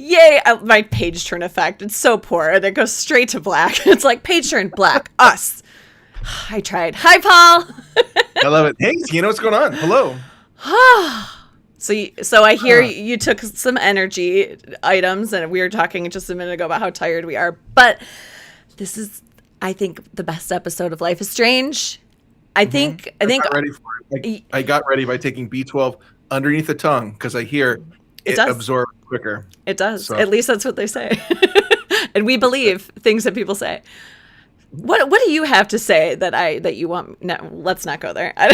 Yay, my page turn effect. It's so poor. And it goes straight to black. It's like page turn black. Us. I tried. Hi, Paul. I love it. Hey, Tina, what's going on? Hello. So I hear you took some energy items, and we were talking just a minute ago about how tired we are. But this is, I think, the best episode of Life is Strange. I think I got ready for it. I got ready by taking B12 underneath the tongue because I hear it absorbs quicker. It does. So. At least that's what they say. And we believe things that people say. What do you have to say that you want? No, let's not go there. I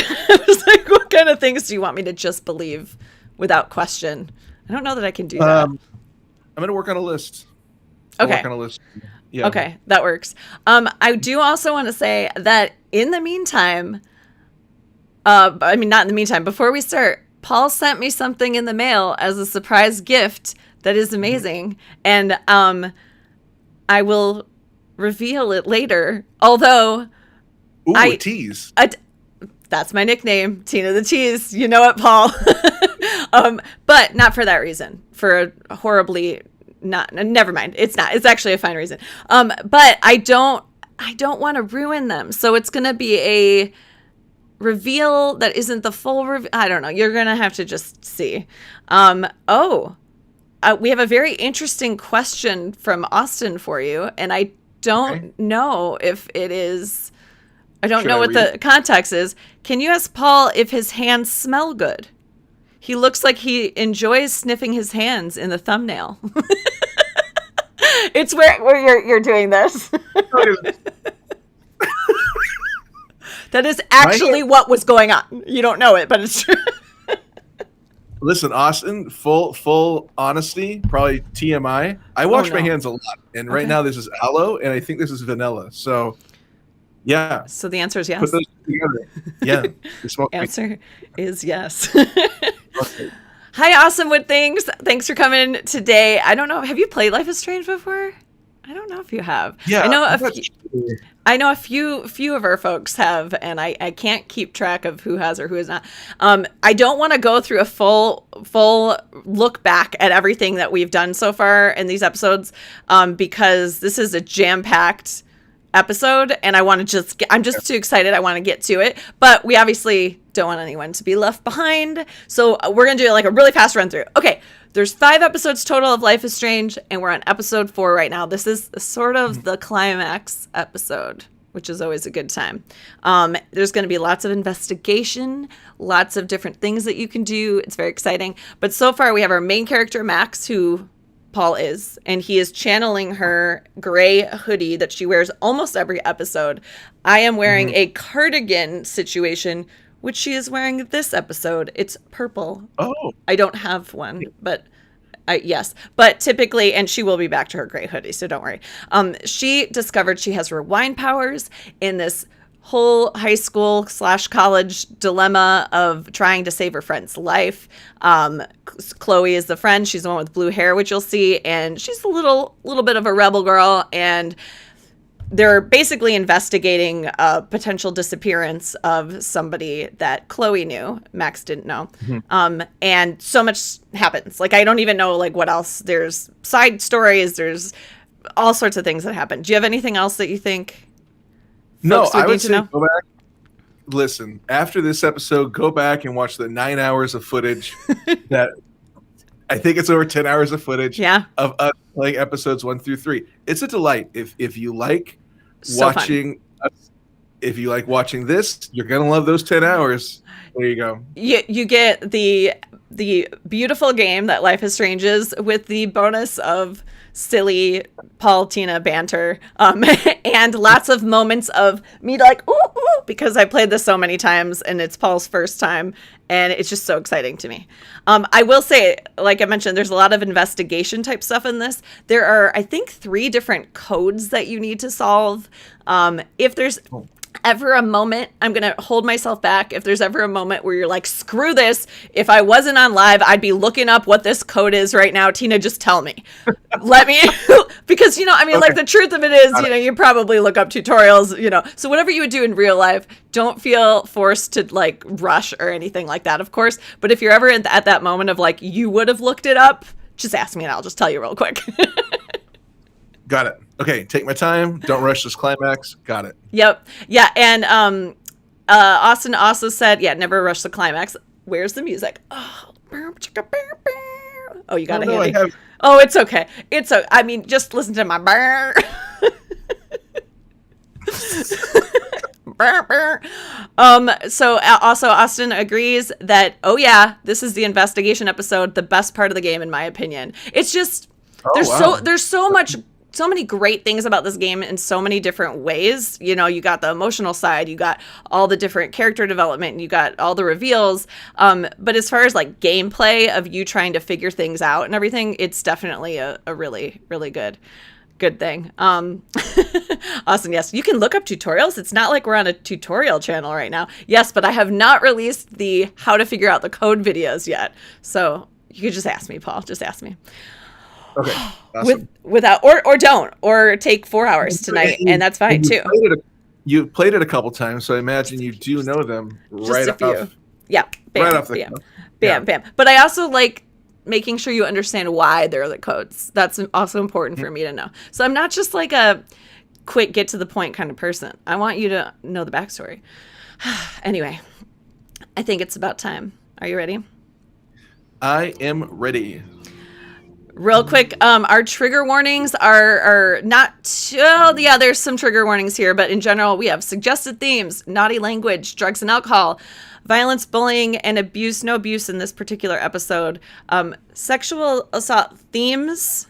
was like, what kind of things do you want me to just believe without question? I don't know that I can do that. I'm going to work on a list. Okay. Yeah. Okay, that works. I do also want to say that in the meantime, not in the meantime, before we start, Paul sent me something in the mail as a surprise gift that is amazing. And I will reveal it later. Although, a tease. That's my nickname, Tina the Tease. You know it, Paul. But not for that reason. For a horribly never mind. It's not. It's actually a fine reason. But I don't want to ruin them. So it's going to be a reveal that isn't the full reveal. I don't know. You're going to have to just see. We have a very interesting question from Austin for you, and I don't know if it is. I don't know what the context is. Can you ask Paul if his hands smell good? He looks like he enjoys sniffing his hands in the thumbnail. It's where you're doing this. That is actually what was going on. You don't know it, but it's true. Listen, Austin, full honesty, probably TMI. I wash my hands a lot, and right now this is aloe, and I think this is vanilla. So, yeah. So the answer is yes. Put those together. Yeah. Answer is yes. Okay. Hi, Awesome Wood Things. Thanks for coming today. I don't know. Have you played Life is Strange before? I don't know if you have. Yeah. I know a few of our folks have, and I can't keep track of who has or who has not. I don't want to go through a full look back at everything that we've done so far in these episodes, because this is a jam-packed episode, and I'm just too excited. I want to get to it, but we obviously don't want anyone to be left behind. So we're going to do like a really fast run through. Okay. There's 5 episodes total of Life is Strange, and we're on episode 4 right now. This is sort of the climax episode, which is always a good time. There's going to be lots of investigation, lots of different things that you can do. It's very exciting. But so far, we have our main character, Max, who Paul is, and he is channeling her gray hoodie that she wears almost every episode. I am wearing a cardigan situation, which she is wearing this episode. It's purple. Oh. I don't have one, but yes. But typically, and she will be back to her gray hoodie, so don't worry. She discovered she has rewind powers in this whole high school / college dilemma of trying to save her friend's life. Chloe is the friend. She's the one with blue hair, which you'll see, and she's a little bit of a rebel girl, and they're basically investigating a potential disappearance of somebody that Chloe knew. Max didn't know. And so much happens. Like, I don't even know, like, what else. There's side stories. There's all sorts of things that happen. Do you have anything else that you think? No, I would say go back. Listen, after this episode, go back and watch the 9 hours of footage that I think it's over 10 hours of footage of us playing episodes 1 through 3. It's a delight. If you like watching if you like watching this, you're gonna love those 10 hours. There you go. You get the beautiful game that Life is Strange is, with the bonus of silly Paul Tina banter, and lots of moments of me like ooh, because I played this so many times, and it's Paul's first time, and it's just so exciting to me. I will say, like I mentioned, there's a lot of investigation type stuff in this. There are, I think, 3 different codes that you need to solve. If there's ever a moment, I'm going to hold myself back. If there's ever a moment where you're like, screw this, if I wasn't on live, I'd be looking up what this code is right now. Tina, just tell me. Let me, because, like the truth of it is, you probably look up tutorials, so whatever you would do in real life, don't feel forced to like rush or anything like that, of course. But if you're ever at that moment of like, you would have looked it up, Just ask me and I'll just tell you real quick. Got it. Okay, take my time. Don't rush this climax. Got it. Yep. Yeah, and Austin also said, never rush the climax. Where's the music? Oh, you got it handy. Oh, it's okay. I mean, just listen to my burr. So also Austin agrees that, this is the investigation episode, the best part of the game in my opinion. It's just there's so many great things about this game in so many different ways. You know, you got the emotional side, you got all the different character development, and you got all the reveals. But as far as like gameplay of you trying to figure things out and everything, it's definitely a really, really good thing. Austin, yes, you can look up tutorials. It's not like we're on a tutorial channel right now. Yes, but I have not released the how to figure out the code videos yet. So you could just ask me, Paul. Just ask me. Okay. Awesome. Without or don't, or take 4 hours tonight, and that's fine too. You played it a couple times, so I imagine you do know them right off. Yeah. Bam, right off the bam. But I also like making sure you understand why they're the codes. That's also important for me to know. So I'm not just like a quick, get to the point kind of person. I want you to know the backstory. Anyway, I think it's about time. Are you ready? I am ready. Real quick, our trigger warnings are not there's some trigger warnings here, but in general, we have suggested themes, naughty language, drugs and alcohol, violence, bullying, and abuse. No abuse in this particular episode. Sexual assault themes.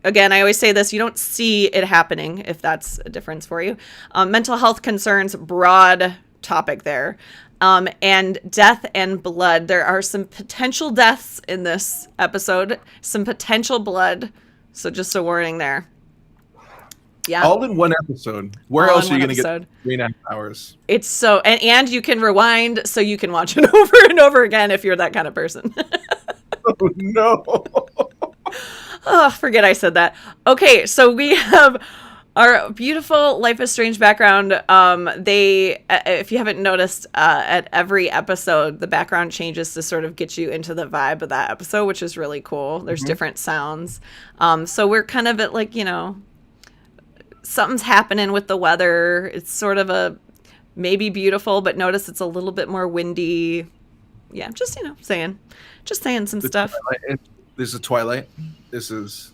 Again, I always say this, you don't see it happening, if that's a difference for you. Mental health concerns, broad topic there. And death and blood. There are some potential deaths in this episode, some potential blood. So just a warning there. Yeah. All in one episode. Where else are you going to get 3.5 hours? It's so, and you can rewind so you can watch it over and over again if you're that kind of person. Oh, no. Oh, forget I said that. Okay, so we have our beautiful Life is Strange background. They, if you haven't noticed, at every episode, the background changes to sort of get you into the vibe of that episode, which is really cool. There's different sounds. So we're kind of at like, something's happening with the weather. It's sort of a maybe beautiful, but notice it's a little bit more windy. Yeah, just, saying some stuff. This is Twilight. This is...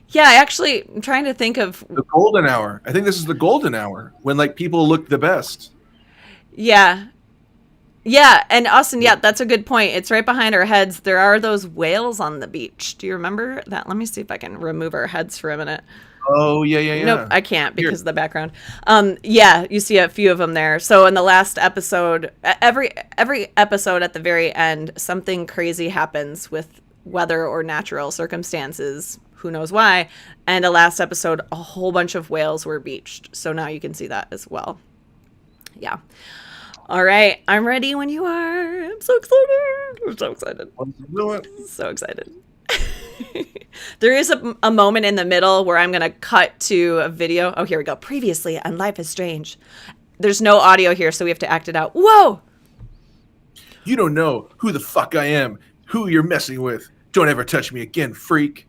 Yeah, I'm trying to think of... The golden hour. I think this is the golden hour when, like, people look the best. Yeah. Yeah, and Austin, that's a good point. It's right behind our heads. There are those whales on the beach. Do you remember that? Let me see if I can remove our heads for a minute. Oh, yeah. Nope, I can't because of the background. You see a few of them there. So in the last episode, every episode at the very end, something crazy happens with weather or natural circumstances. Who knows why? And the last episode, a whole bunch of whales were beached. So now you can see that as well. Yeah. All right. I'm ready when you are. I'm so excited. So excited. There is a moment in the middle where I'm going to cut to a video. Oh, here we go. Previously on Life is Strange. There's no audio here, so we have to act it out. Whoa! You don't know who the fuck I am, who you're messing with. Don't ever touch me again, freak.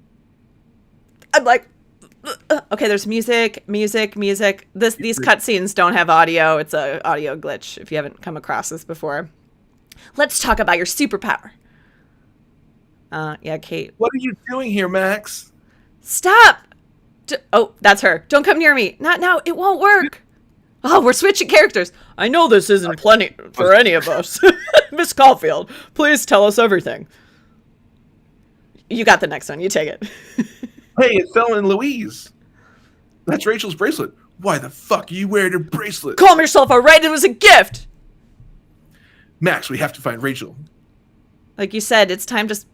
I'm like, okay, there's music. These cutscenes don't have audio. It's an audio glitch if you haven't come across this before. Let's talk about your superpower. Kate. What are you doing here, Max? Stop! That's her. Don't come near me. Not now. It won't work. Oh, we're switching characters. I know this isn't plenty for any of us. Miss Caulfield, please tell us everything. You got the next one. You take it. Hey, it's Thelma and Louise. That's Rachel's bracelet. Why the fuck are you wearing her bracelet? Calm yourself, all right? It was a gift. Max, we have to find Rachel. Like you said, it's time to...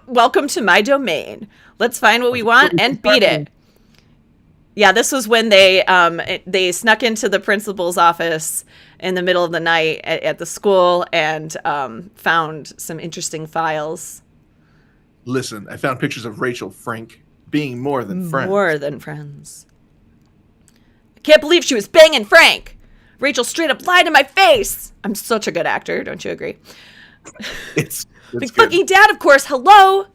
welcome to my domain. Let's find what we want and beat it. Yeah, this was when they snuck into the principal's office in the middle of the night at the school and found some interesting files. Listen, I found pictures of Rachel, Frank, being more than friends. More than friends. I can't believe she was banging Frank. Rachel straight up lied to my face. I'm such a good actor. Don't you agree? It's like, fucking dad, of course. Hello.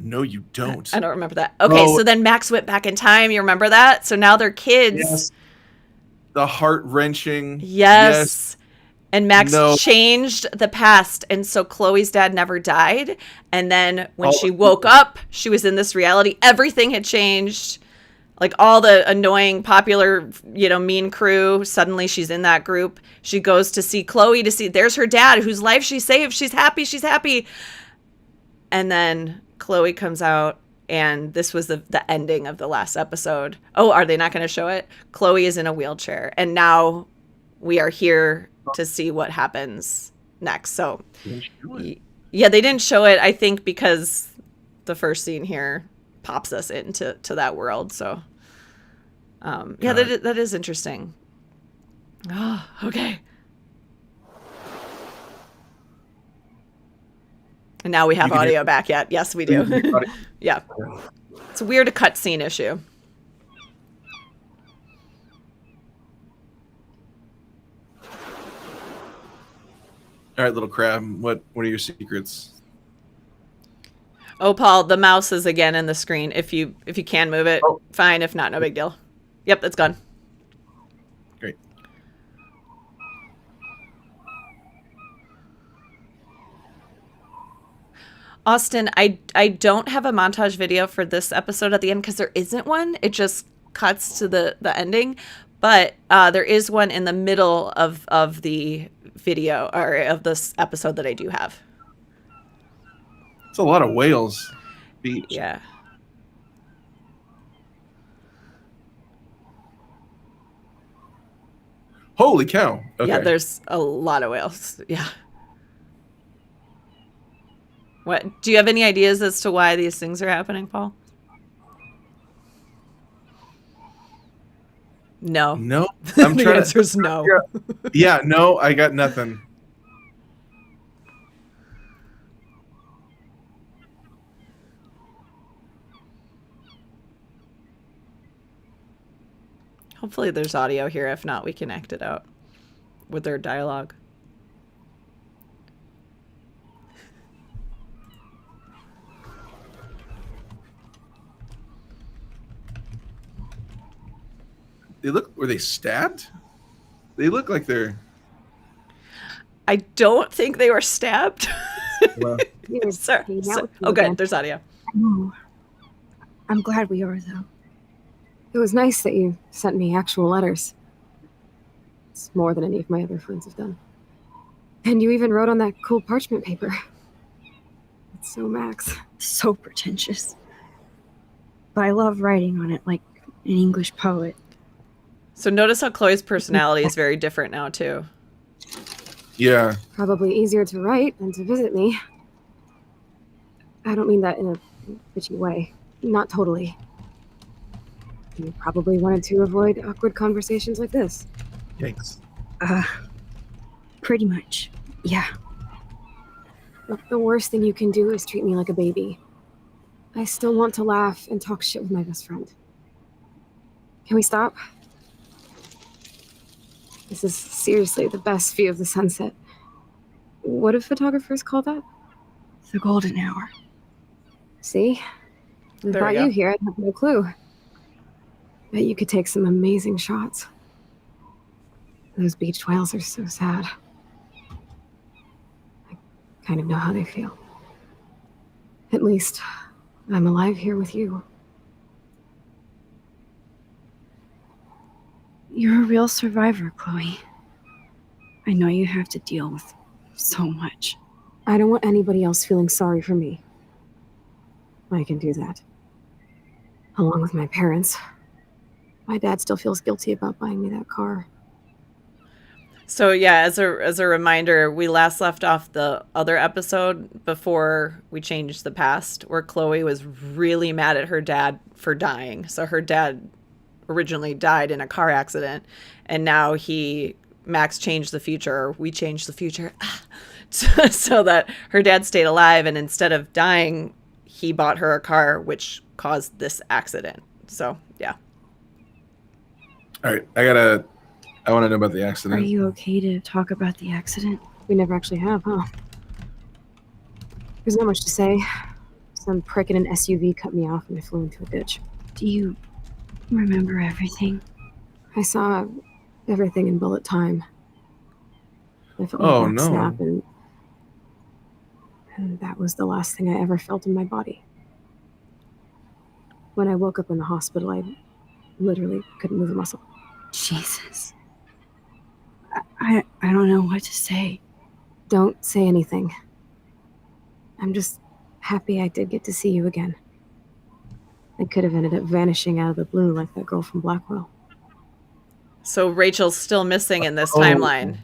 No, you don't. I don't remember that. Okay, so then Max went back in time. You remember that? So now they're kids. Yes. The heart-wrenching. Yes. And Max changed the past. And so Chloe's dad never died. And then when she woke up, she was in this reality. Everything had changed. Like all the annoying, popular, mean crew. Suddenly she's in that group. She goes to see Chloe there's her dad whose life she saved. She's happy. She's happy. And then Chloe comes out. And this was the ending of the last episode. Oh, are they not going to show it? Chloe is in a wheelchair. And now we are here to see what happens next. So, yeah, they didn't show it, I think, because the first scene here pops us into that world. So, yeah, that is interesting. Oh, okay. And now we have audio back yet. Yes, we do. Yeah. It's a weird cutscene issue. All right, little crab. What are your secrets? Oh, Paul, the mouse is again in the screen. If you can move it, fine. If not, no big deal. Yep, it's gone. Great. Austin, I don't have a montage video for this episode at the end because there isn't one. It just cuts to the ending. But there is one in the middle of the video or of this episode that I do have. It's a lot of whales. Beach. Yeah. Holy cow. Okay. Yeah, there's a lot of whales. Yeah. What do you have any ideas as to why these things are happening, Paul? No. No. I'm the trying answer is no. Yeah, no, I got nothing. Hopefully there's audio here. If not, we can act it out with their dialogue. Were they stabbed? They look like they're... I don't think they were stabbed. Well, Sorry. Oh, good. There's audio. I'm glad we are, though. It was nice that you sent me actual letters. It's more than any of my other friends have done. And you even wrote on that cool parchment paper. It's so Max. So pretentious. But I love writing on it like an English poet. So notice how Chloe's personality is very different now, too. Yeah. Probably easier to write than to visit me. I don't mean that in a bitchy way. Not totally. You probably wanted to avoid awkward conversations like this. Yikes. Pretty much. Yeah. Look, the worst thing you can do is treat me like a baby. I still want to laugh and talk shit with my best friend. Can we stop? This is seriously the best view of the sunset. What do photographers call that? The golden hour. See? Without you here, I'd have no clue. Bet you could take some amazing shots. Those beached whales are so sad. I kind of know how they feel. At least, I'm alive here with you. You're a real survivor, Chloe. I know you have to deal with so much. I don't want anybody else feeling sorry for me. I can do that. Along with my parents. My dad still feels guilty about buying me that car. So yeah, as a reminder, we last left off the other episode before we changed the past, where Chloe was really mad at her dad for dying. So her dad originally died in a car accident, and now Max changed the future, or we changed the future, so that her dad stayed alive, and instead of dying, he bought her a car, which caused this accident. So yeah. All right, I want to know about the accident. Are you okay to talk about the accident? We never actually have, huh? There's not much to say. Some prick in an SUV cut me off and I flew into a ditch. Do you remember everything? I saw everything in bullet time. I felt my back snap, and that was the last thing I ever felt in my body. When I woke up in the hospital, I literally couldn't move a muscle. Jesus. I don't know what to say. Don't say anything. I'm just happy I did get to see you again. I could have ended up vanishing out of the blue like that girl from Blackwell. So Rachel's still missing in this timeline.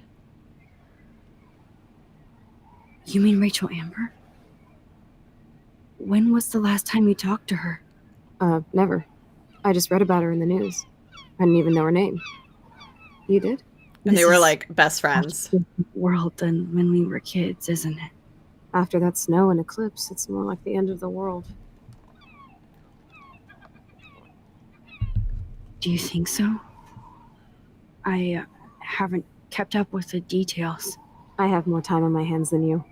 You mean Rachel Amber? When was the last time you talked to her? Never. I just read about her in the news. I didn't even know her name. You did? And they were like best friends. World than when we were kids, isn't it? After that snow and eclipse, it's more like the end of the world. Do you think so? I haven't kept up with the details. I have more time on my hands than you.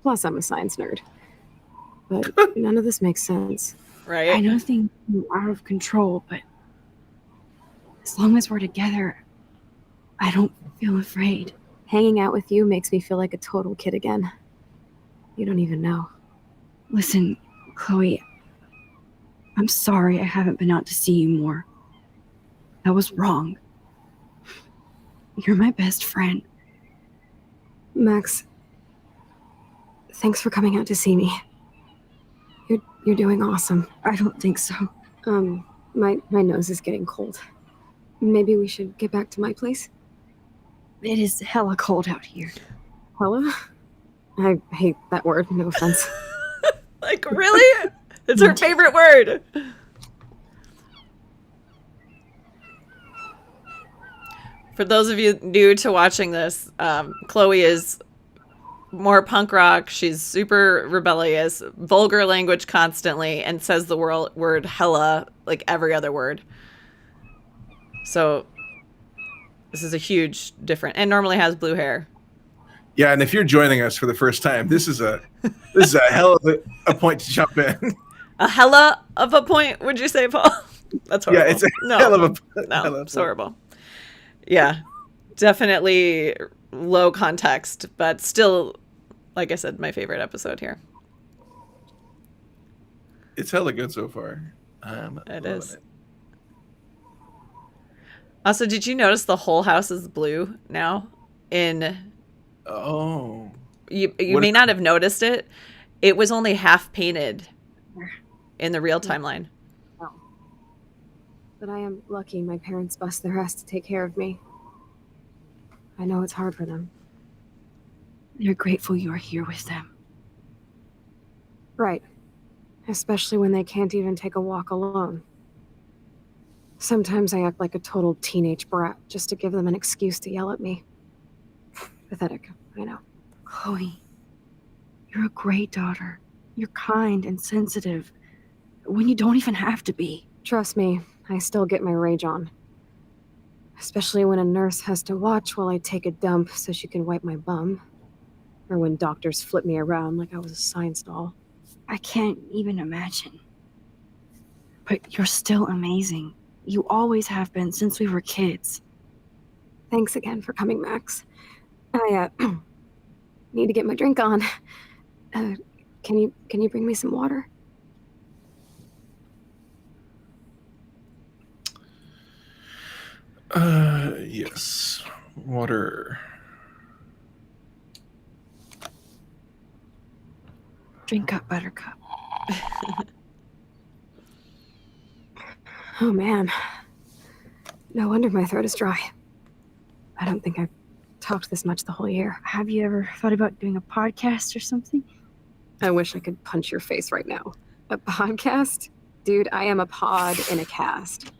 Plus, I'm a science nerd. But none of this makes sense. Right. I know things are out of control, but as long as we're together, I don't feel afraid. Hanging out with you makes me feel like a total kid again. You don't even know. Listen, Chloe, I'm sorry I haven't been out to see you more. That was wrong. You're my best friend. Max, thanks for coming out to see me. You're doing awesome. I don't think so. My nose is getting cold. Maybe we should get back to my place? It is hella cold out here. Hella? I hate that word, no offense. Like, really? It's her favorite word. For those of you new to watching this, Chloe is more punk rock. She's super rebellious, vulgar language constantly, and says the word hella like every other word. So this is a huge difference, and normally has blue hair. Yeah, and if you're joining us for the first time, this is a hell of a point to jump in. A hella of a point, would you say, Paul? That's horrible. Yeah, it's a hell of a no, it's horrible. Yeah, definitely low context, but still, like I said, my favorite episode here. It's hella good so far. It is. Also, did you notice the whole house is blue now? Oh. You may not have noticed it. It was only half painted in the real timeline. Oh. But I am lucky my parents bust their ass to take care of me. I know it's hard for them. They're grateful you're here with them. Right. Especially when they can't even take a walk alone. Sometimes I act like a total teenage brat just to give them an excuse to yell at me. Pathetic, I know. Chloe, you're a great daughter. You're kind and sensitive when you don't even have to be. Trust me, I still get my rage on. Especially when a nurse has to watch while I take a dump so she can wipe my bum. Or when doctors flip me around like I was a science doll. I can't even imagine. But you're still amazing. You always have been since we were kids. Thanks again for coming, Max. I need to get my drink on. Can you bring me some water? Yes. Water. Drink up, Buttercup. Oh man. No wonder my throat is dry. I don't think I've talked this much the whole year. Have you ever thought about doing a podcast or something? I wish I could punch your face right now. A podcast? Dude, I am a pod in a cast.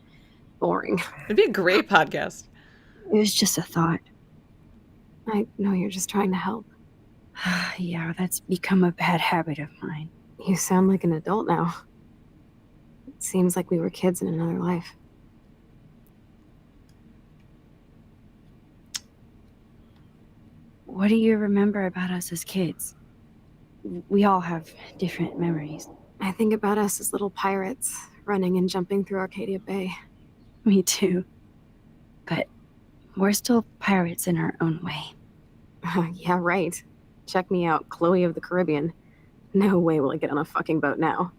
Boring. It'd be a great podcast. It was just a thought. I know you're just trying to help. Yeah, that's become a bad habit of mine. You sound like an adult now. It seems like we were kids in another life. What do you remember about us as kids? We all have different memories. I think about us as little pirates, running and jumping through Arcadia Bay. Me too. But we're still pirates in our own way. Yeah, right. Check me out, Chloe of the Caribbean. No way will I get on a fucking boat now.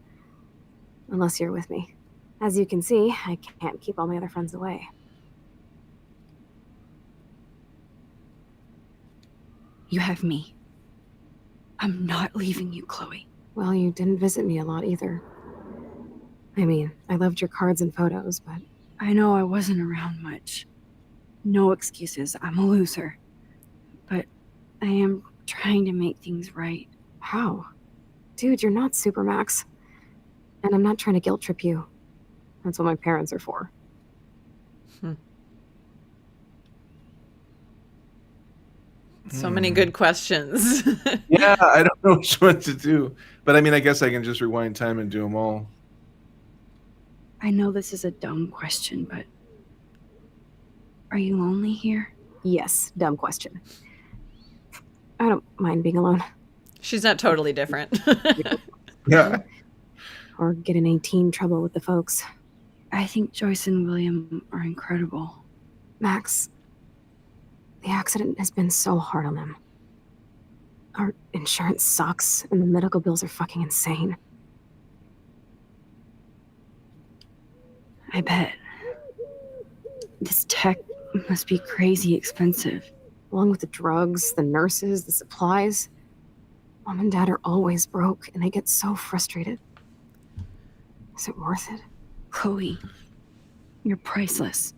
Unless you're with me. As you can see, I can't keep all my other friends away. You have me. I'm not leaving you, Chloe. Well, you didn't visit me a lot either. I mean, I loved your cards and photos, but... I know I wasn't around much. No excuses, I'm a loser. But I am trying to make things right. How? Dude, you're not Supermax. And I'm not trying to guilt trip you. That's what my parents are for. So many good questions. Yeah, I don't know which one to do. But I mean, I guess I can just rewind time and do them all. I know this is a dumb question, but are you lonely here? Yes, dumb question. I don't mind being alone. She's not totally different. Yeah. Or get in any teen trouble with the folks. I think Joyce and William are incredible. Max, the accident has been so hard on them. Our insurance sucks, and the medical bills are fucking insane. I bet. This tech must be crazy expensive. Along with the drugs, the nurses, the supplies. Mom and Dad are always broke, and they get so frustrated. Is it worth it? Chloe, you're priceless.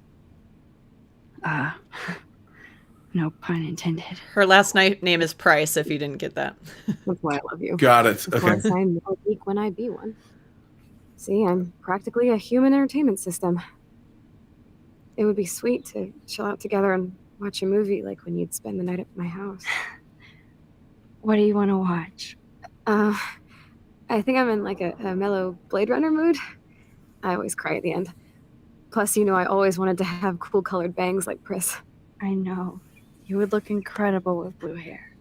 No pun intended. Her last name is Price, if you didn't get that. That's why I love you. Got it. Of Okay. course, I'm more geek when I be one. See, I'm practically a human entertainment system. It would be sweet to chill out together and watch a movie like when you'd spend the night at my house. What do you want to watch? I think I'm in like a mellow Blade Runner mood. I always cry at the end. Plus, you know, I always wanted to have cool colored bangs like Pris. I know. You would look incredible with blue hair.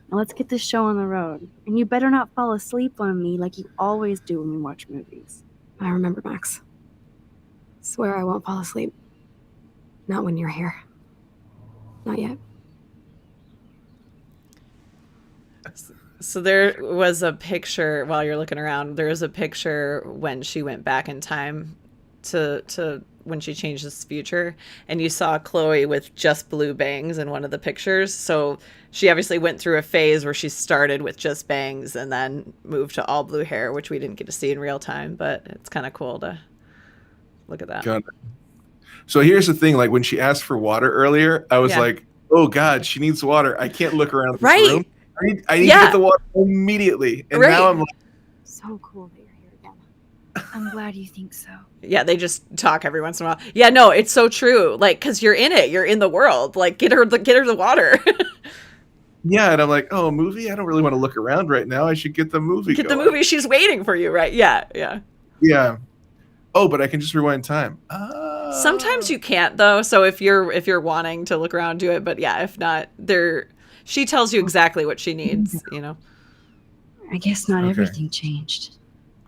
Now let's get this show on the road. And you better not fall asleep on me like you always do when we watch movies. I remember, Max. Swear I won't fall asleep. Not when you're here. Not yet. So there was a picture, while you're looking around, there was a picture when she went back in time to when she changed this future, and you saw Chloe with just blue bangs in one of the pictures. So she obviously went through a phase where she started with just bangs and then moved to all blue hair, which we didn't get to see in real time, but it's kind of cool to look at that. Got it. So here's the thing, like when she asked for water earlier, I was like, oh God, she needs water. I can't look around this room. I need to get the water immediately. And now I'm like, so cool that you're here again. I'm glad you think so. Yeah, they just talk every once in a while. Yeah, no, it's so true. Like, because you're in it, you're in the world. Like, get her the water. Yeah, and I'm like, oh, a movie? I don't really want to look around right now. I should get the movie. Get going. The movie. She's waiting for you, right? Yeah. Yeah. Oh, but I can just rewind time. Sometimes you can't though. So if you're wanting to look around, do it. But yeah, if not, she tells you exactly what she needs. You know. I guess not everything changed.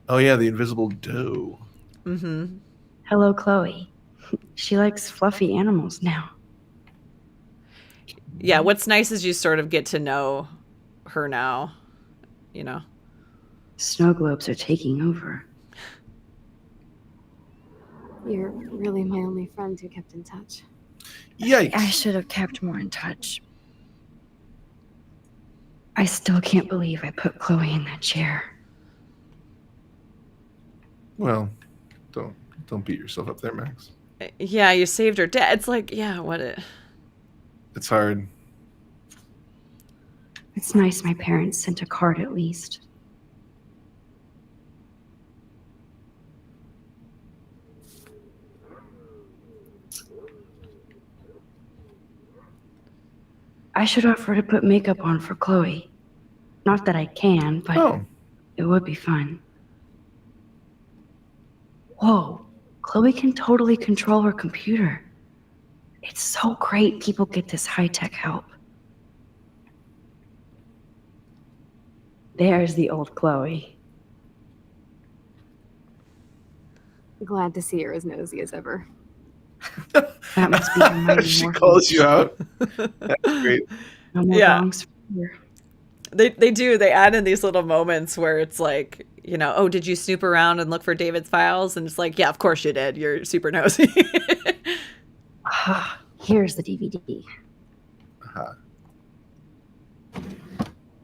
Oh yeah, the invisible doe. Mm-hmm. Hello, Chloe. She likes fluffy animals now. Yeah, what's nice is you sort of get to know her now, you know. Snow globes are taking over. You're really my only friend who kept in touch. Yikes. I should have kept more in touch. I still can't believe I put Chloe in that chair. Well, don't beat yourself up there, Max. Yeah, you saved her dad. It's like, yeah, It's hard. It's nice my parents sent a card at least. I should offer to put makeup on for Chloe. Not that I can, but it would be fun. Whoa, Chloe can totally control her computer. It's so great people get this high-tech help. There's the old Chloe. Glad to see her as nosy as ever. That must be the mighty She morphin. calls you out. That's great. No more wrongs for here. They do. They add in these little moments where it's like, you know, oh, did you snoop around and look for David's files? And it's like, yeah, of course you did. You're super nosy. Here's the DVD. Uh-huh.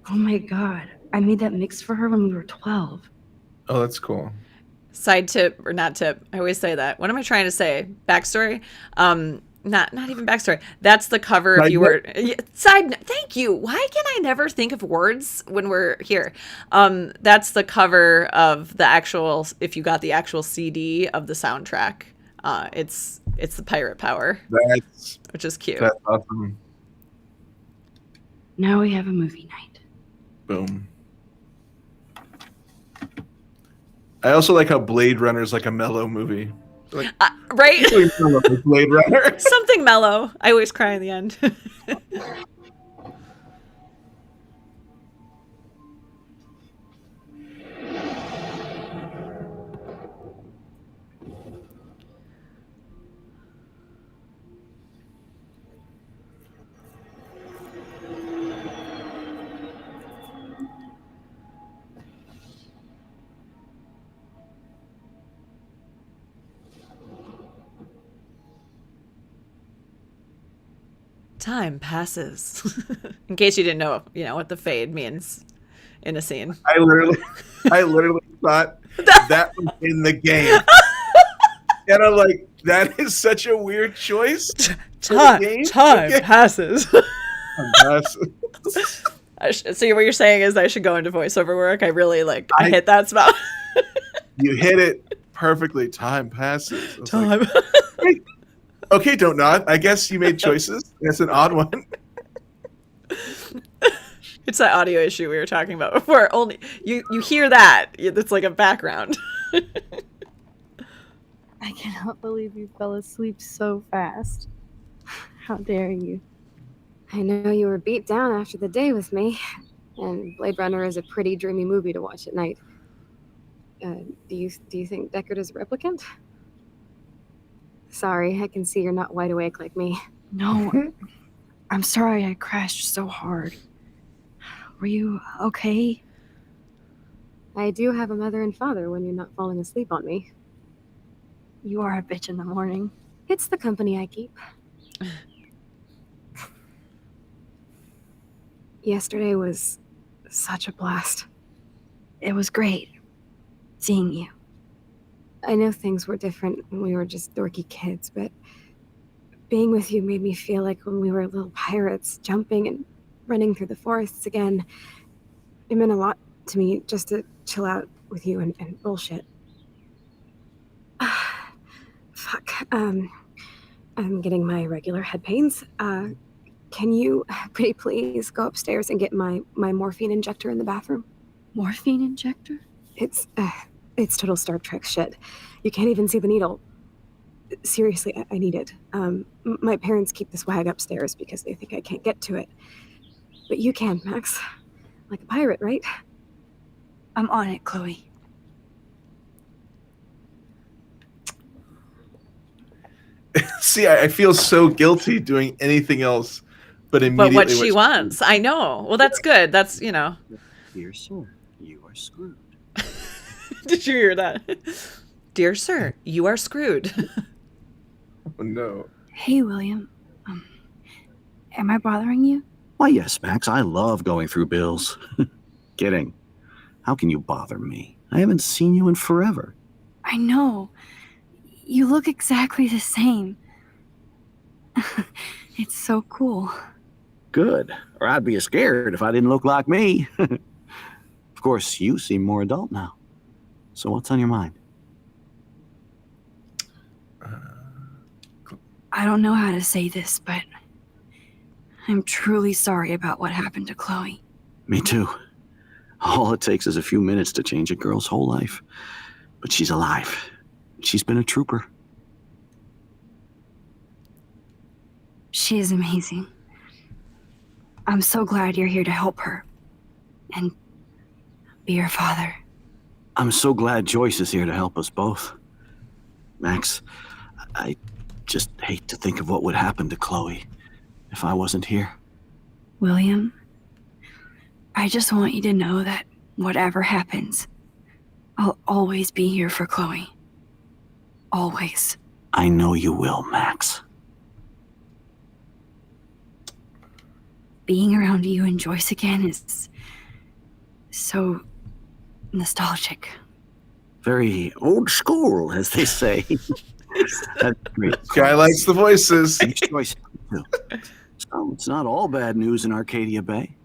Oh my God. I made that mix for her when we were 12. Oh, that's cool. Side tip, or not tip, I always say that. What am I trying to say? Backstory? Not even backstory. That's the cover. If you were thank you. Why can I never think of words when we're here? That's the cover of the actual. If you got the actual CD of the soundtrack, it's the Pirate Power. Which is cute. That's awesome. Now we have a movie night. Boom. I also like how Blade Runner is like a mellow movie. Like, right? Blade Runner. Something mellow. I always cry in the end. Time passes. In case you didn't know, what the fade means in a scene. I literally thought that was in the game. And I'm like, that is such a weird choice. Time passes. See, what you're saying is I should go into voiceover work. I really I hit that spot. You hit it perfectly. Time passes. Time. Like, okay, don't nod. I guess you made choices. That's an odd one. It's that audio issue we were talking about before. Only you hear that. It's like a background. I cannot believe you fell asleep so fast. How dare you? I know you were beat down after the day with me, and Blade Runner is a pretty dreamy movie to watch at night. Do you think Deckard is a replicant? Sorry, I can see you're not wide awake like me. No, I'm sorry I crashed so hard. Were you okay? I do have a mother and father when you're not falling asleep on me. You are a bitch in the morning. It's the company I keep. Yesterday was such a blast. It was great seeing you. I know things were different when we were just dorky kids, but being with you made me feel like when we were little pirates jumping and running through the forests again. It meant a lot to me just to chill out with you and bullshit. Fuck. I'm getting my regular head pains. Can you pretty please go upstairs and get my morphine injector in the bathroom? Morphine injector? It's total Star Trek shit. You can't even see the needle. Seriously, I need it. My parents keep the swag upstairs because they think I can't get to it. But you can, Max. Like a pirate, right? I'm on it, Chloe. See, I feel so guilty doing anything else but immediately. But what she wants. I know. Well, that's good. That's, Dear sir, you are screwed. Did you hear that? Dear sir, you are screwed. Oh, no. Hey, William. Am I bothering you? Why, yes, Max. I love going through bills. Kidding. How can you bother me? I haven't seen you in forever. I know. You look exactly the same. It's so cool. Good. Or I'd be scared if I didn't look like me. Of course, you seem more adult now. So what's on your mind? I don't know how to say this, but I'm truly sorry about what happened to Chloe. Me too. All it takes is a few minutes to change a girl's whole life. But she's alive. She's been a trooper. She is amazing. I'm so glad you're here to help her. And be your father. I'm so glad Joyce is here to help us both. Max, I just hate to think of what would happen to Chloe if I wasn't here. William, I just want you to know that whatever happens, I'll always be here for Chloe. Always. I know you will, Max. Being around you and Joyce again is so nostalgic. Very old school, as they say. That's great. Guy likes the voices. Joyce, too. So it's not all bad news in Arcadia Bay.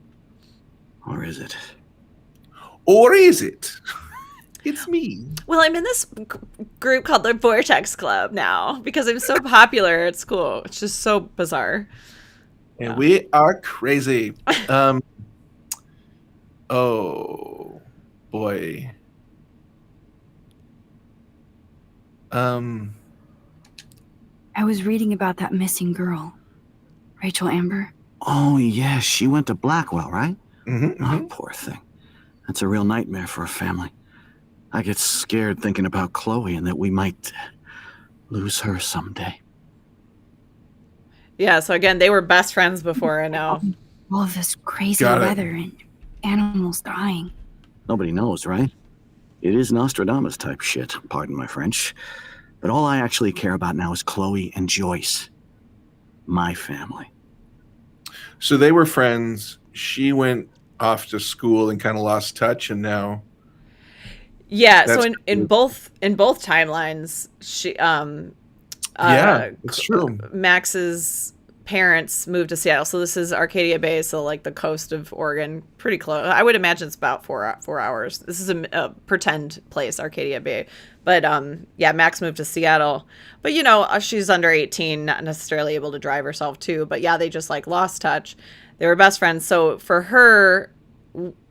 Or is it? Or is it? It's me. Well, I'm in this group called the Vortex Club now because I'm so popular at school. It's just so bizarre. And we are crazy. Oh, boy. I was reading about that missing girl, Rachel Amber. Oh, yeah, she went to Blackwell, right? Mm-hmm, Oh, poor thing. That's a real nightmare for a family. I get scared thinking about Chloe and that we might lose her someday. Yeah, so again, they were best friends before, and now all of this crazy weather and animals dying. Nobody knows, right? It is Nostradamus type shit, pardon my French. But all I actually care about now is Chloe and Joyce. My family. So they were friends. She went off to school and kind of lost touch, and now. Yeah, so in both timelines, she yeah, it's true. Max's parents moved to Seattle, so this is Arcadia Bay, so like the coast of Oregon, pretty close. I would imagine it's about 4 hours. This is a pretend place, Arcadia Bay, but yeah, Max moved to Seattle, but you know she's under 18, not necessarily able to drive herself too. But yeah, they just like lost touch. They were best friends. So for her,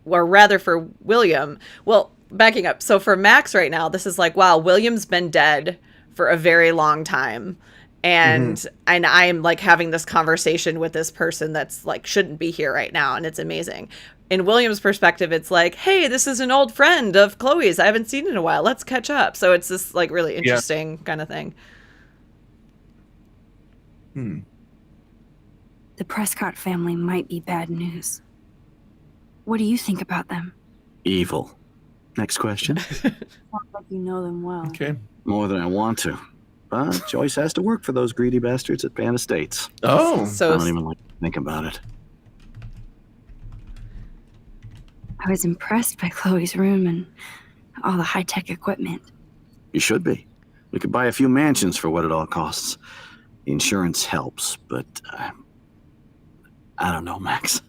or rather for William, well, backing up. So for Max right now, this is like, wow, William's been dead for a very long time. And I'm like having this conversation with this person that's like shouldn't be here right now, and it's amazing. In William's perspective, it's like, hey, this is an old friend of Chloe's I haven't seen in a while, let's catch up. So it's this like really interesting kind of thing. The Prescott family might be bad news. What do you think about them? Evil. Next question. Sounds like you know them well. Okay. More than I want to. But Joyce has to work for those greedy bastards at Pan Estates. Oh. So I don't even like to think about it. I was impressed by Chloe's room and all the high-tech equipment. You should be. We could buy a few mansions for what it all costs. The insurance helps, but I don't know, Max.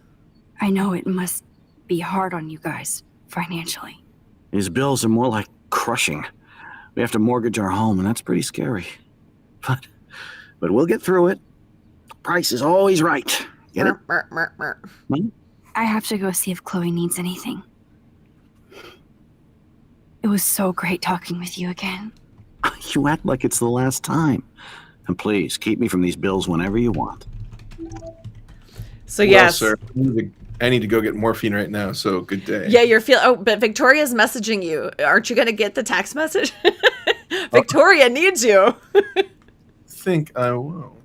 I know it must be hard on you guys, financially. These bills are more like crushing. We have to mortgage our home, and that's pretty scary. But we'll get through it. Price is always right. Get it? I have to go see if Chloe needs anything. It was so great talking with you again. You act like it's the last time. And please, keep me from these bills whenever you want. So yes, sir, I need to go get morphine right now. So good day. Yeah, you're feeling. Oh, but Victoria's messaging you. Aren't you going to get the text message? Victoria needs you. Think I will.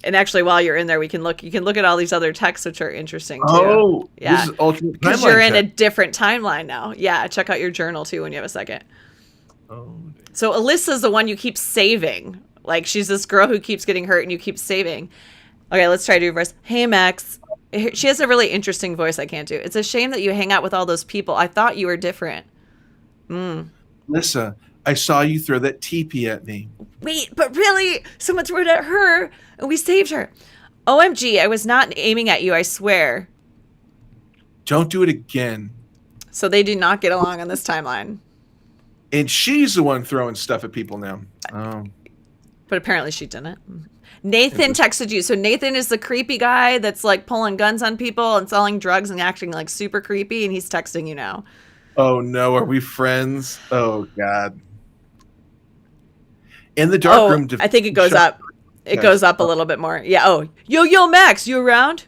And actually, while you're in there, you can look at all these other texts, which are interesting too. Oh, yeah, this is alternate timeline. Because you're in a different timeline now. Yeah, check out your journal too when you have a second. Oh. So Alyssa's the one you keep saving. Like she's this girl who keeps getting hurt, and you keep saving. Okay, let's try to reverse. Hey, Max. She has a really interesting voice I can't do. It's a shame that you hang out with all those people. I thought you were different. Lissa, I saw you throw that teepee at me. Wait, but really? Someone threw it at her, and we saved her. OMG, I was not aiming at you, I swear. Don't do it again. So they do not get along on this timeline. And she's the one throwing stuff at people now. But apparently she didn't. Nathan texted you. So Nathan is the creepy guy that's like pulling guns on people and selling drugs and acting like super creepy, and he's texting you now. Oh no, are we friends? Oh God. In the dark room. I think it goes up. It goes up a little bit more. Yeah. Oh, yo, Max, you around?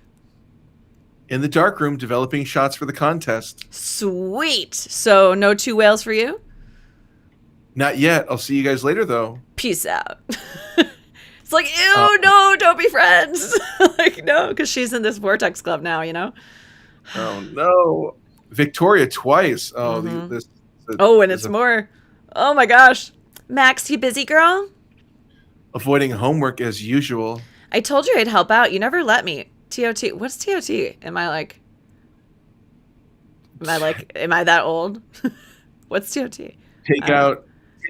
in the dark room developing shots for the contest. Sweet. So no 2 whales for you? Not yet. I'll see you guys later, though. Peace out. It's like, ew, no, don't be friends. Like, no, because she's in this Vortex Club now, you know? Oh, no. Victoria twice. Oh, and it's more. Oh, my gosh. Max, you busy, girl? Avoiding homework as usual. I told you I'd help out. You never let me. TOT. What's TOT? Am I that old? What's TOT? Take out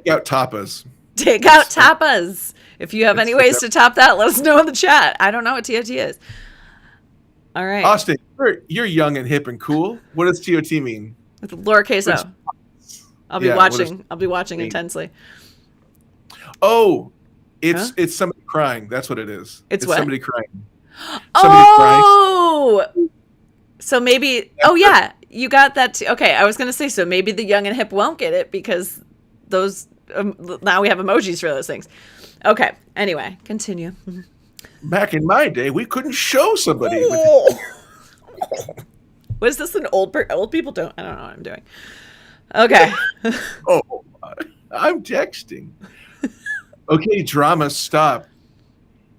tapas. Take out tapas. If you have any ways to top that, let us know in the chat. I don't know what TOT is. All right. Austin, you're young and hip and cool. What does TOT mean? With lowercase o. I'll be watching intensely. Oh, it's somebody crying. That's what it is. It's what? Somebody crying. Crying. So maybe. Oh yeah, you got that. Okay, I was gonna say so. Maybe the young and hip won't get it because those. Now we have emojis for those things. Okay. Anyway, continue. Back in my day, we couldn't show somebody. Was this an old people don't? I don't know what I'm doing. Okay. Oh, I'm texting. Okay, drama, stop.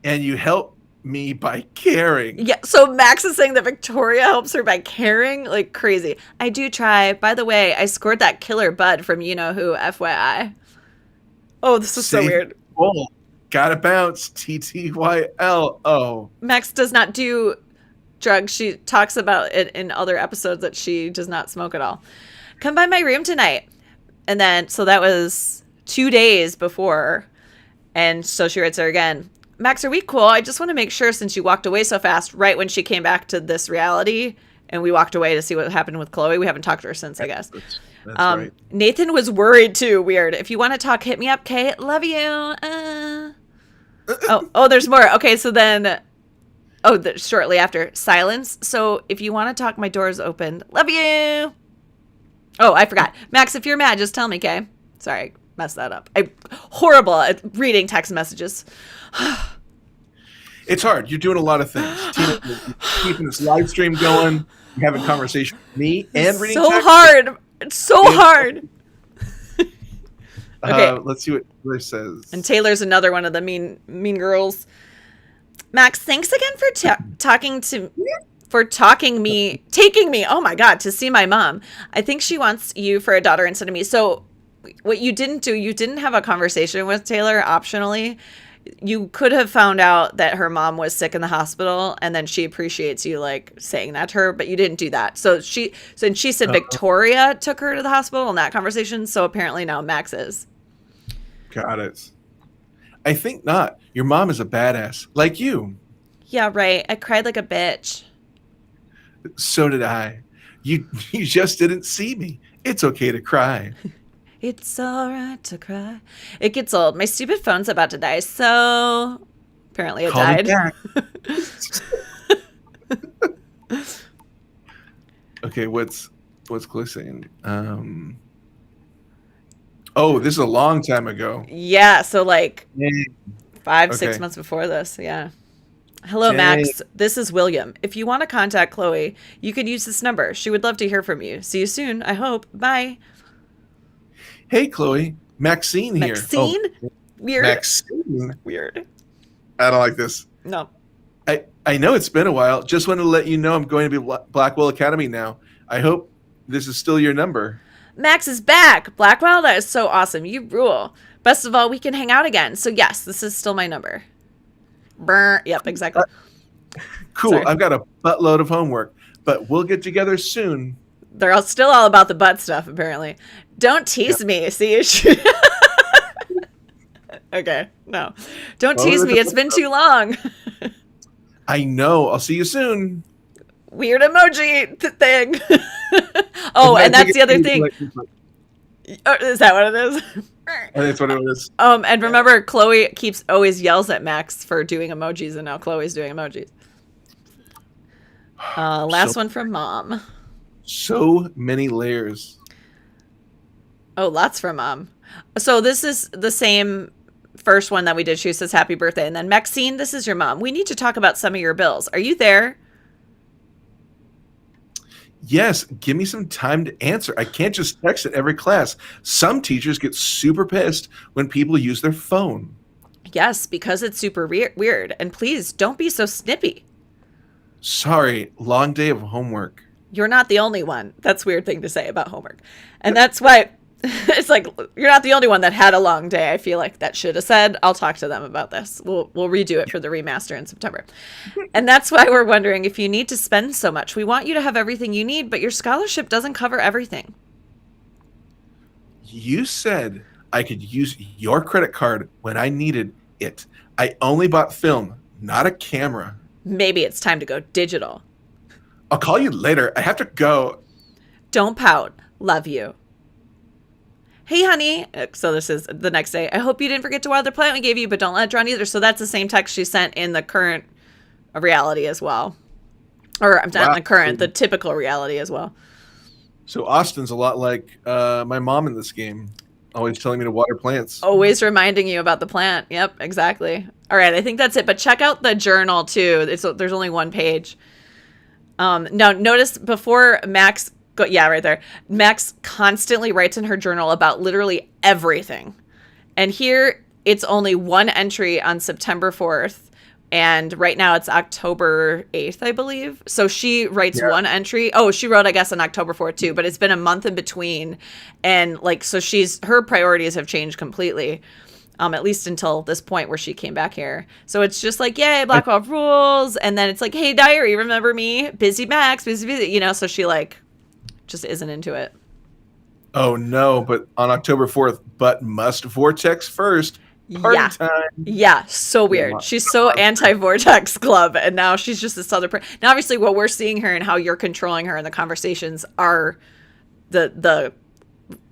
And you help me by caring. Yeah, so Max is saying that Victoria helps her by caring? Like crazy. I do try. By the way, I scored that killer bud from you know who, FYI. Oh, this is so weird. Oh, gotta bounce. TTYL. Oh. Max does not do drugs. She talks about it in other episodes that she does not smoke at all. Come by my room tonight. And then, so that was 2 days before. And so she writes her again. Max, are we cool? I just want to make sure since you walked away so fast, right when she came back to this reality, and we walked away to see what happened with Chloe. We haven't talked to her since, I guess. That's right. Nathan was worried too. Weird. If you want to talk, hit me up, Kate. Love you. Oh, there's more. Okay, so then, shortly after, silence. So if you want to talk, my door is open. Love you. Oh, I forgot. Max, if you're mad, just tell me, Kay. Sorry, messed that up. I'm horrible at reading text messages. It's hard. You're doing a lot of things. Tina, keeping this live stream going, you're having a conversation with me, and reading text. Hard. It's so hard. Okay. Let's see what Taylor says. And Taylor's another one of the mean girls. Max, thanks again for taking me, oh my God, to see my mom. I think she wants you for a daughter instead of me. So what you didn't do, you didn't have a conversation with Taylor optionally. You could have found out that her mom was sick in the hospital, and then she appreciates you like saying that to her, but you didn't do that. So she said Victoria took her to the hospital in that conversation. So apparently now Max is. Got it. I think not. Your mom is a badass, like you. Yeah, right. I cried like a bitch. So did I. You just didn't see me. It's okay to cry. It's all right to cry. It gets old. My stupid phone's about to die, so apparently it died. Okay, what's Chloe saying? Oh, this is a long time ago. Yeah, so like 5-6 months before this. Yeah. Hello, Max. This is William. If you want to contact Chloe, you could use this number. She would love to hear from you. See you soon, I hope. Bye. Hey, Chloe. Maxine here. Maxine? Oh, weird. Maxine. Weird. I don't like this. No. I know it's been a while. Just wanted to let you know I'm going to be Blackwell Academy now. I hope this is still your number. Max is back. Blackwell, that is so awesome. You rule. Best of all, we can hang out again. So yes, this is still my number. Brr. Yep, exactly. Cool. Sorry. I've got a buttload of homework, but we'll get together soon. They're still all about the butt stuff, apparently. Don't tease me. See? Okay. No. Don't tease me. It's been too long. I know. I'll see you soon. Weird emoji thing. Oh, and that's the other thing. Is that what it is? That's what it is. And remember, Chloe always yells at Max for doing emojis, and now Chloe's doing emojis. Last one from Mom. So many layers. Oh, lots from Mom. So this is the same first one that we did. She says, happy birthday. And then Maxine, this is your mom. We need to talk about some of your bills. Are you there? Yes, give me some time to answer. I can't just text at every class. Some teachers get super pissed when people use their phone. Yes, because it's super weird. And please don't be so snippy. Sorry, long day of homework. You're not the only one. That's a weird thing to say about homework. And that's why it's like, you're not the only one that had a long day. I feel like that should have said, I'll talk to them about this. We'll redo it for the remaster in September. And that's why we're wondering if you need to spend so much. We want you to have everything you need, but your scholarship doesn't cover everything. You said I could use your credit card when I needed it. I only bought film, not a camera. Maybe it's time to go digital. I'll call you later. I have to go. Don't pout. Love you. Hey, honey. So this is the next day. I hope you didn't forget to water the plant we gave you, but don't let it drown either. So that's the same text she sent in the current reality as well. Or I'm not in the current, the typical reality as well. So Austin's a lot like my mom in this game. Always telling me to water plants. Always reminding you about the plant. Yep, exactly. All right, I think that's it. But check out the journal, too. There's only one page. Now, notice before Max... right there. Max constantly writes in her journal about literally everything. And here, it's only one entry on September 4th. And right now, it's October 8th, I believe. So she writes one entry. Oh, she wrote, I guess, on October 4th, too. But it's been a month in between. And, so her priorities have changed completely. At least until this point where she came back here. So it's just like, yay, Blackwell rules. And then it's like, hey, diary, remember me? Busy Max, busy. So she, just isn't into it. Oh no, but on October 4th, but must vortex first. Party time. Yeah, so weird. She's so anti-vortex club, and now she's just this other person. Now, obviously, what we're seeing her and how you're controlling her in the conversations are the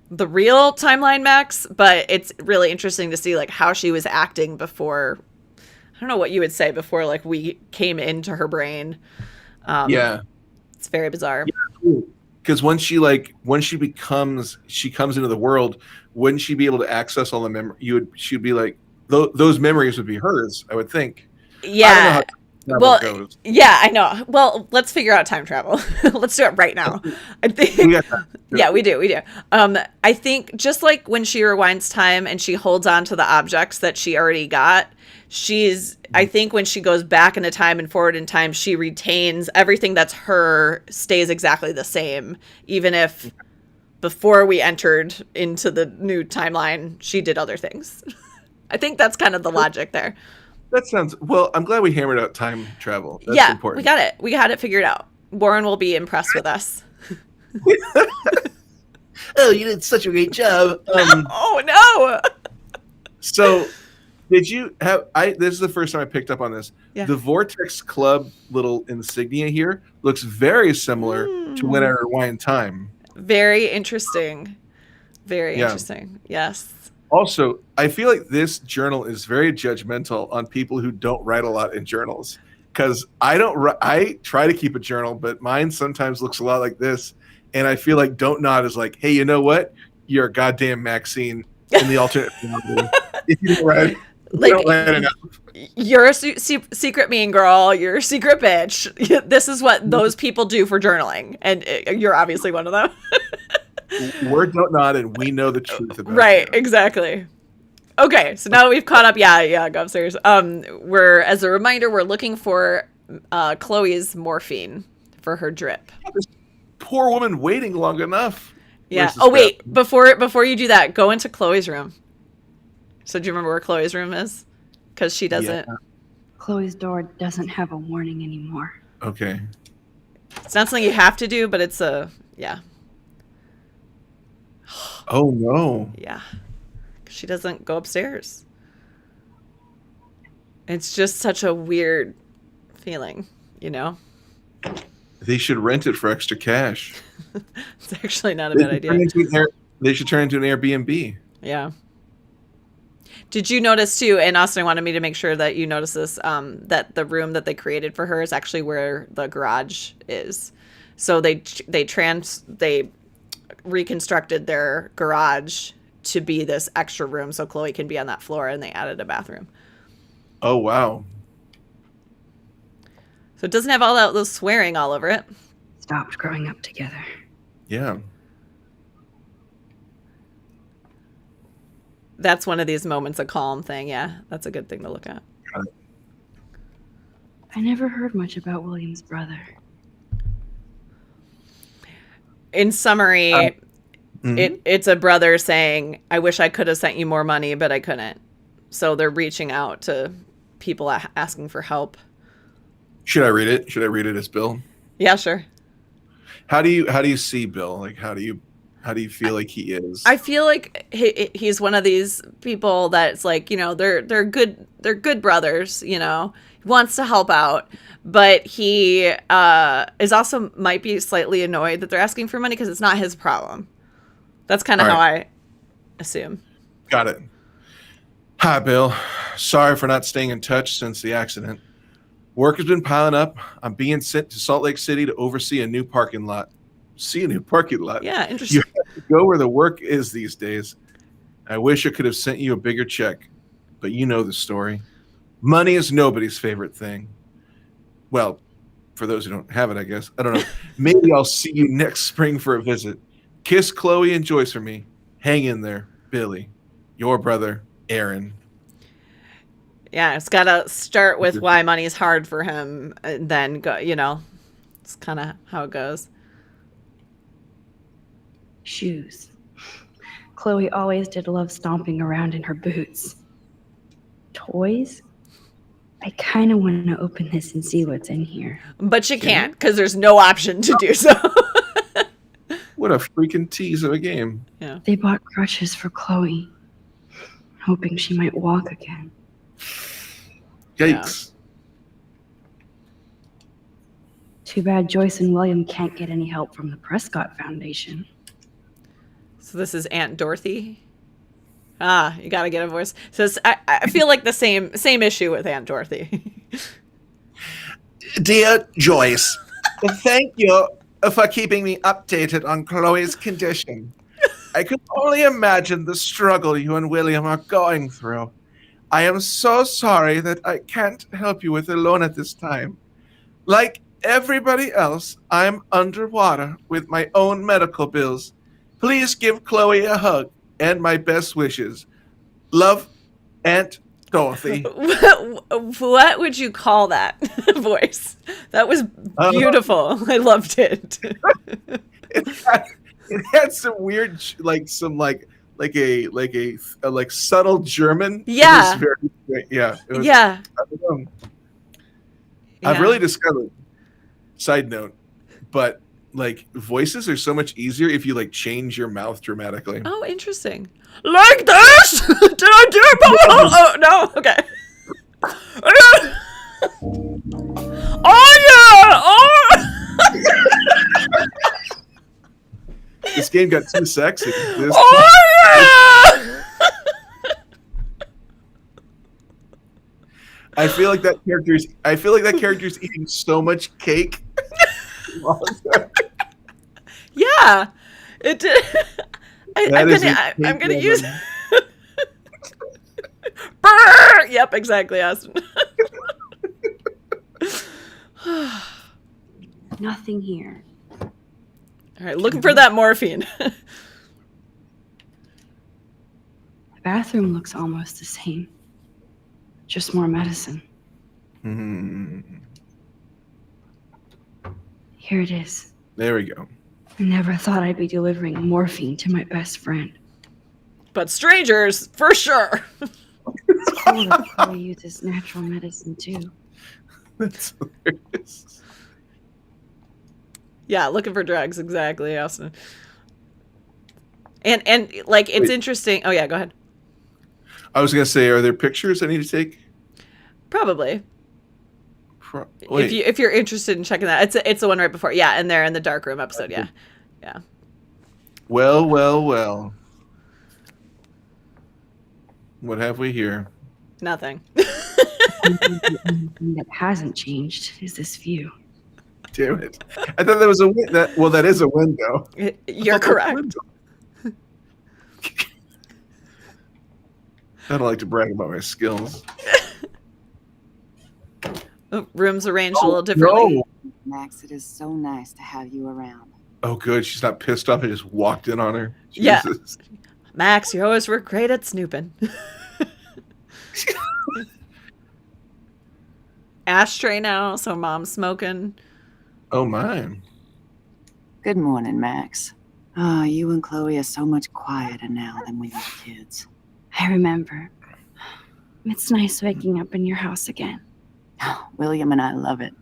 real timeline Max, but it's really interesting to see how she was acting before. I don't know what you would say before we came into her brain. It's very bizarre. Yeah, because when she comes into the world, wouldn't she be able to access all the memory? She'd be like, those memories would be hers, I would think. Yeah. Goes. Yeah, I know. Well, let's figure out time travel. Let's do it right now. I think. Yeah, we do. I think just like when she rewinds time and she holds on to the objects that she already got, I think when she goes back into time and forward in time, she retains everything that's her, stays exactly the same, even if before we entered into the new timeline, she did other things. I think that's kind of the logic there. That sounds well. I'm glad we hammered out time travel. That's important. We got it. We had it figured out. Warren will be impressed with us. Oh, you did such a great job. Oh no! So, did you have? This is the first time I picked up on this. Yeah. The Vortex Club little insignia here looks very similar to When I Rewind Time. Very interesting. Very interesting. Yes. Also, I feel like this journal is very judgmental on people who don't write a lot in journals. Because I try to keep a journal, but mine sometimes looks a lot like this. And I feel like Don't Nod is like, hey, you know what? You're a goddamn Maxine in the alternate reality. If you don't write, don't write enough. You're a secret mean girl. You're a secret bitch. This is what those people do for journaling. And you're obviously one of them. We're Don't Nod, and we know the truth about it. Exactly. Okay, so now that we've caught up, go upstairs. As a reminder, we're looking for Chloe's morphine for her drip. This poor woman waiting long enough. Yeah. Oh wait, before you do that, go into Chloe's room. So do you remember where Chloe's room is? Because she doesn't. Yeah. Chloe's door doesn't have a warning anymore. Okay. It's not something you have to do, but it's Oh no. Yeah. She doesn't go upstairs. It's just such a weird feeling, They should rent it for extra cash. It's actually not a bad idea. They should turn it into an Airbnb. Yeah. Did you notice too, and Austin wanted me to make sure that you notice this, that the room that they created for her is actually where the garage is. So they reconstructed their garage to be this extra room so Chloe can be on that floor, and they added a bathroom. Oh, wow. So it doesn't have all those swearing all over it. stopped growing up together. Yeah. That's one of these moments of calm thing. Yeah, that's a good thing to look at. I never heard much about William's brother. In summary, it's a brother saying, I wish I could have sent you more money, but I couldn't. So they're reaching out to people asking for help. Should I read it? Should I read it as Bill? Yeah, sure. How do you see Bill? Like, how do you feel like he is? I feel like he's one of these people that's like, you know, they're good brothers, you know. He wants to help out, but he is also might be slightly annoyed that they're asking for money because it's not his problem. That's kind of how I assume. Got it. Hi, Bill. Sorry for not staying in touch since the accident. Work has been piling up. I'm being sent to Salt Lake City to oversee a new parking lot. See a new parking lot? Yeah, interesting. You have to go where the work is these days. I wish I could have sent you a bigger check, but you know the story. Money is nobody's favorite thing. Well, for those who don't have it, I guess. I don't know. Maybe I'll see you next spring for a visit. Kiss Chloe and Joyce for me. Hang in there, Billy. Your brother, Aaron. Yeah, it's got to start with why money is hard for him, and then go. You know, it's kind of how it goes. Shoes. Chloe always did love stomping around in her boots. Toys? I kind of want to open this and see what's in here. But you can't, because there's no option to do so. What a freaking tease of a game. Yeah. They bought crutches for Chloe, hoping she might walk again. Yikes. Yeah. Too bad Joyce and William can't get any help from the Prescott Foundation. So this is Aunt Dorothy. Ah, you got to get a voice. So I feel like the same issue with Aunt Dorothy. Dear Joyce, thank you for keeping me updated on Chloe's condition. I can only imagine the struggle you and William are going through. I am so sorry that I can't help you with it alone at this time. Like everybody else, I'm underwater with my own medical bills. Please give Chloe a hug and my best wishes. Love, Aunt Dorothy. What would you call that voice? That was beautiful. I loved it. It had some weird, like subtle German. Yeah. It was very, yeah. It was, yeah. I've really discovered. Side note, but like voices are so much easier if you like change your mouth dramatically. Oh, interesting. Like this? Did I do it? Oh no. Okay. Oh yeah. Oh. This game got too sexy. Oh yeah. I feel like that character's eating so much cake. Yeah, it did. I'm gonna use. Yep, exactly, Austin. Nothing here. All right, looking for that morphine. The bathroom looks almost the same. Just more medicine. Here it is. There we go. I never thought I'd be delivering morphine to my best friend. But strangers, for sure. It's cool that Chloe uses natural medicine too. That's hilarious. Yeah, looking for drugs, exactly, Austin. And like it's interesting. Oh yeah, go ahead. I was gonna say, are there pictures I need to take? Probably. If you're interested in checking that, it's the one right before. Yeah, and they're in the dark room episode. Yeah. Well. What have we here? Nothing. That hasn't changed is this view. Damn it! I thought that was a that is a window. You're correct. I don't like to brag about my skills. Rooms arranged a little differently. No. Max, it is so nice to have you around. Oh, good. She's not pissed off. I just walked in on her. Jesus. Yeah. Max, you always were great at snooping. Ashtray now, so mom's smoking. Oh, mine. Good morning, Max. Oh, you and Chloe are so much quieter now than we were kids. I remember. It's nice waking up in your house again. Oh, William and I love it.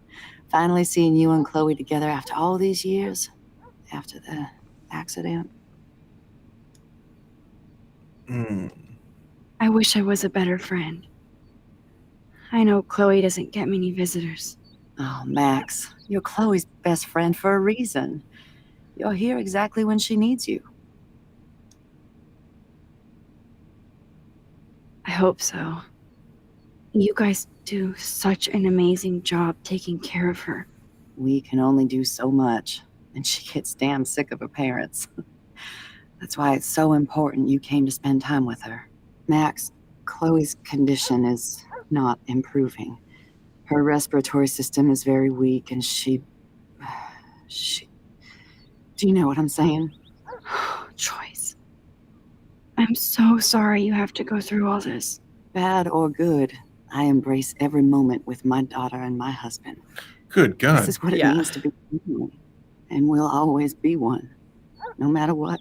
Finally seeing you and Chloe together after all these years. After the accident. I wish I was a better friend. I know Chloe doesn't get many visitors. Oh, Max, you're Chloe's best friend for a reason. You're here exactly when she needs you. I hope so. You guys do such an amazing job taking care of her. We can only do so much, and she gets damn sick of her parents. That's why it's so important you came to spend time with her. Max, Chloe's condition is not improving. Her respiratory system is very weak, and she... Do you know what I'm saying? Joyce. I'm so sorry you have to go through all this. Bad or good, I embrace every moment with my daughter and my husband. Good God. This is what it means to be human, and we'll always be one, no matter what.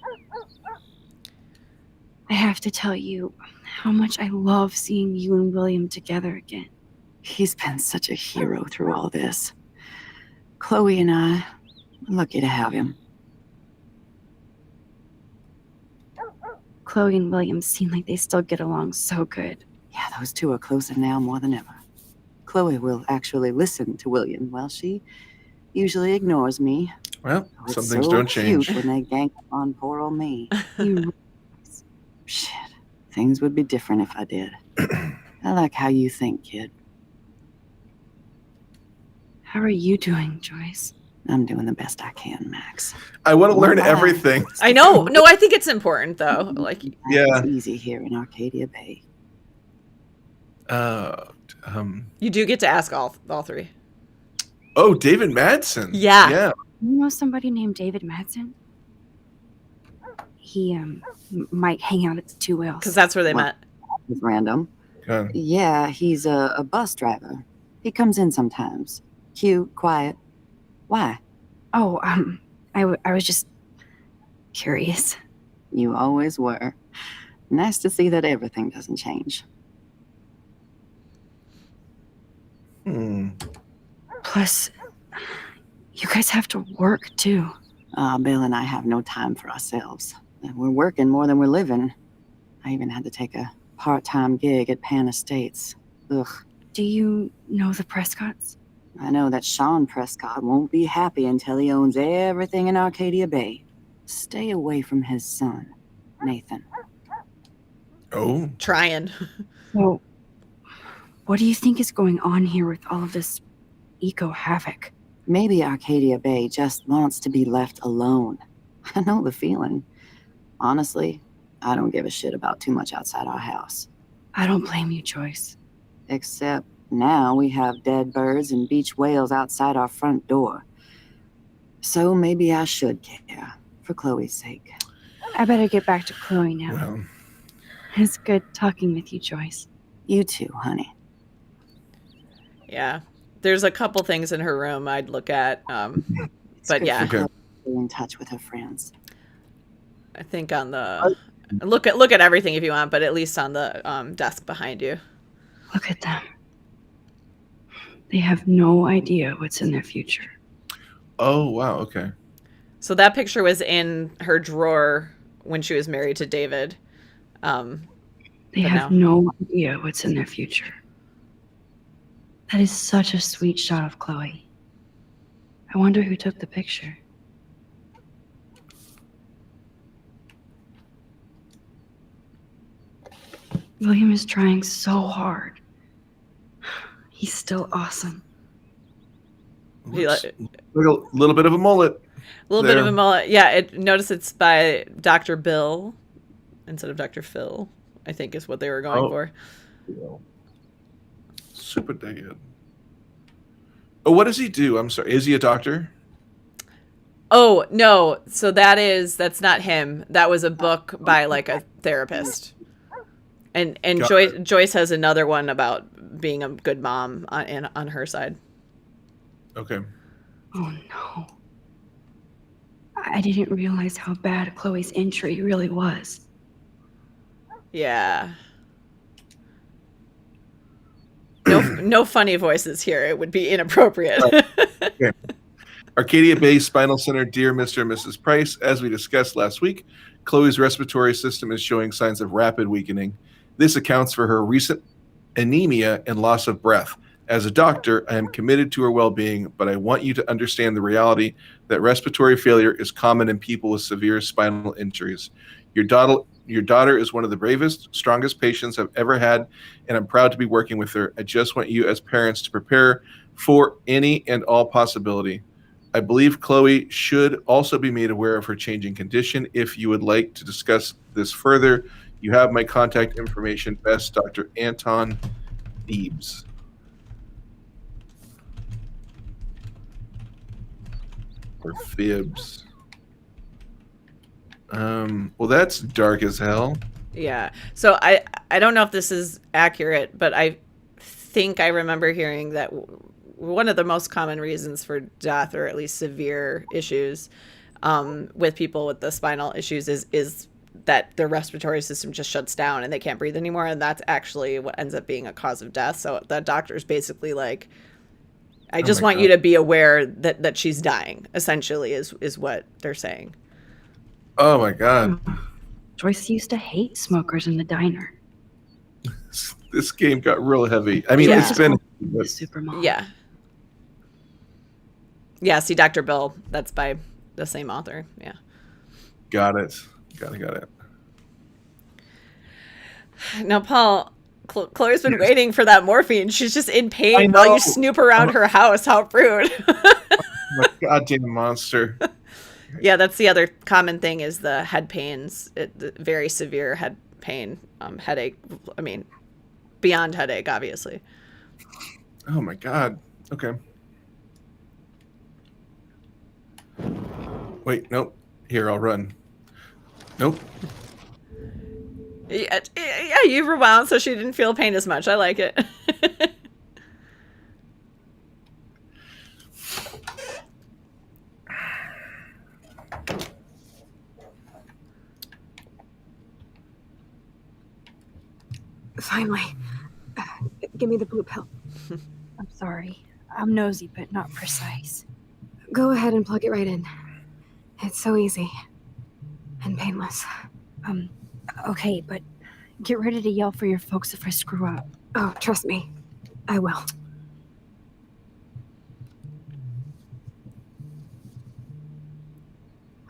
I have to tell you how much I love seeing you and William together again. He's been such a hero through all this. Chloe and I are lucky to have him. Chloe and William seem like they still get along so good. Yeah, those two are closer now more than ever. Chloe will actually listen to William, while she usually ignores me. Well, some things don't change. Cute when they gang up on poor old me. Shit, things would be different if I did. I like how you think, kid. How are you doing, Joyce? I'm doing the best I can, Max. I want to learn everything. I know. No, I think it's important, though. Like, it's easy here in Arcadia Bay. You do get to ask all three. Oh, David Madsen. Yeah. You know somebody named David Madsen? He might hang out at the Two Whales. Because that's where they met. It's random. Okay. Yeah, he's a bus driver. He comes in sometimes. Cute, quiet. Why? Oh, I was just curious. You always were. Nice to see that everything doesn't change. Plus, you guys have to work too. Bill and I have no time for ourselves. We're working more than we're living. I even had to take a part-time gig at Pan Estates. Ugh. Do you know the Prescotts? I know that Sean Prescott won't be happy until he owns everything in Arcadia Bay. Stay away from his son, Nathan. Oh. Trying. Well, what do you think is going on here with all of this eco-havoc? Maybe Arcadia Bay just wants to be left alone. I know the feeling. Honestly, I don't give a shit about too much outside our house. I don't blame you, Joyce. Except now we have dead birds and beach whales outside our front door. So maybe I should care, for Chloe's sake. I better get back to Chloe now. Well. It's good talking with you, Joyce. You too, honey. Yeah. There's a couple things in her room I'd look at. But yeah. Okay. In touch with her friends. I think on the look at everything if you want, but at least on the desk behind you. Look at them. They have no idea what's in their future. Oh, wow. Okay. So that picture was in her drawer when she was married to David. They have no idea what's in their future. That is such a sweet shot of Chloe. I wonder who took the picture. William is trying so hard. He's still awesome. Looks like a little bit of a mullet. A little bit of a mullet. Yeah, notice it's by Dr. Bill instead of Dr. Phil, I think is what they were going for. Super good. Oh, what does he do? I'm sorry. Is he a doctor? Oh, no. So that's not him. That was a book by like a therapist. And Joyce has another one about being a good mom on her side. Okay. Oh no. I didn't realize how bad Chloe's injury really was. Yeah. No funny voices here. It would be inappropriate. Okay. Arcadia Bay Spinal Center, dear Mr. and Mrs. Price, as we discussed last week, Chloe's respiratory system is showing signs of rapid weakening. This accounts for her recent anemia and loss of breath. As a doctor, I am committed to her well-being, but I want you to understand the reality that respiratory failure is common in people with severe spinal injuries. Your daughter is one of the bravest, strongest patients I've ever had, and I'm proud to be working with her. I just want you as parents to prepare for any and all possibility. I believe Chloe should also be made aware of her changing condition. If you would like to discuss this further, you have my contact information. Best, Dr. Anton Thebes. Or Fibs. Well, that's dark as hell. Yeah. So I don't know if this is accurate, but I think I remember hearing that one of the most common reasons for death, or at least severe issues with people with the spinal issues, is that their respiratory system just shuts down and they can't breathe anymore. And that's actually what ends up being a cause of death. So the doctor's basically like, I just want you to be aware that she's dying, essentially, is what they're saying. Oh, my God. Joyce used to hate smokers in the diner. This game got real heavy. I mean, it's been... Super mom. Yeah. Yeah, see Dr. Bill. That's by the same author. Yeah. Got it. Got it. Now, Paul, Chloe's been waiting for that morphine. She's just in pain while you snoop around her house. How rude. My goddamn monster. Yeah, that's the other common thing is the head pains, the very severe head pain, headache. I mean, beyond headache, obviously. Oh, my God. Okay. Wait, nope. Here, I'll run. Nope. Yeah, you rewound so she didn't feel pain as much. I like it. Finally. Give me the blue pill. I'm sorry. I'm nosy, but not precise. Go ahead and plug it right in. It's so easy. And painless. Okay, but get ready to yell for your folks if I screw up. Oh, trust me. I will.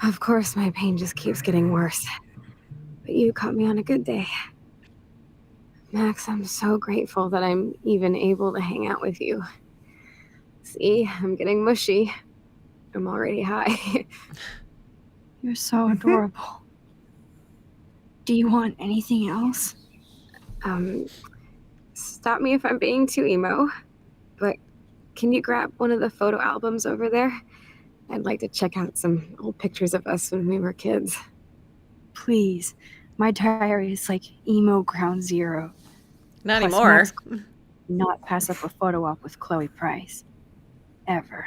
Of course, my pain just keeps getting worse. But you caught me on a good day. Max, I'm so grateful that I'm even able to hang out with you. See, I'm getting mushy. I'm already high. You're so adorable. Do you want anything else? Stop me if I'm being too emo, but can you grab one of the photo albums over there? I'd like to check out some old pictures of us when we were kids. Please. My diary is like emo ground zero. Not Plus, anymore. Max not pass up a photo op with Chloe Price. Ever.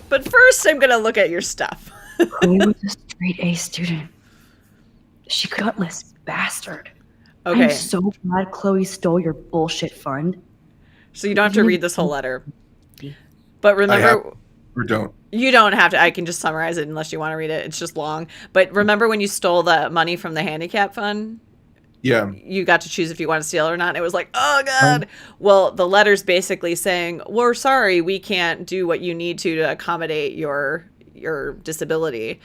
But first, I'm going to look at your stuff. Chloe was a straight A student. She gutless bastard. Okay. I'm so glad Chloe stole your bullshit fund. So you don't have to read this whole letter. But remember... Or don't. You don't have to. I can just summarize it unless you want to read it. It's just long. But remember when you stole the money from the handicap fund? Yeah. You got to choose if you want to steal it or not. It was like, oh, God. Well, the letter's basically saying, we're sorry, we can't do what you need to accommodate your disability.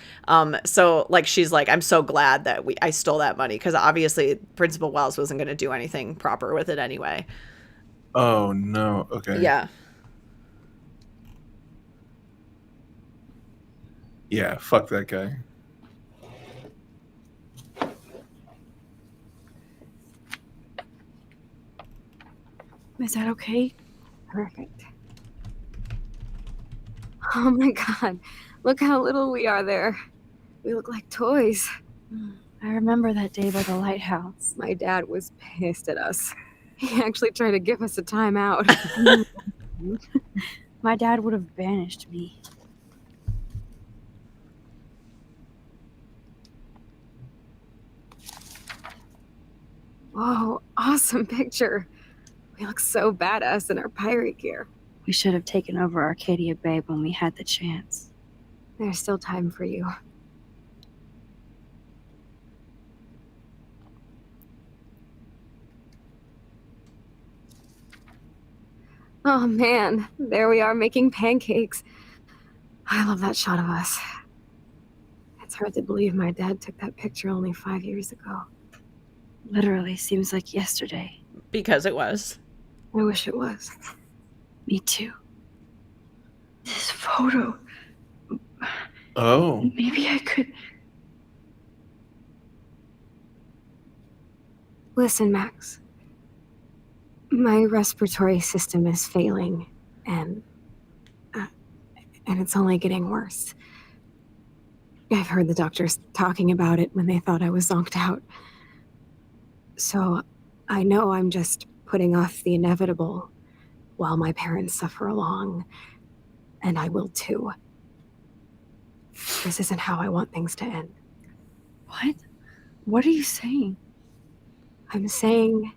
So like, she's like, I'm so glad that I stole that money, because obviously Principal Wells wasn't going to do anything proper with it anyway. Oh, no. Okay. Yeah. Yeah, fuck that guy. Is that okay? Perfect. Oh my god. Look how little we are there. We look like toys. I remember that day by the lighthouse. My dad was pissed at us. He actually tried to give us a timeout. My dad would have banished me. Whoa, awesome picture. We look so badass in our pirate gear. We should have taken over Arcadia Bay when we had the chance. There's still time for you. Oh man, there we are making pancakes. I love that shot of us. It's hard to believe my dad took that picture only 5 years ago. Literally seems like yesterday. Because it was. I wish it was. Me too. This photo. Oh. Maybe I could... Listen, Max. My respiratory system is failing, and it's only getting worse. I've heard the doctors talking about it when they thought I was zonked out. So I know I'm just putting off the inevitable while my parents suffer along, and I will too. This isn't how I want things to end. What? What are you saying? I'm saying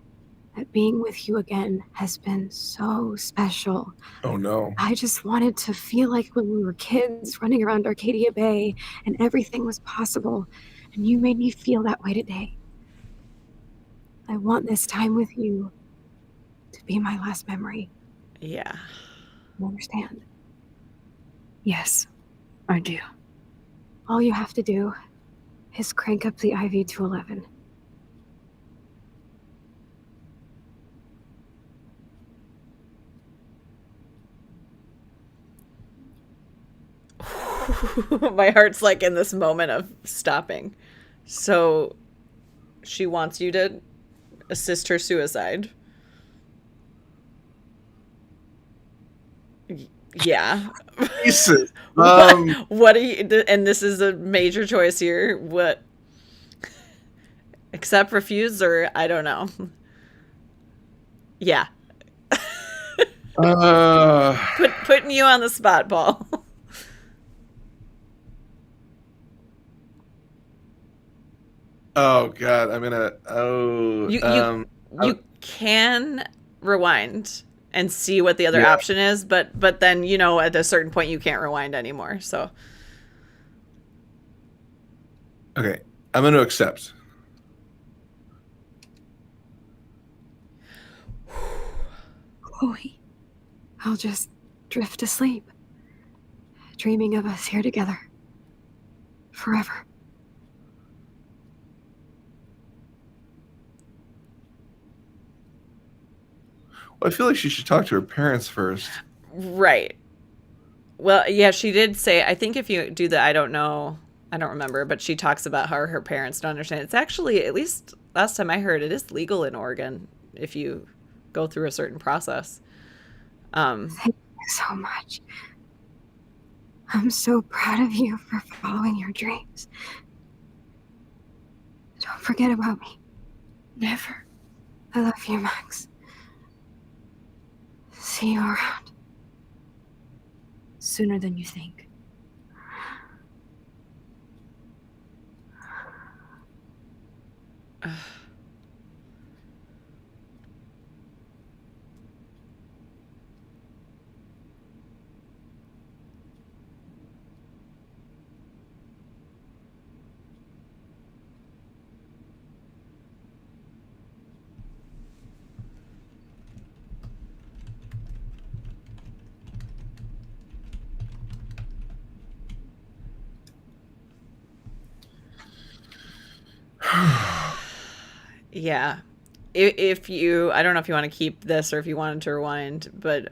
that being with you again has been so special. Oh no. I just wanted to feel like when we were kids running around Arcadia Bay and everything was possible, and you made me feel that way today. I want this time with you to be my last memory. Yeah. You understand? Yes, I do. All you have to do is crank up the IV to 11. My heart's like in this moment of stopping. So she wants you to assist her suicide. Yeah. Jesus. What do you, and this is a major choice here. What? Accept, refuse, or I don't know. Yeah. Putting you on the spot, Paul. Oh God, I'm gonna. Oh, you can rewind and see what the other option is, but then at a certain point you can't rewind anymore. So okay, I'm gonna accept. Chloe, I'll just drift to sleep, dreaming of us here together forever. I feel like she should talk to her parents first. Right. Well, yeah, she did say, I think if you do the, I don't know, I don't remember, but she talks about how her parents don't understand. It's actually, at least last time I heard, it is legal in Oregon if you go through a certain process. Thank you so much. I'm so proud of you for following your dreams. Don't forget about me. Never. I love you, Max. See you around. Sooner than you think. Yeah. If you, I don't know if you want to keep this or if you wanted to rewind, but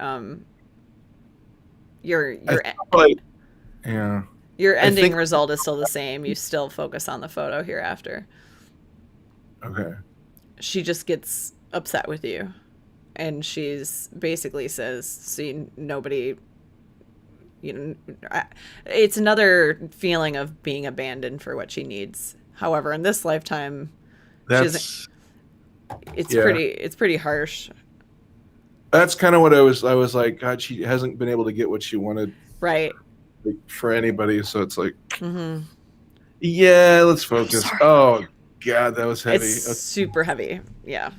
your ending result is still the same. You still focus on the photo hereafter. Okay. She just gets upset with you. and she's basically says, see, nobody, it's another feeling of being abandoned for what she needs. However, in this lifetime, it's pretty harsh. That's kind of what I was like, God, she hasn't been able to get what she wanted. Right. Like, for anybody. So it's like, yeah, let's focus. Oh, God, that was heavy. It's super heavy. Yeah.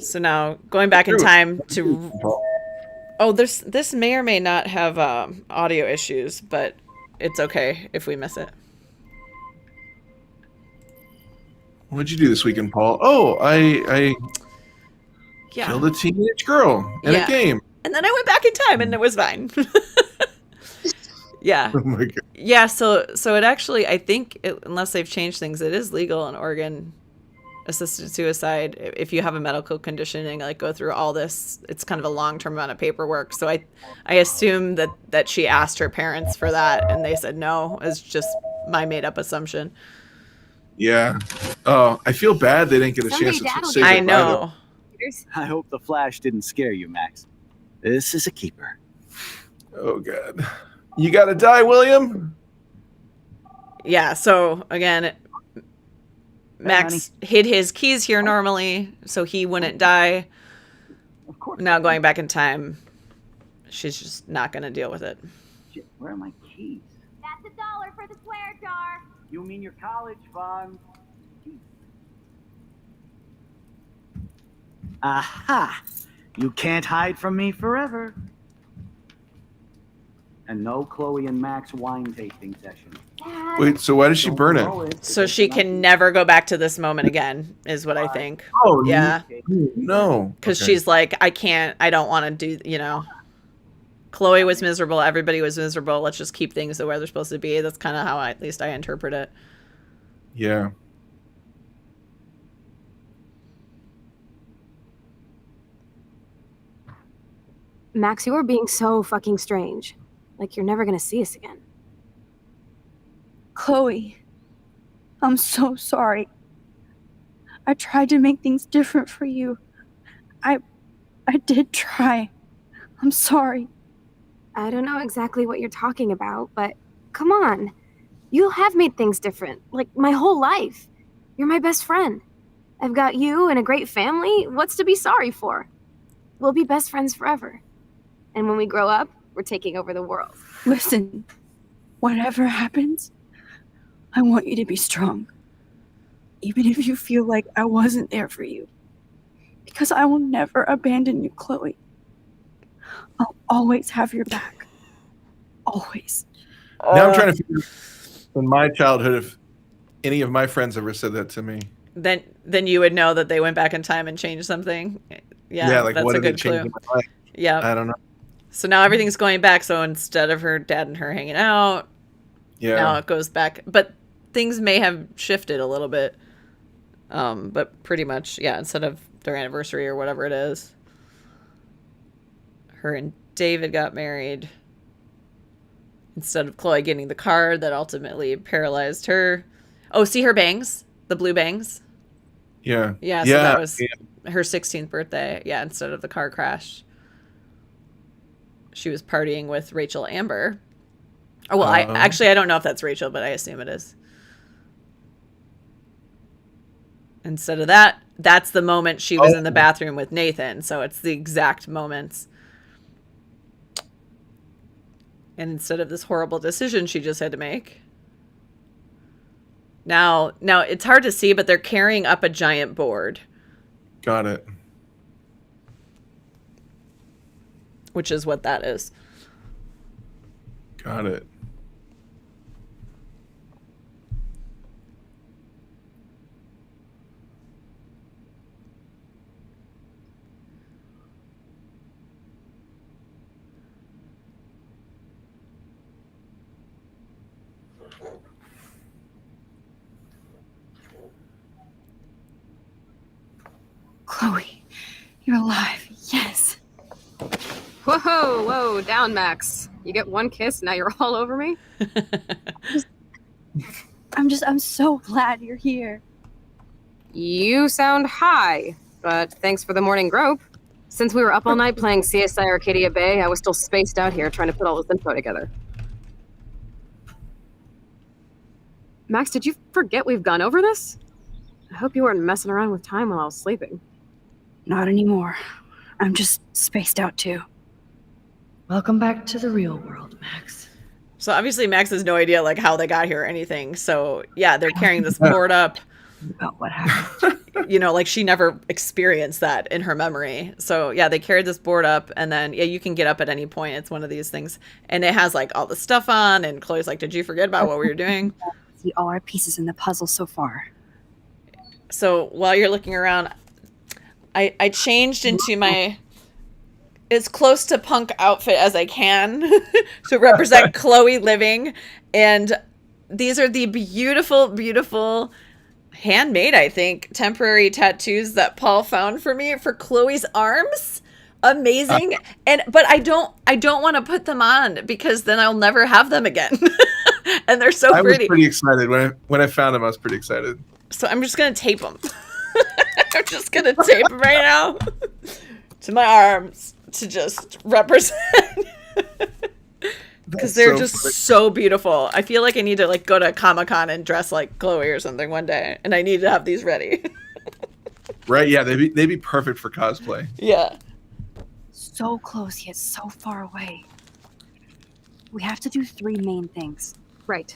So now going back in time to... Oh, this may or may not have audio issues, but it's okay if we miss it. What'd you do this weekend, Paul? Oh, I killed a teenage girl in a game. And then I went back in time and it was fine. Yeah. Oh my God. Yeah, so it actually, I think, unless they've changed things, it is legal in Oregon, assisted suicide, if you have a medical condition and like go through all this. It's kind of a long-term amount of paperwork. So I assume that she asked her parents for that and they said no. It's just my made-up assumption. Yeah. Oh, I feel bad they didn't get a chance to say goodbye. I know. I hope the flash didn't scare you, Max. This is a keeper. Oh, God. You gotta die, William? Yeah, so again, Max hid his keys here normally so he wouldn't die. Of course. Now going back in time, she's just not going to deal with it. Shit, where are my keys? That's $1 for the swear jar. You mean your college fund? Aha! You can't hide from me forever. And no Chloe and Max wine tasting session. Wait, so why did she burn it? So she can never go back to this moment again, is what I think. Oh, yeah. No. Because she's like, I don't want to do, Chloe was miserable. Everybody was miserable. Let's just keep things the way they're supposed to be. That's kind of how at least I interpret it. Yeah. Max, you are being so fucking strange. Like you're never gonna see us again. Chloe, I'm so sorry. I tried to make things different for you. I did try. I'm sorry. I don't know exactly what you're talking about, but come on. You have made things different, like my whole life. You're my best friend. I've got you and a great family. What's to be sorry for? We'll be best friends forever. And when we grow up, we're taking over the world. Listen, whatever happens, I want you to be strong. Even if you feel like I wasn't there for you. Because I will never abandon you, Chloe. I'll always have your back. Always. Now I'm trying to figure in my childhood if any of my friends ever said that to me. Then you would know that they went back in time and changed something. Yeah, like that's what a did good it change clue. in my life? Yeah. I don't know. So now everything's going back. So instead of her dad and her hanging out, now it goes back. But things may have shifted a little bit. But pretty much, instead of their anniversary or whatever it is, her and David got married. Instead of Chloe getting the car that ultimately paralyzed her. Oh, see her bangs? The blue bangs? Yeah. Yeah, so that was her 16th birthday. Yeah, instead of the car crash. She was partying with Rachel Amber. Oh, well, I don't know if that's Rachel, but I assume it is. Instead of that, that's the moment she was in the bathroom with Nathan. So it's the exact moments. And instead of this horrible decision she just had to make. Now it's hard to see, but they're carrying up a giant board. Got it. Which is what that is. Got it. Chloe, you're alive. Yes. Whoa, down, Max. You get one kiss, now you're all over me? I'm so glad you're here. You sound high, but thanks for the morning grope. Since we were up all night playing CSI Arcadia Bay, I was still spaced out here trying to put all this info together. Max, did you forget we've gone over this? I hope you weren't messing around with time while I was sleeping. Not anymore. I'm just spaced out too. Welcome back to the real world, Max. So obviously Max has no idea like how they got here or anything. So yeah, they're carrying this board up. About what happened. You know, like she never experienced that in her memory. So yeah, they carried this board up, and then yeah, you can get up at any point. It's one of these things, and it has like all the stuff on. And Chloe's like, "Did you forget about what we were doing?" See all our pieces in the puzzle so far. So while you're looking around, I changed into my as close to punk outfit as I can to represent Chloe living, and these are the beautiful, beautiful. Handmade, I think, temporary tattoos that Paul found for me for Chloe's arms. Amazing. But I don't want to put them on because then I'll never have them again. And they're so pretty. I was pretty excited when I found them. I was pretty excited. So I'm just gonna tape them. I'm just gonna tape them right now to my arms to just represent. Because they're just so beautiful. I feel like I need to like go to Comic-Con and dress like Chloe or something one day, and I need to have these ready. Right? Yeah, they'd be perfect for cosplay. Yeah. So close yet so far away. We have to do 3 main things. Right.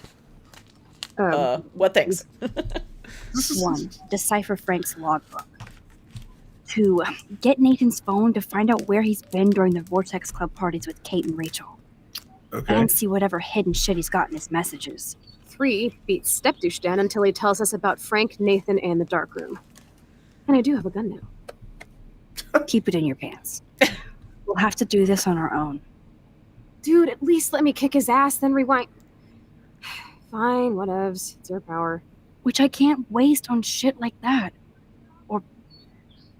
What things? 1, decipher Frank's logbook. 2, get Nathan's phone to find out where he's been during the Vortex Club parties with Kate and Rachel. Okay. And see whatever hidden shit he's got in his messages. 3, beat Stepdouche Dan until he tells us about Frank, Nathan, and the dark room. And I do have a gun now. Keep it in your pants. We'll have to do this on our own. Dude, at least let me kick his ass, then rewind. Fine, whatevs. It's your power. Which I can't waste on shit like that. Or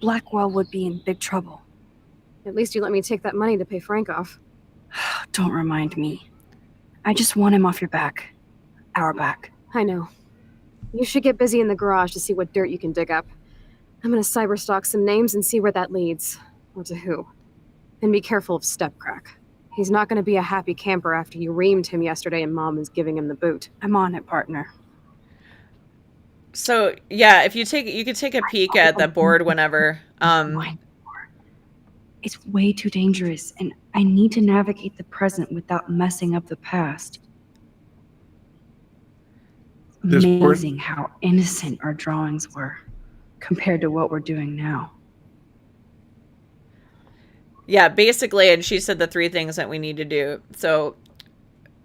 Blackwell would be in big trouble. At least you let me take that money to pay Frank off. Don't remind me. I just want him off your back. Our back. I know. You should get busy in the garage to see what dirt you can dig up. I'm gonna cyberstalk some names and see where that leads. Or to who. And be careful of Stepcrack. He's not gonna be a happy camper after you reamed him yesterday and Mom is giving him the boot. I'm on it, partner. So yeah, if you could take a peek at that board whenever. It's way too dangerous, and I need to navigate the present without messing up the past. Amazing how innocent our drawings were compared to what we're doing now. Yeah, basically, and she said the 3 things that we need to do. So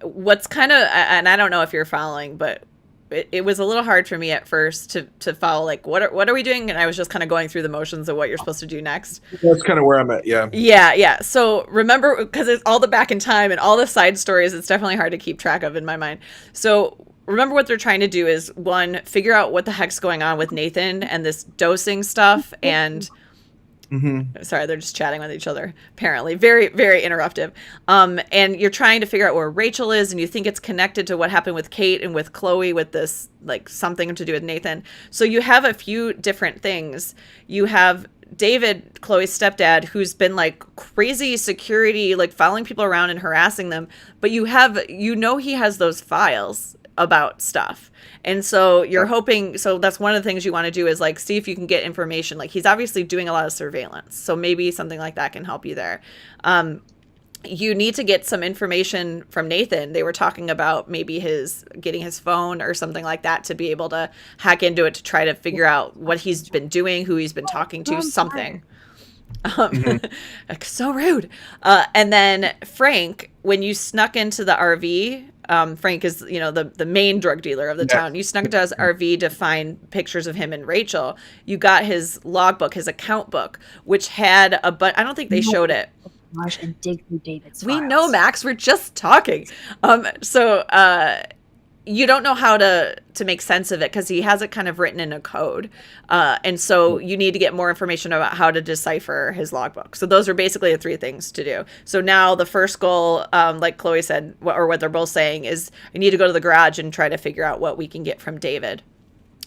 what's kind of, and I don't know if you're following, but it was a little hard for me at first to follow, like, what are we doing? And I was just kind of going through the motions of what you're supposed to do next. That's kind of where I'm at, yeah. Yeah. So remember, because it's all the back in time and all the side stories, it's definitely hard to keep track of in my mind. So remember what they're trying to do is, 1, figure out what the heck's going on with Nathan and this dosing stuff, and... Sorry, they're just chatting with each other, apparently. Very, very interruptive. And you're trying to figure out where Rachel is, and you think it's connected to what happened with Kate and with Chloe with this, like, something to do with Nathan. So you have a few different things. You have David, Chloe's stepdad, who's been, like, crazy security, like, following people around and harassing them. But he has those files about stuff. And so you're hoping, so that's one of the things you want to do is like see if you can get information. Like he's obviously doing a lot of surveillance. So maybe something like that can help you there. You need to get some information from Nathan. They were talking about maybe getting his phone or something like that to be able to hack into it to try to figure out what he's been doing, who he's been talking to, something. So rude. And then Frank, when you snuck into the RV, Frank is, the main drug dealer of the town. You snuck into his RV to find pictures of him and Rachel. You got his logbook, his account book, which had I don't think they showed it. And dig through David's We files. know, Max. We're just talking. you don't know how to make sense of it because he has it kind of written in a code. And so you need to get more information about how to decipher his logbook. So those are basically the 3 things to do. So now the first goal, like Chloe said, or what they're both saying, is we need to go to the garage and try to figure out what we can get from David.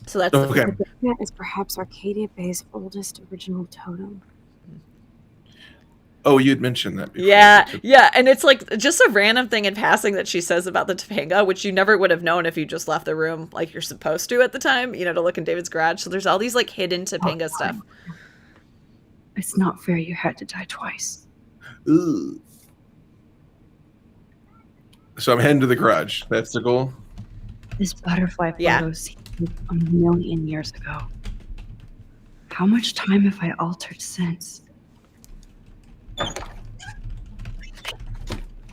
So that's okay. That is perhaps Arcadia Bay's oldest original totem. Oh, you'd mentioned that before. Yeah. And it's like just a random thing in passing that she says about the Topanga, which you never would have known if you just left the room like you're supposed to at the time, to look in David's garage. So there's all these like hidden Topanga stuff. It's not fair you had to die twice. Ooh. So I'm heading to the garage. That's the goal? This butterfly photo seemed 1,000,000 years ago. How much time have I altered since?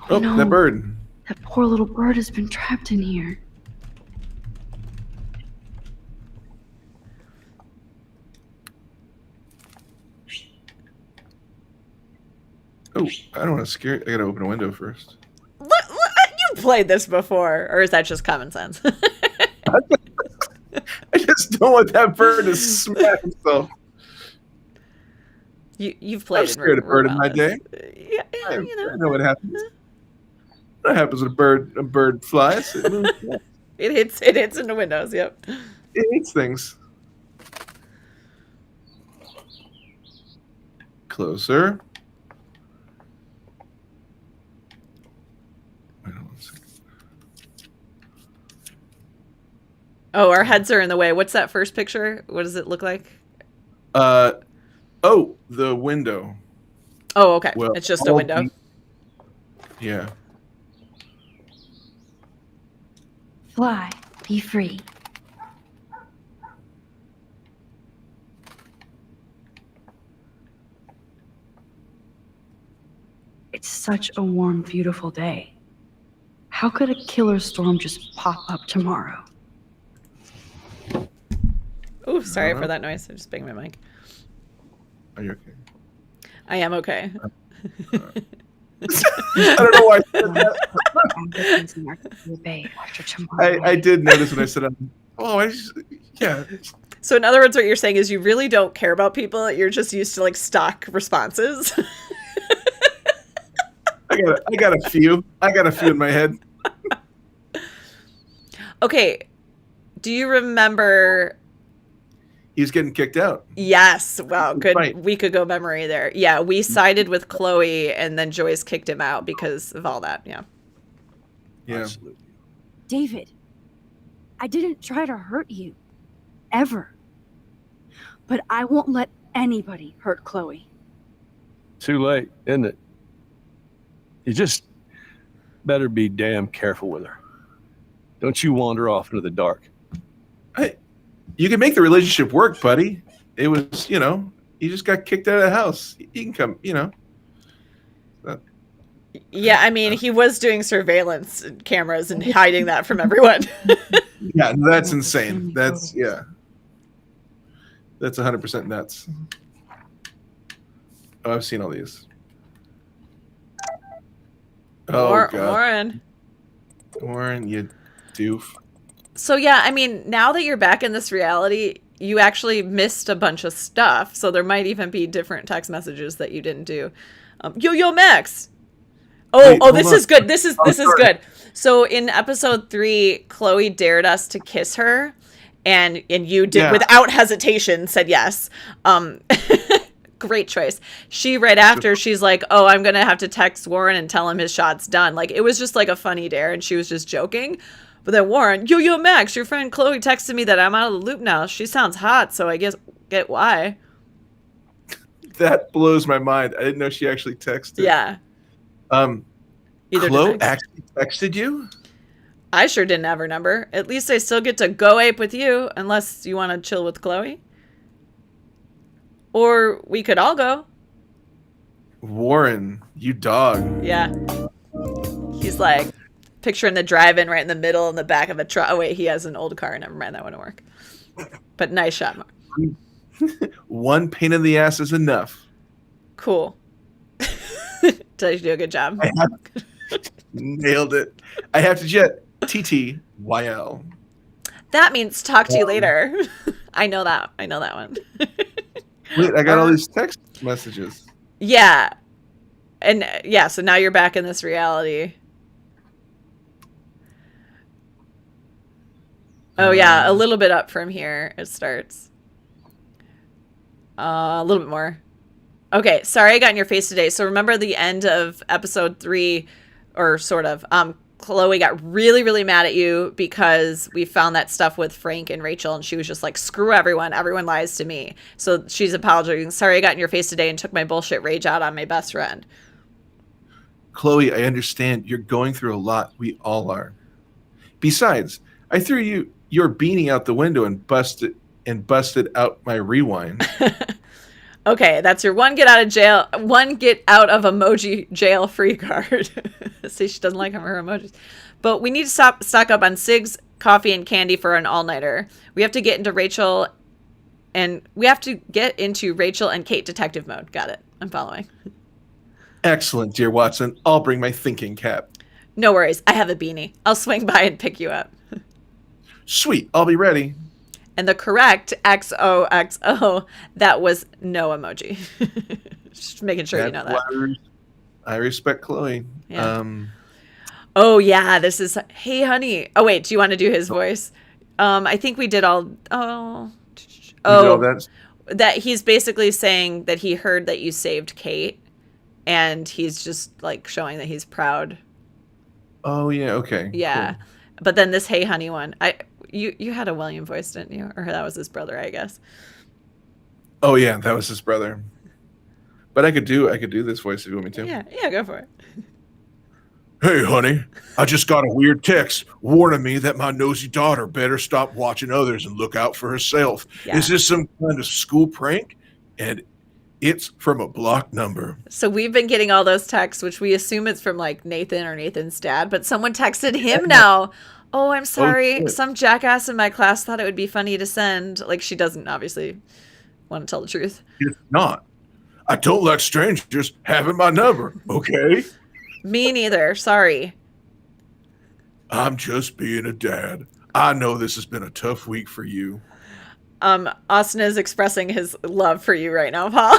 Oh, no. That bird. That poor little bird has been trapped in here. Oh, I don't want to scare it. I gotta open a window first. You played this before, or is that just common sense? I just don't want that bird to smack himself. You've played. I've scared a bird in my day. Yeah, I know what happens. What happens when a bird flies? It moves. It hits into windows. Yep. It eats things. Closer. Wait, hold on a second. Oh, our heads are in the way. What's that first picture? What does it look like? Oh, the window. Oh, okay. Well, it's just a window. Yeah. Fly, be free. It's such a warm, beautiful day. How could a killer storm just pop up tomorrow? Oh, sorry for that noise. I'm just banging my mic. Are you okay? I am okay. I don't know why I did notice when I said, yeah. So in other words, what you're saying is you really don't care about people. You're just used to like stock responses. I got a few. I got a few in my head. Okay. Do you remember? He's getting kicked out. Yes. Wow. Good right. week ago memory there. Yeah. We sided with Chloe and then Joyce kicked him out because of all that. Yeah. Yeah. Absolutely. David, I didn't try to hurt you. Ever. But I won't let anybody hurt Chloe. Too late, isn't it? You just better be damn careful with her. Don't you wander off into the dark. You can make the relationship work, buddy. It was, he just got kicked out of the house. He can come, Yeah, I mean, he was doing surveillance cameras and hiding that from everyone. Yeah, that's insane. That's 100% nuts. Oh, I've seen all these. Oh, God. Warren, you doof. So, yeah, I mean, now that you're back in this reality, you actually missed a bunch of stuff. So there might even be different text messages that you didn't do. Yo, Max. This is good. This is good. So in episode 3, Chloe dared us to kiss her, and you did without hesitation said yes. Great choice. She right after she's like, "Oh, I'm gonna have to text Warren and tell him his shot's done." Like it was just like a funny dare, and she was just joking. But then Warren, yo, Max, your friend Chloe texted me that I'm out of the loop now. She sounds hot, so I guess get why. That blows my mind. I didn't know she actually texted. Yeah. Chloe actually texted you? I sure didn't have her number. At least I still get to go ape with you, unless you want to chill with Chloe. Or we could all go. Warren, you dog. Yeah. He's like picturing the drive-in right in the middle in the back of a truck. Oh, wait, he has an old car. Never mind, that wouldn't work. But nice shot, Mark. One pain in the ass is enough. Cool. Did you do a good job? Nailed it. I have to jet. TTYL. That means talk to you later. I know that one. Wait, I got all these text messages. Yeah. And yeah, so now you're back in this reality. Oh yeah, a little bit up from here it starts. A little bit more. Okay, sorry I got in your face today. So remember the end of episode 3, or sort of, Chloe got really, really mad at you because we found that stuff with Frank and Rachel, and she was just like, screw everyone. Everyone lies to me. So she's apologizing. Sorry I got in your face today and took my bullshit rage out on my best friend. Chloe, I understand you're going through a lot. We all are. Besides, I threw your beanie out the window and busted out my rewind. Okay, that's your one get out of of emoji jail free card. See, she doesn't like her emojis. But we need to stock up on cigs, coffee, and candy for an all-nighter. We have to get into Rachel and Kate detective mode. Got it. I'm following. Excellent, dear Watson. I'll bring my thinking cap. No worries. I have a beanie. I'll swing by and pick you up. Sweet. I'll be ready. And the correct XOXO, that was no emoji. Just making sure you know that. I respect Chloe. Yeah. Oh, yeah. This is, hey, honey. Oh, wait. Do you want to do his voice? I think we did all. Did all that he's basically saying that he heard that you saved Kate. And he's just like showing that he's proud. Oh, yeah. Okay. Yeah. Cool. But then this hey, honey one. You had a William voice, didn't you? Or that was his brother, I guess. Oh yeah, that was his brother. But I could do this voice if you want me to. Yeah, go for it. Hey, honey, I just got a weird text warning me that my nosy daughter better stop watching others and look out for herself. Yeah. Is this some kind of school prank? And it's from a blocked number. So we've been getting all those texts, which we assume it's from like Nathan or Nathan's dad, but someone texted him now. Oh, I'm sorry. Oh, some jackass in my class thought it would be funny to send. Like, she doesn't obviously want to tell the truth. It's not. I don't like strangers having my number, okay? Me neither. Sorry. I'm just being a dad. I know this has been a tough week for you. Austin is expressing his love for you right now, Paul.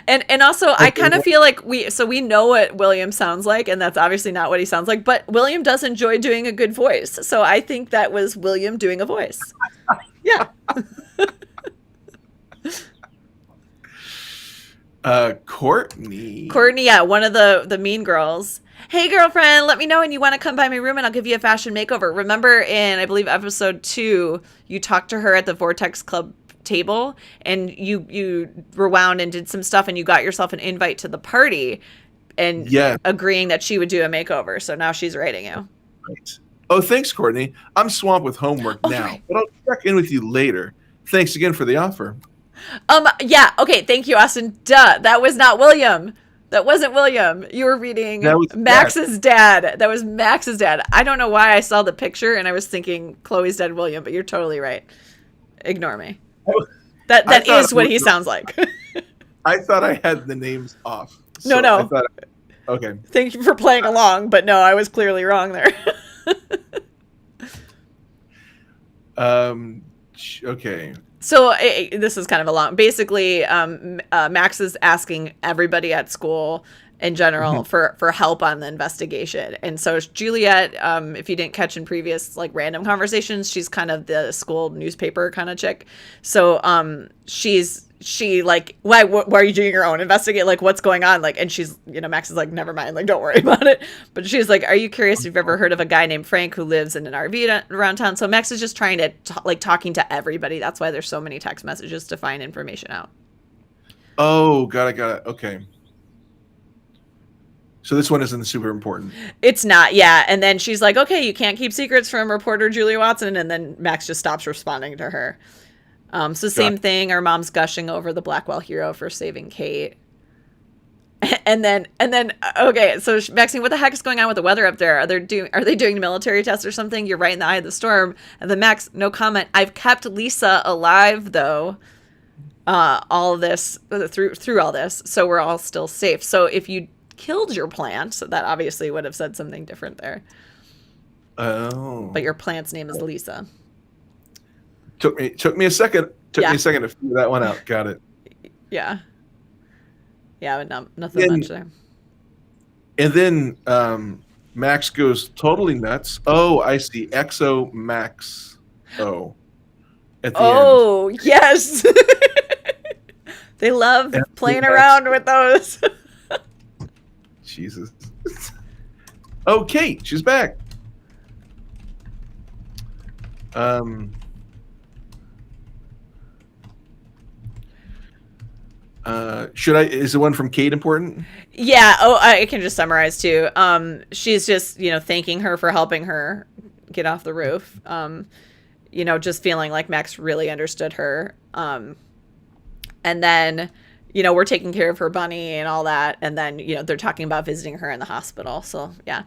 and also I kind of feel like we know what William sounds like, and that's obviously not what he sounds like, but William does enjoy doing a good voice. So I think that was William doing a voice. Yeah. Courtney, yeah, one of the mean girls. Hey, girlfriend, let me know when you want to come by my room and I'll give you a fashion makeover. Remember in, I believe, episode 2, you talked to her at the Vortex Club table and you rewound and did some stuff and you got yourself an invite to the party and agreeing that she would do a makeover. So now she's writing you. Right. Oh, thanks, Courtney. I'm swamped with homework now, right. But I'll check in with you later. Thanks again for the offer. Yeah. Okay. Thank you, Austin. Duh. That was not William. That wasn't William. You were reading Max's dad. That was Max's dad. I don't know why I saw the picture and I was thinking Chloe's dad William, but you're totally right. Ignore me. That is what he sounds like. I thought I had the names off. So no. Okay. Thank you for playing along, but no, I was clearly wrong there. Okay. So this is kind of a long. Basically, Max is asking everybody at school in general for help on the investigation, and so Juliet, if you didn't catch in previous like random conversations, she's kind of the school newspaper kind of chick. So she like, why are you doing your own investigate? Like, what's going on? Like, and she's, Max is like, never mind, like, don't worry about it. But she's like, are you curious if you've ever heard of a guy named Frank who lives in an RV around town? So Max is just trying to talking to everybody. That's why there's so many text messages to find information out. Oh, got it. Okay. So this one isn't super important. It's not, yeah. And then she's like, okay, you can't keep secrets from reporter Julia Watson. And then Max just stops responding to her. So same thing. Our mom's gushing over the Blackwell hero for saving Kate. And then, okay. So Maxine, what the heck is going on with the weather up there? Are they doing military tests or something? You're right in the eye of the storm. And then Max, no comment. I've kept Lisa alive though. All of this through all this. So we're all still safe. So if you killed your plant, so that obviously would have said something different there. Oh. But your plant's name is Lisa. Took me a second. Took me a second to figure that one out. Got it. Yeah. Yeah, but nothing much there. And then Max goes totally nuts. Oh, I see. Exo Max. Oh. At the end. Yes. They love playing around with those. Jesus. Oh, Kate, she's back. Is the one from Kate important? Yeah. Oh, I can just summarize too. She's just, thanking her for helping her get off the roof. Just feeling like Max really understood her. And then, we're taking care of her bunny and all that. And then, they're talking about visiting her in the hospital. So, yeah.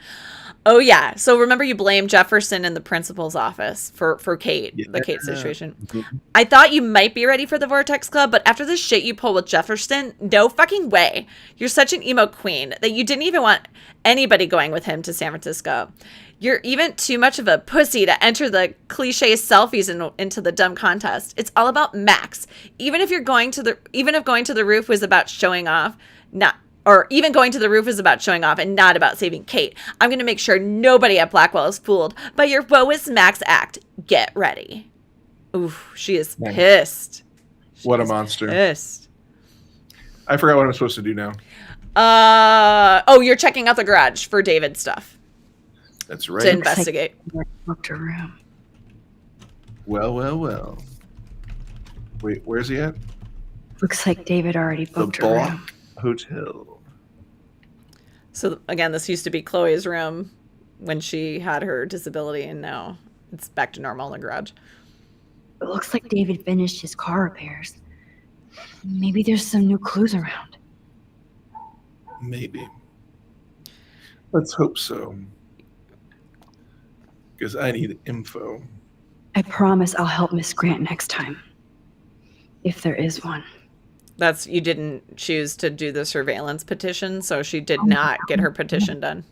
Oh, yeah. So remember you blamed Jefferson in the principal's office for Kate, the Kate situation. Mm-hmm. I thought you might be ready for the Vortex Club, but after the shit you pulled with Jefferson, no fucking way. You're such an emo queen that you didn't even want anybody going with him to San Francisco. You're even too much of a pussy to enter the cliche selfies into the dumb contest. It's all about Max. Even if going to the roof was about showing off, even going to the roof is about showing off and not about saving Kate. I'm going to make sure nobody at Blackwell is fooled by your Woe is Max act. Get ready. Oof, she is pissed. What a monster. Pissed. I forgot what I'm supposed to do now. You're checking out the garage for David's stuff. That's right. To investigate. Booked her room. Well. Wait, where's he at? Looks like David already booked her room. Hotel. So again, this used to be Chloe's room when she had her disability, and now it's back to normal in the garage. It looks like David finished his car repairs. Maybe there's some new clues around. Maybe. Let's hope so. Because I need info. I promise I'll help Miss Grant next time. If there is one. You didn't choose to do the surveillance petition, so she did not get her petition done.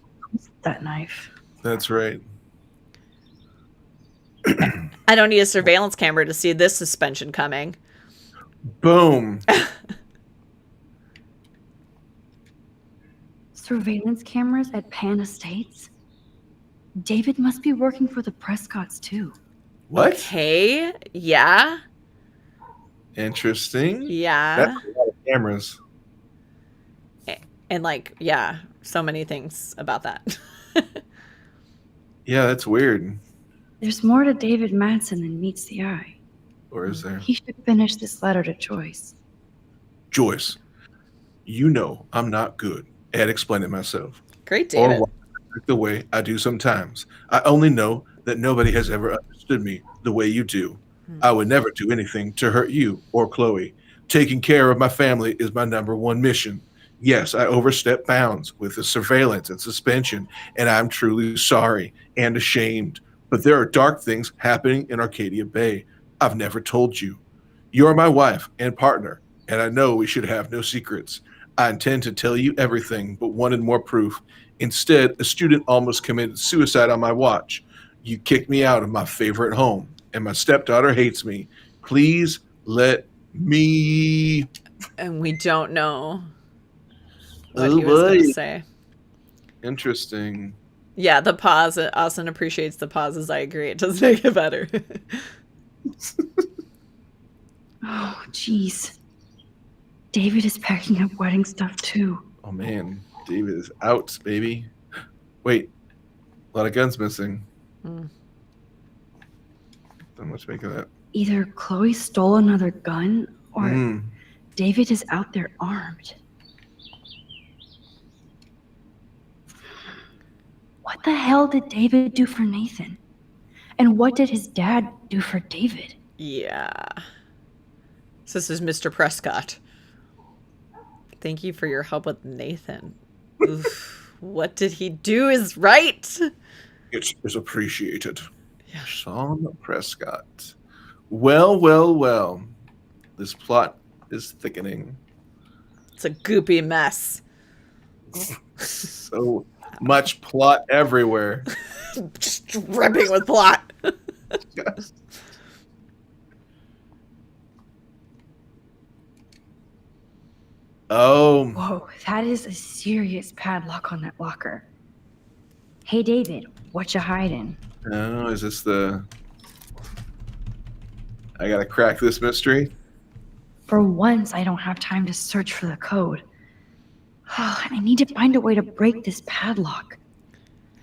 That knife. That's right. I don't need a surveillance camera to see this suspension coming. Boom. Surveillance cameras at Pan Estates? David must be working for the Prescotts too. What? Okay, yeah. Interesting. Yeah. That's a lot of cameras. And so many things about that. Yeah, that's weird. There's more to David Madsen than meets the eye. Or is there? He should finish this letter to Joyce. Joyce, I'm not good at explaining myself. Great, David. Or the way I do sometimes. I only know that nobody has ever understood me the way you do. I would never do anything to hurt you or Chloe. Taking care of my family is my number one mission. Yes, I overstepped bounds with the surveillance and suspension, and I'm truly sorry and ashamed. But there are dark things happening in Arcadia Bay. I've never told you. You're my wife and partner, and I know we should have no secrets. I intend to tell you everything, but wanted more proof. Instead, a student almost committed suicide on my watch. You kicked me out of my favorite home, and my stepdaughter hates me. Please let me. And we don't know what he was going to say. Interesting. Yeah, the pause. Austin appreciates the pauses. I agree. It does make it better. Oh, jeez. David is packing up wedding stuff too. Oh man, David is out, baby. Wait, a lot of guns missing. Not much make of that. Either Chloe stole another gun, or David is out there armed. What the hell did David do for Nathan? And what did his dad do for David? Yeah. So this is Mr. Prescott. Thank you for your help with Nathan. Oof, what did he do is right. It is appreciated. Yeah. Sean Prescott. Well. This plot is thickening. It's a goopy mess. So Much plot everywhere. Just dripping with plot. Yes. Oh. Whoa, that is a serious padlock on that locker. Hey, David, what you hiding? Oh, is this the... I gotta crack this mystery? For once, I don't have time to search for the code. I need to find a way to break this padlock.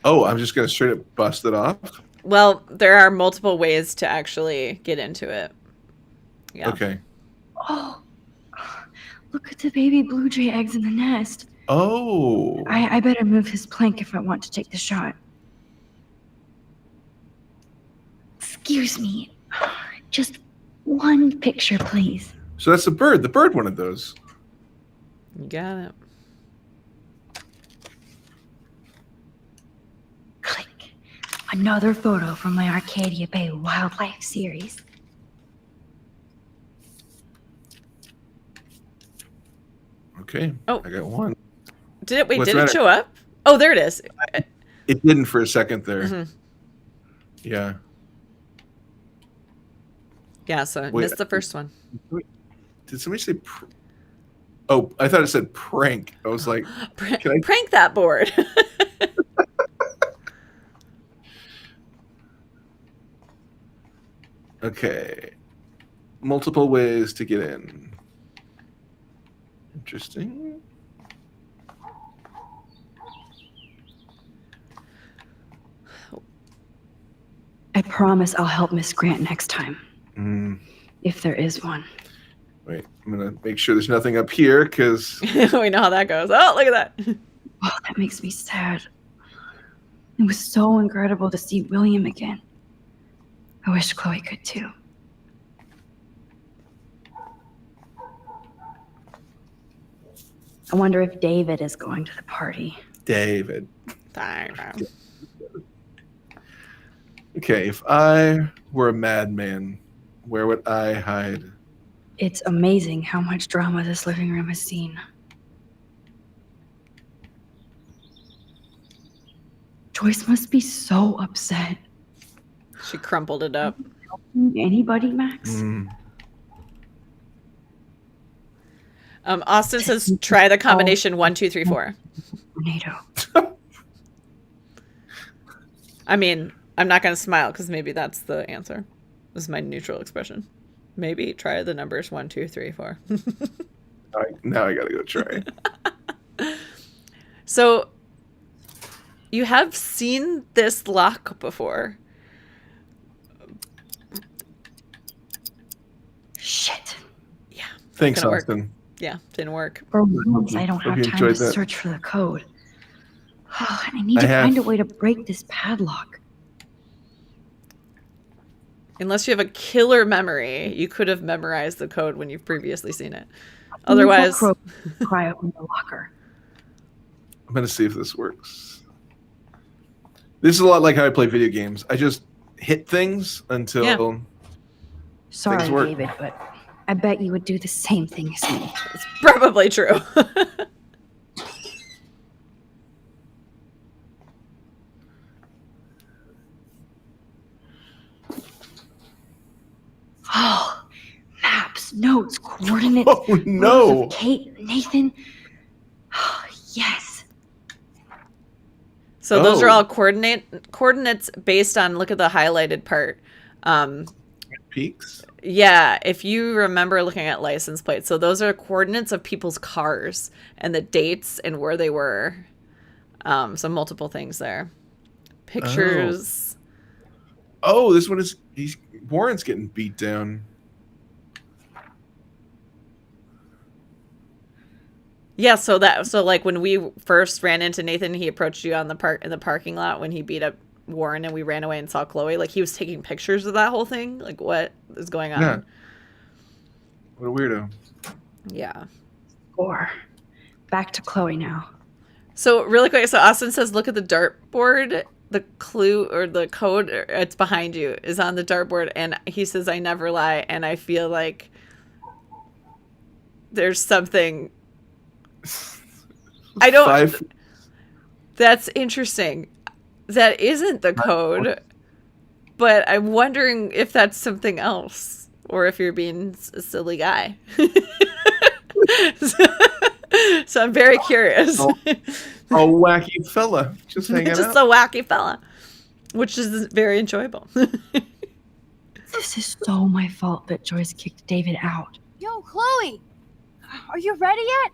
Oh, I'm just gonna straight up bust it off? Well, there are multiple ways to actually get into it. Yeah. Okay. Oh, look at the baby blue jay eggs in the nest. Oh. I better move this plank if I want to take the shot. Excuse me. Just one picture, please. So that's the bird. The bird wanted those. You got it. Click. Another photo from my Arcadia Bay wildlife series. Okay. Oh. I got one. Did it? Wait, What's did it that? show up? Oh, there it is. It didn't for a second there. Mm-hmm. Yeah. Yeah, so I missed the first one. Did somebody say... Oh, I thought it said prank. I was like... Can I... Prank that board. Okay. Multiple ways to get in. Interesting. I promise I'll help Miss Grant next time. If there is one. Wait, I'm going to make sure there's nothing up here, because... We know how that goes. Oh, look at that. Oh, that makes me sad. It was so incredible to see William again. I wish Chloe could too. I wonder if David is going to the party. David. I don't know. Okay, if I were a madman, where would I hide? It's amazing how much drama this living room has seen. Joyce must be so upset. She crumpled it up. Anybody, Max? Austin says, try the combination 1, 2, 3, 4. Tornado. I mean, I'm not going to smile because maybe that's the answer. This is my neutral expression. Maybe try the numbers 1, 2, 3, 4. All right, now I got to go try. So, you have seen this lock before. Shit. Yeah. Thanks, Austin. Yeah, didn't work. For once, I don't have time to search for the code. I need to find a way to break this padlock. Unless you have a killer memory, you could have memorized the code when you've previously seen it. Otherwise, cry up in the locker. I'm going to see if this works. This is a lot like how I play video games. I just hit things until Sorry, things work. David, but I bet you would do the same thing as me. It's probably true. Oh, maps, notes, coordinates. Oh, no. Kate, Nathan. Oh, yes. So those are all coordinates based on, look at the highlighted part. Peaks? Yeah, if you remember looking at license plates. So those are coordinates of people's cars and the dates and where they were. So multiple things there. Pictures. Oh, this one is... Warren's getting beat down. Yeah, so like when we first ran into Nathan, he approached you on in the parking lot when he beat up Warren and we ran away and saw Chloe. Like he was taking pictures of that whole thing. Like what is going on? Yeah. What a weirdo. Yeah. Or back to Chloe now. So really quick, so Austin says, look at the dartboard. The clue or the code, it's behind you, is on the dartboard. And he says, I never lie. And I feel like there's something... I don't... That's interesting. That isn't the code, but I'm wondering if that's something else or if you're being a silly guy. So I'm very curious. A wacky fella. Just hanging out. Just a wacky fella, which is very enjoyable. This is so my fault that Joyce kicked David out. Yo, Chloe! Are you ready yet?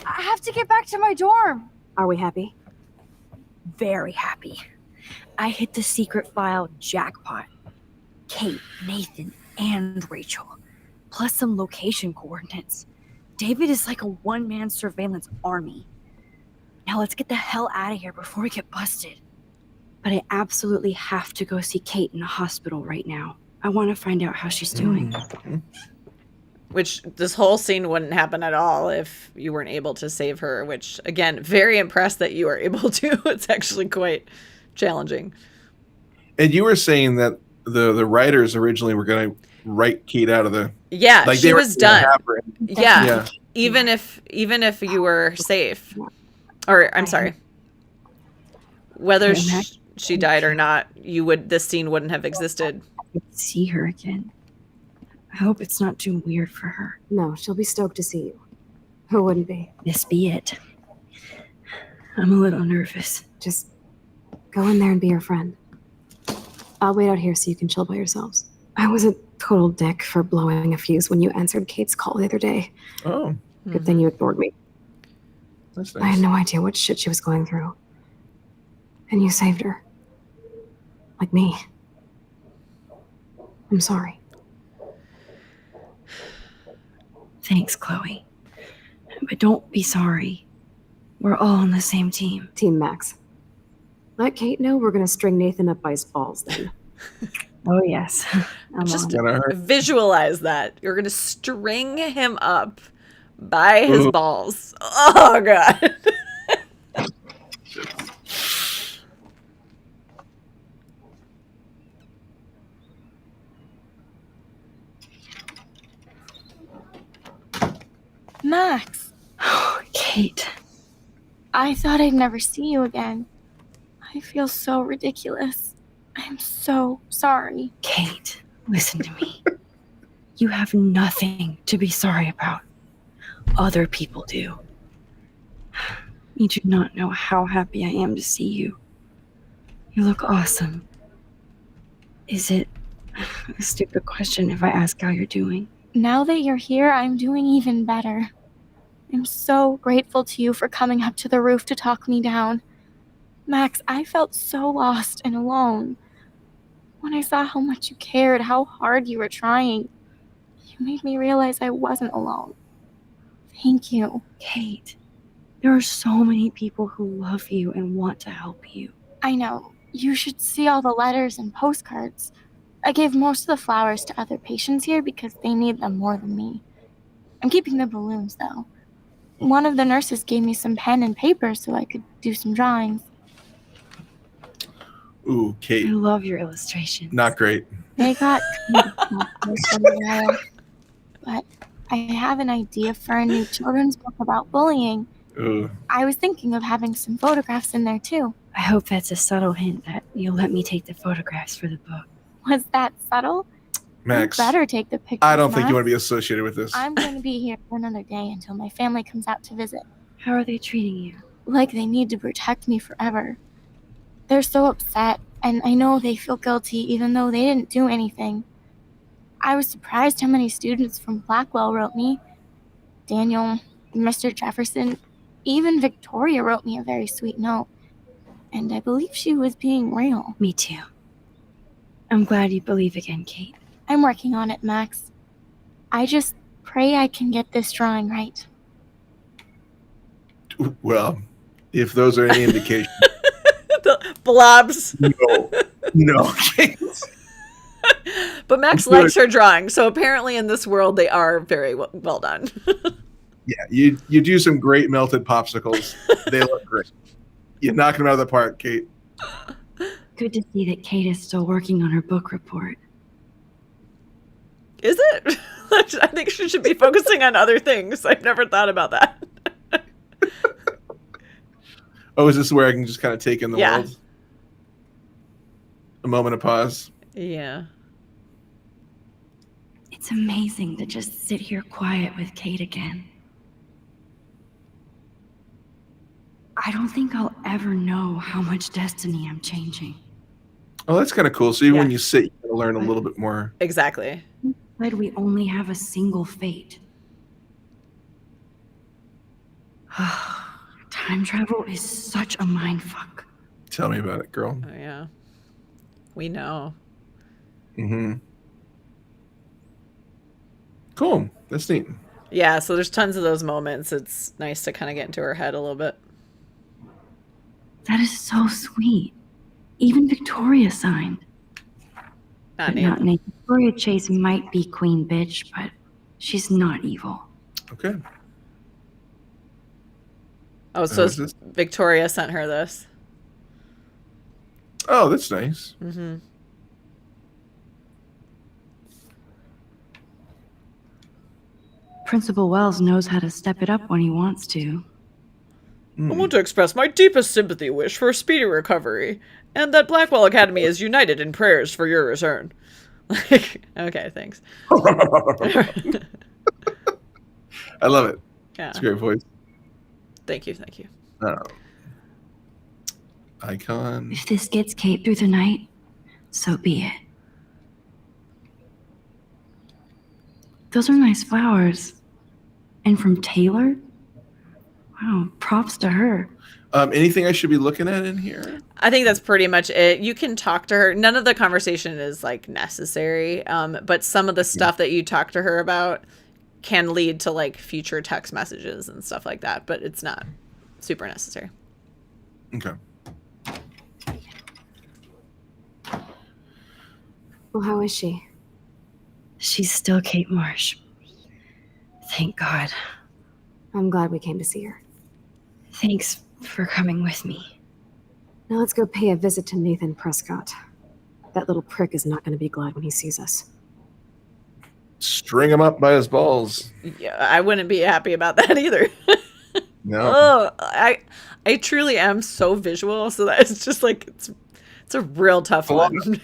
I have to get back to my dorm. Are we happy? Very happy. I hit the secret file jackpot. Kate, Nathan, and Rachel. Plus some location coordinates. David is like a one-man surveillance army. Now let's get the hell out of here before we get busted. But I absolutely have to go see Kate in the hospital right now. I want to find out how she's doing. Which this whole scene wouldn't happen at all if you weren't able to save her, which, again, very impressed that you were able to. It's actually quite challenging. And you were saying that the writers originally were going to write Kate out of the... Yeah, like she was done. Yeah. Even if you were safe. Or, I'm sorry. Whether she died or not, this scene wouldn't have existed. I could see her again. I hope it's not too weird for her. No, she'll be stoked to see you. Who wouldn't be? This be it. I'm a little nervous. Just go in there and be your friend. I'll wait out here so you can chill by yourselves. I was a total dick for blowing a fuse when you answered Kate's call the other day. Oh. Good thing you ignored me. That's nice. I had no idea what shit she was going through. And you saved her. Like me. I'm sorry. Thanks, Chloe. But don't be sorry. We're all on the same team. Team Max. Let Kate know we're going to string Nathan up by his balls then. Oh, yes. Just visualize that. You're going to string him up by his balls. Oh, God. Max. Oh, Kate. I thought I'd never see you again. I feel so ridiculous. I'm so sorry. Kate, listen to me. You have nothing to be sorry about. Other people do. You do not know how happy I am to see you. You look awesome. Is it a stupid question if I ask how you're doing? Now that you're here, I'm doing even better. I'm so grateful to you for coming up to the roof to talk me down. Max, I felt so lost and alone. When I saw how much you cared, how hard you were trying, you made me realize I wasn't alone. Thank you. Kate, there are so many people who love you and want to help you. I know. You should see all the letters and postcards. I gave most of the flowers to other patients here because they need them more than me. I'm keeping the balloons, though. One of the nurses gave me some pen and paper so I could do some drawings. Ooh, Kate. I love your illustrations. Not great. They got but I have an idea for a new children's book about bullying. Ooh. I was thinking of having some photographs in there, too. I hope that's a subtle hint that you'll let me take the photographs for the book. Was that subtle? Max, You better take the pictures. I don't think you want Max. to be associated with this. I'm going to be here for another day until my family comes out to visit. How are they treating you? Like they need to protect me forever. They're so upset, and I know they feel guilty even though they didn't do anything. I was surprised how many students from Blackwell wrote me. Daniel, Mr. Jefferson, even Victoria wrote me a very sweet note. And I believe she was being real. Me too. I'm glad you believe again, Kate. I'm working on it, Max. I just pray I can get this drawing right. Well, if those are any indication. The blobs. No. But Max likes her drawing, so apparently in this world they are very well done. Yeah, you do some great melted popsicles. They look great. You knock them out of the park, Kate. Good to see that Kate is still working on her book report. Is it? I think she should be focusing on other things. I've never thought about that. Oh, is this where I can just kind of take in the world? A moment of pause. Yeah. It's amazing to just sit here quiet with Kate again. I don't think I'll ever know how much destiny I'm changing. Oh, that's kind of cool. So even when you sit, you can learn a little bit more. Exactly. But we only have a single fate. Time travel is such a mindfuck. Tell me about it, girl. Oh, yeah. We know. Mm-hmm. Cool. That's neat. Yeah, so there's tons of those moments. It's nice to kind of get into her head a little bit. That is so sweet. Even Victoria signed. Not Nate. Victoria Chase might be queen bitch, but she's not evil. Okay. Oh, so Victoria sent her this. Oh, that's nice. Mm-hmm. Principal Wells knows how to step it up when he wants to. I want to express my deepest sympathy wish for a speedy recovery, and that Blackwell Academy is united in prayers for your return. Okay, thanks. I love it. Yeah. It's a great voice. Thank you. Icon. If this gets Kate through the night, so be it. Those are nice flowers. And from Taylor? Wow, props to her. Anything I should be looking at in here? I think that's pretty much it. You can talk to her. None of the conversation is like necessary, but some of the stuff that you talk to her about can lead to like future text messages and stuff like that, but it's not super necessary. Okay. Well, how is she? She's still Kate Marsh. Thank God. I'm glad we came to see her. Thanks for coming with me. Now let's go pay a visit to Nathan Prescott. That little prick is not going to be glad when he sees us. String him up by his balls. Yeah, I wouldn't be happy about that either. No. Oh, I truly am so visual, so that it's just like it's a real tough one.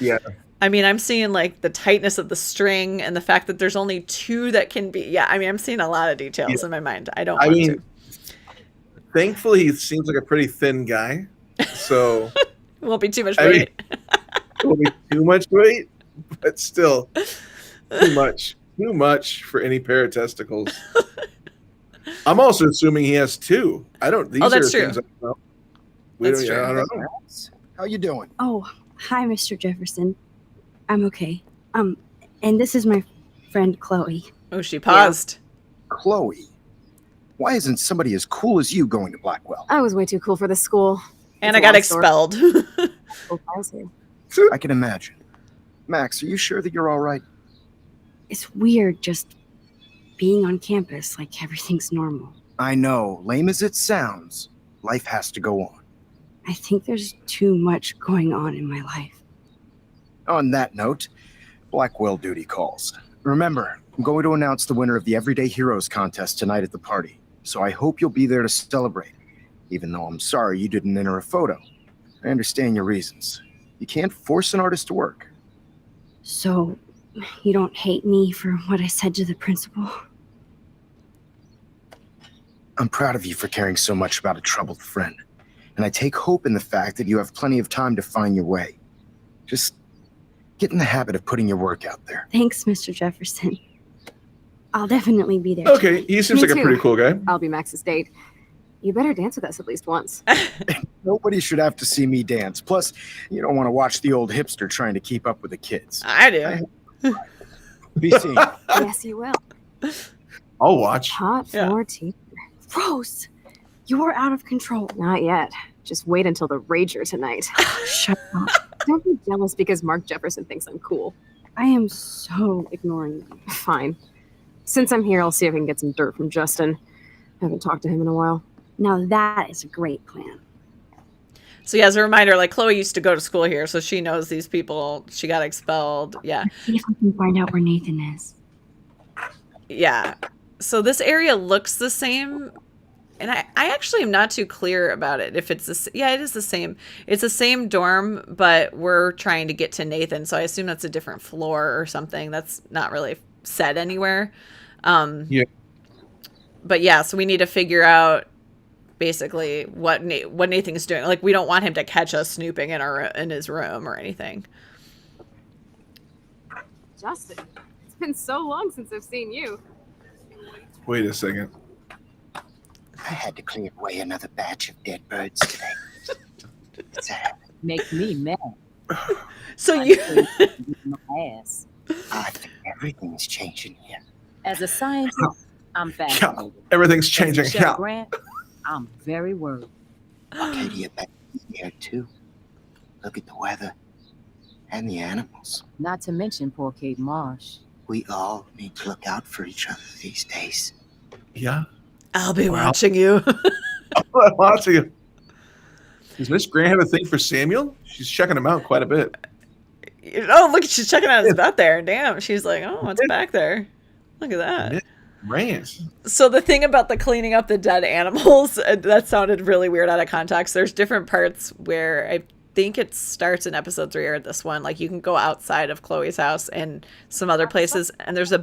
Yeah. I mean, I'm seeing like the tightness of the string and the fact that there's only two that can be. Yeah, I mean, I'm seeing a lot of details in my mind. I don't want to. Thankfully, he seems like a pretty thin guy, so won't be too much weight. Won't be too much weight, but still too much for any pair of testicles. I'm also assuming he has two. I don't. These that's are true. things I don't know. That's true. I don't know. How you doing? Oh, hi, Mr. Jefferson. I'm okay. And this is my friend Chloe. Oh, she paused. Yeah. Chloe, why isn't somebody as cool as you going to Blackwell? I was way too cool for this school. And I got expelled. I can imagine. Max, are you sure that you're all right? It's weird just being on campus like everything's normal. I know. Lame as it sounds, life has to go on. I think there's too much going on in my life. On that note, Blackwell duty calls. Remember, I'm going to announce the winner of the Everyday Heroes contest tonight at the party, so I hope you'll be there to celebrate, even though I'm sorry you didn't enter a photo. I understand your reasons. You can't force an artist to work. So, you don't hate me for what I said to the principal? I'm proud of you for caring so much about a troubled friend, and I take hope in the fact that you have plenty of time to find your way. Just get in the habit of putting your work out there. Thanks, Mr. Jefferson. I'll definitely be there. Okay, he seems like a pretty cool guy. I'll be Max's date. You better dance with us at least once. Nobody should have to see me dance. Plus, you don't want to watch the old hipster trying to keep up with the kids. I do. Be seen. Yes, you will. I'll watch. Hot floor teacher. Rose, you're out of control. Not yet. Just wait until the rager tonight. Shut up. Don't be jealous because Mark Jefferson thinks I'm cool. I am so ignoring you. Fine. Since I'm here, I'll see if I can get some dirt from Justin. I haven't talked to him in a while. Now that is a great plan. So yeah, as a reminder, like Chloe used to go to school here, so she knows these people. She got expelled. Yeah. Let's see if we can find out where Nathan is. Yeah. So this area looks the same And I actually am not too clear about it. If it's it is the same. It's the same dorm, but we're trying to get to Nathan, so I assume that's a different floor or something. That's not really said anywhere. Yeah. But yeah, so we need to figure out basically what Nathan's doing. Like, we don't want him to catch us snooping in his room or anything. Justin, it's been so long since I've seen you. Wait a second. I had to clear away another batch of dead birds today. Make me mad. So you... my ass. I think everything's changing here. As a scientist, I'm fascinated. Yeah, everything's changing. As a Chef Grant, I'm very worried. Arcadia back here too. Look at the weather and the animals. Not to mention poor Kate Marsh. We all need to look out for each other these days. Yeah. I'll be watching you. I'm watching you. Does Miss Grant have a thing for Samuel? She's checking him out quite a bit. Oh, look, she's checking out his butt there. Damn. She's like, oh, what's back there? Look at that. Rants. So the thing about the cleaning up the dead animals, that sounded really weird out of context. There's different parts where I think it starts in episode 3 or this one. Like, you can go outside of Chloe's house and some other places, and there's a...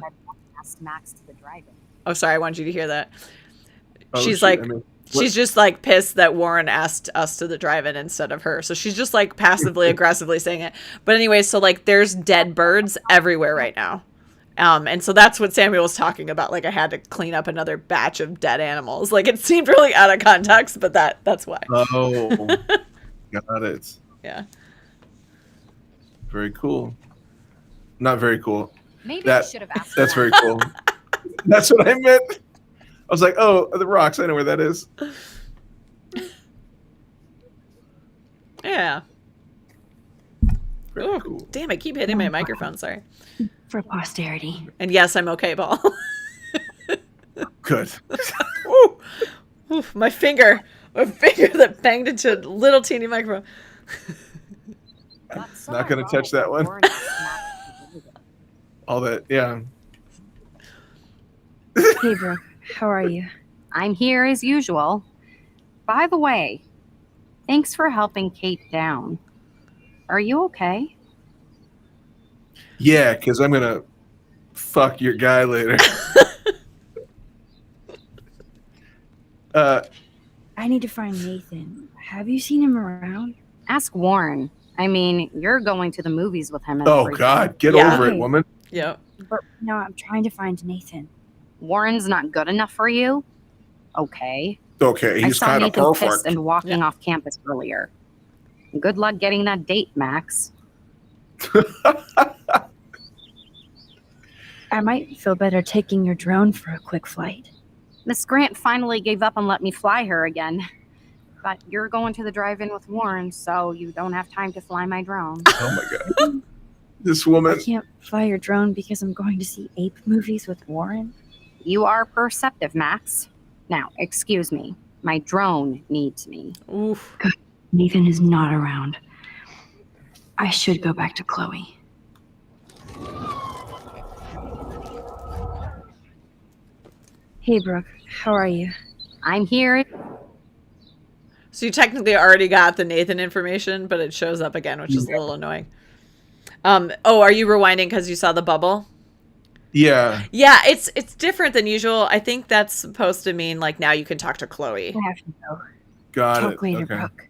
Oh, sorry, I wanted you to hear that. She's she's just like pissed that Warren asked us to the drive-in instead of her. So she's just like passively aggressively saying it. But anyway, so like there's dead birds everywhere right now. And so that's what Samuel was talking about. Like, I had to clean up another batch of dead animals. Like, it seemed really out of context, but that's why. Oh, got it. Yeah. Very cool. Not very cool. Maybe I should have asked. That's very cool. That's what I meant. I was like, oh, the rocks. I know where that is. Yeah. Very cool. Damn, I keep hitting my microphone. Sorry. For posterity. And yes, I'm okay, Paul. Good. Ooh. Ooh, my finger that banged into a little teeny microphone. Not going to touch that one. All that, yeah. Hey, Brooke, how are you? I'm here as usual. By the way, thanks for helping Kate down. Are you okay? Yeah, because I'm going to fuck your guy later. I need to find Nathan. Have you seen him around? Ask Warren. I mean, you're going to the movies with him. Oh, God. Get over it, woman. Yeah. But no, I'm trying to find Nathan. Warren's not good enough for you? Okay. Okay, he's kind of Nathan perfect. Pissed and walking off campus earlier. Good luck getting that date, Max. I might feel better taking your drone for a quick flight. Miss Grant finally gave up and let me fly her again. But you're going to the drive-in with Warren, so you don't have time to fly my drone. Oh, my God. This woman. I can't fly your drone because I'm going to see ape movies with Warren. You are perceptive, Max. Now, excuse me. My drone needs me. Oof. Good. Nathan is not around. I should go back to Chloe. Hey, Brooke. How are you? I'm here. So you technically already got the Nathan information, but it shows up again, which is a little annoying. Oh, are you rewinding because you saw the bubble? Yeah. Yeah, it's different than usual. I think that's supposed to mean, like, now you can talk to Chloe. I have to go. Got Talk it. later, Okay. Brooke.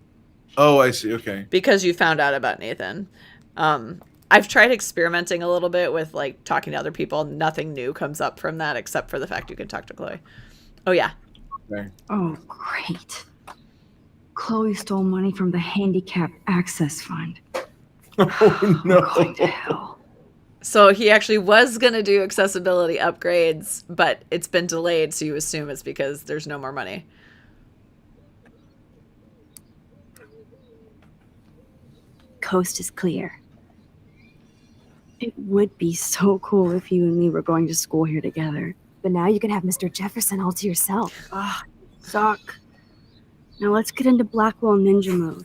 Oh, I see. Okay. Because you found out about Nathan. I've tried experimenting a little bit with, like, talking to other people. Nothing new comes up from that except for the fact you can talk to Chloe. Oh, yeah. Okay. Oh, great. Chloe stole money from the Handicap Access Fund. Oh, no. I'm going to hell. So he actually was going to do accessibility upgrades, but it's been delayed, so you assume it's because there's no more money. Coast is clear. It would be so cool if you and me were going to school here together. But now you can have Mr. Jefferson all to yourself. Ah, suck. Now let's get into Blackwell Ninja mode.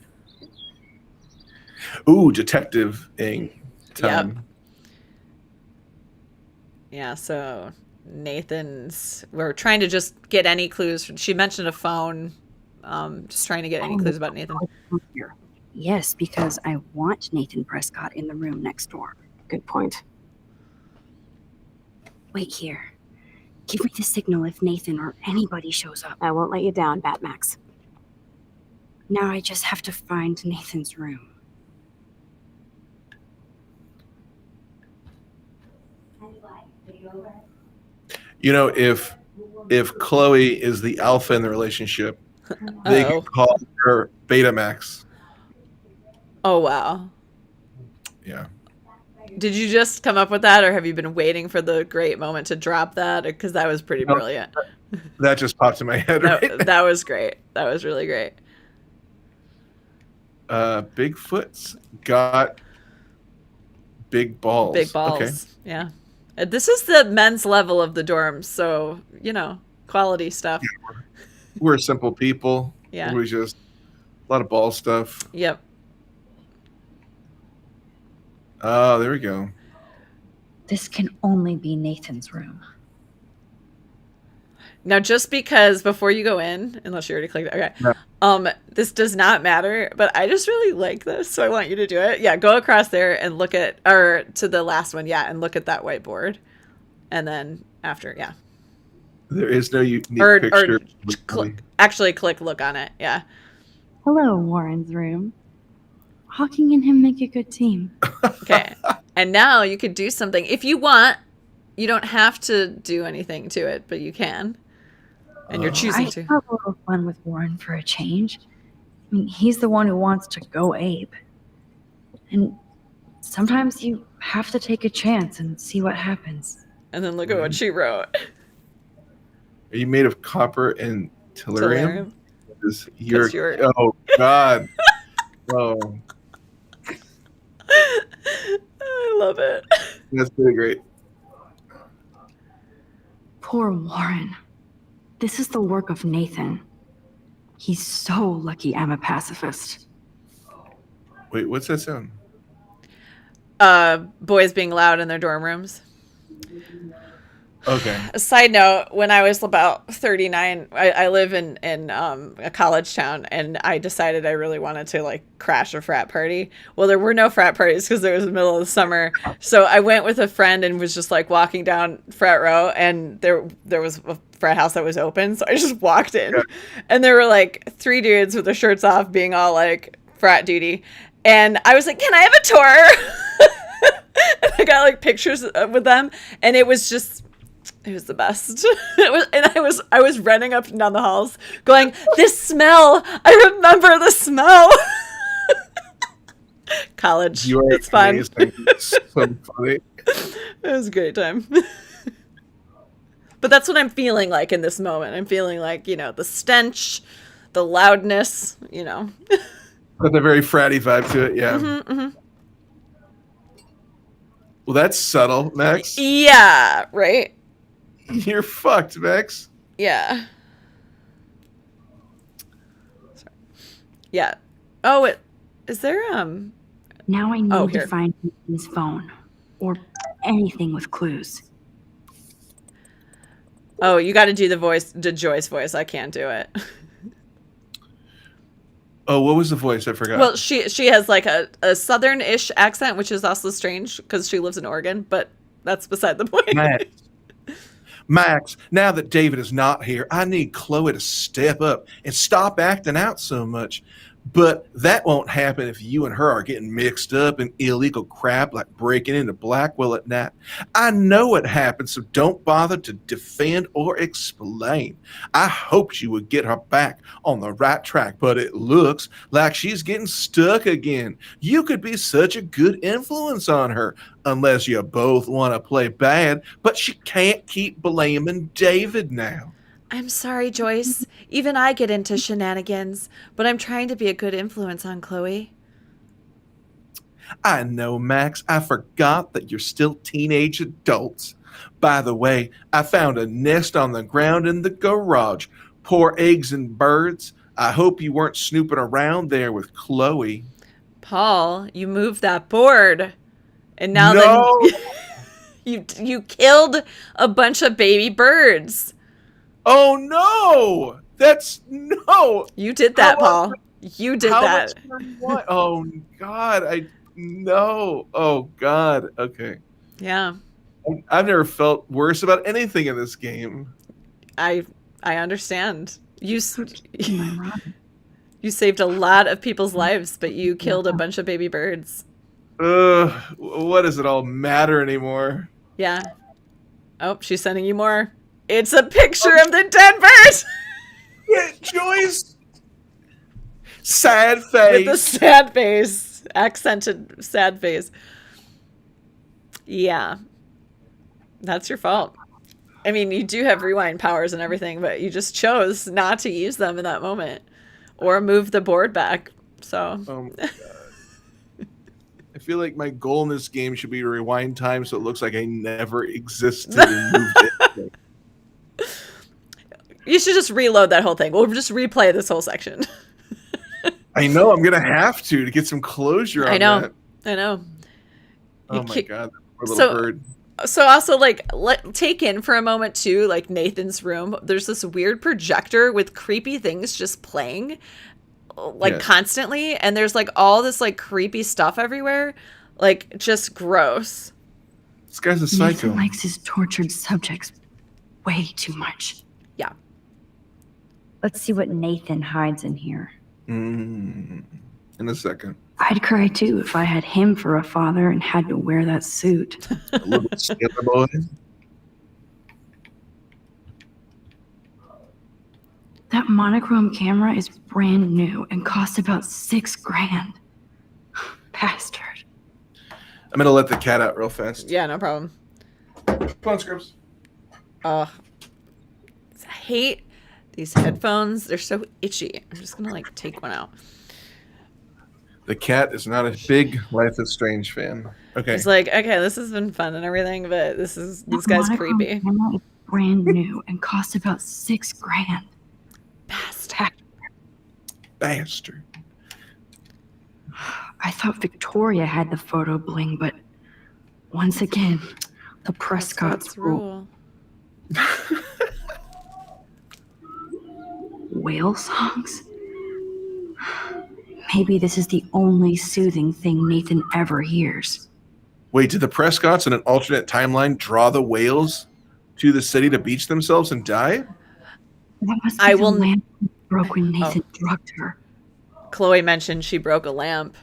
Ooh, detective-ing time. Yep. Yeah, so Nathan's. We're trying to just get any clues. She mentioned a phone. Just trying to get any clues about Nathan. Yes, because I want Nathan Prescott in the room next door. Good point. Wait here. Give me the signal if Nathan or anybody shows up. I won't let you down, Batmax. Now I just have to find Nathan's room. You know, if Chloe is the alpha in the relationship, they can call her Betamax. Oh, wow. Yeah. Did you just come up with that, or have you been waiting for the great moment to drop that? Because that was pretty brilliant. That just popped in my head. That was great. That was really great. Bigfoot's got big balls. Big balls. Okay. Yeah. This is the men's level of the dorms, so, quality stuff. Yeah, we're simple people. Yeah. We just a lot of ball stuff. Yep. Oh, there we go. This can only be Nathan's room. Now, just because before you go in, unless you already clicked it, okay. No. This does not matter, but I just really like this, so I want you to do it. Yeah, go across there and look at, or to the last one, yeah, and look at that whiteboard. And then after, yeah. There is no unique picture. Actually, click look on it, yeah. Hello, Warren's room. Hawking and him make a good team. Okay, and now you could do something. If you want, you don't have to do anything to it, but you can. And you're choosing to. I have a little fun with Warren for a change. I mean, he's the one who wants to go Abe. And sometimes you have to take a chance and see what happens. And then look at what she wrote. Are you made of copper and tellurium? Oh, God. Oh. I love it. That's pretty great. Poor Warren. This is the work of Nathan. He's so lucky I'm a pacifist. Wait, what's that sound? Boys being loud in their dorm rooms. Okay. A side note, when I was about 39, I live in a college town, and I decided I really wanted to crash a frat party. Well, there were no frat parties because it was the middle of the summer. So I went with a friend and was just walking down frat row, and there was a frat house that was open. So I just walked in, and there were 3 dudes with their shirts off being all frat duty. And I was like, can I have a tour? And I got pictures with them, and it was the best. I was running up and down the halls going, this smell, I remember the smell. College. It's fun. It's so funny. It was a great time. But that's what I'm feeling like in this moment. I'm feeling the stench, the loudness, With a very fratty vibe to it, yeah. Mm-hmm, mm-hmm. Well, that's subtle, Max. Yeah, right? You're fucked, Max. Yeah. Sorry. Yeah. Oh, is there Now I need to find his phone or anything with clues. Oh, you got to do the Joyce voice. I can't do it. Oh, what was the voice? I forgot. Well, she has a southern-ish accent, which is also strange because she lives in Oregon, but that's beside the point. Max, now that David is not here, I need Chloe to step up and stop acting out so much. But that won't happen if you and her are getting mixed up in illegal crap like breaking into Blackwell at night. I know what happened, so don't bother to defend or explain. I hoped you would get her back on the right track, but it looks like she's getting stuck again. You could be such a good influence on her, unless you both want to play bad, but she can't keep blaming David now. I'm sorry, Joyce. Even I get into shenanigans, but I'm trying to be a good influence on Chloe. I know, Max. I forgot that you're still teenage adults. By the way, I found a nest on the ground in the garage. Poor eggs and birds. I hope you weren't snooping around there with Chloe. Paul, you moved that board. And now no. then... You killed a bunch of baby birds. Oh no! That's no. You did that, Paul. You did that. Oh God! No. Oh God. Okay. Yeah. I've never felt worse about anything in this game. I understand. You saved a lot of people's lives, but you killed a bunch of baby birds. What does it all matter anymore? Yeah. Oh, she's sending you more. It's a picture of the dead bird. Yeah, Joyce. Sad face. With the sad face. Accented sad face. Yeah. That's your fault. I mean, you do have rewind powers and everything, but you just chose not to use them in that moment. Or move the board back. So. Oh my God. I feel like my goal in this game should be to rewind time so it looks like I never existed and moved it. You should just reload that whole thing. We'll just replay this whole section. I know. I'm going to have to get some closure on that. I know. Oh my God. Poor little bird. So also, like, take in for a moment, too, like, Nathan's room. There's this weird projector with creepy things just playing, like, constantly. And there's, like, all this, like, creepy stuff everywhere. Like, just gross. This guy's a psycho. Nathan likes his tortured subjects way too much. Yeah. Let's see what Nathan hides in here. In a second. I'd cry too if I had him for a father and had to wear that suit. A little sailor boy. That monochrome camera is brand new and costs about $6,000. Bastard. I'm gonna let the cat out real fast. Yeah, no problem. Come on, Scrubs. I hate these headphones. They're so itchy. I'm just gonna like take one out. The cat is not a big Life is Strange fan. Okay. It's like, okay, this has been fun and everything, but this guy's creepy. Camera is brand new and costs about $6,000. Bastard. I thought Victoria had the photo bling, but once again, the Prescott's rule. Whale songs? Maybe this is the only soothing thing Nathan ever hears. Wait, did the Prescotts in an alternate timeline draw the whales to the city to beach themselves and die? That must be the lamp broke when Nathan drugged her. Chloe mentioned she broke a lamp,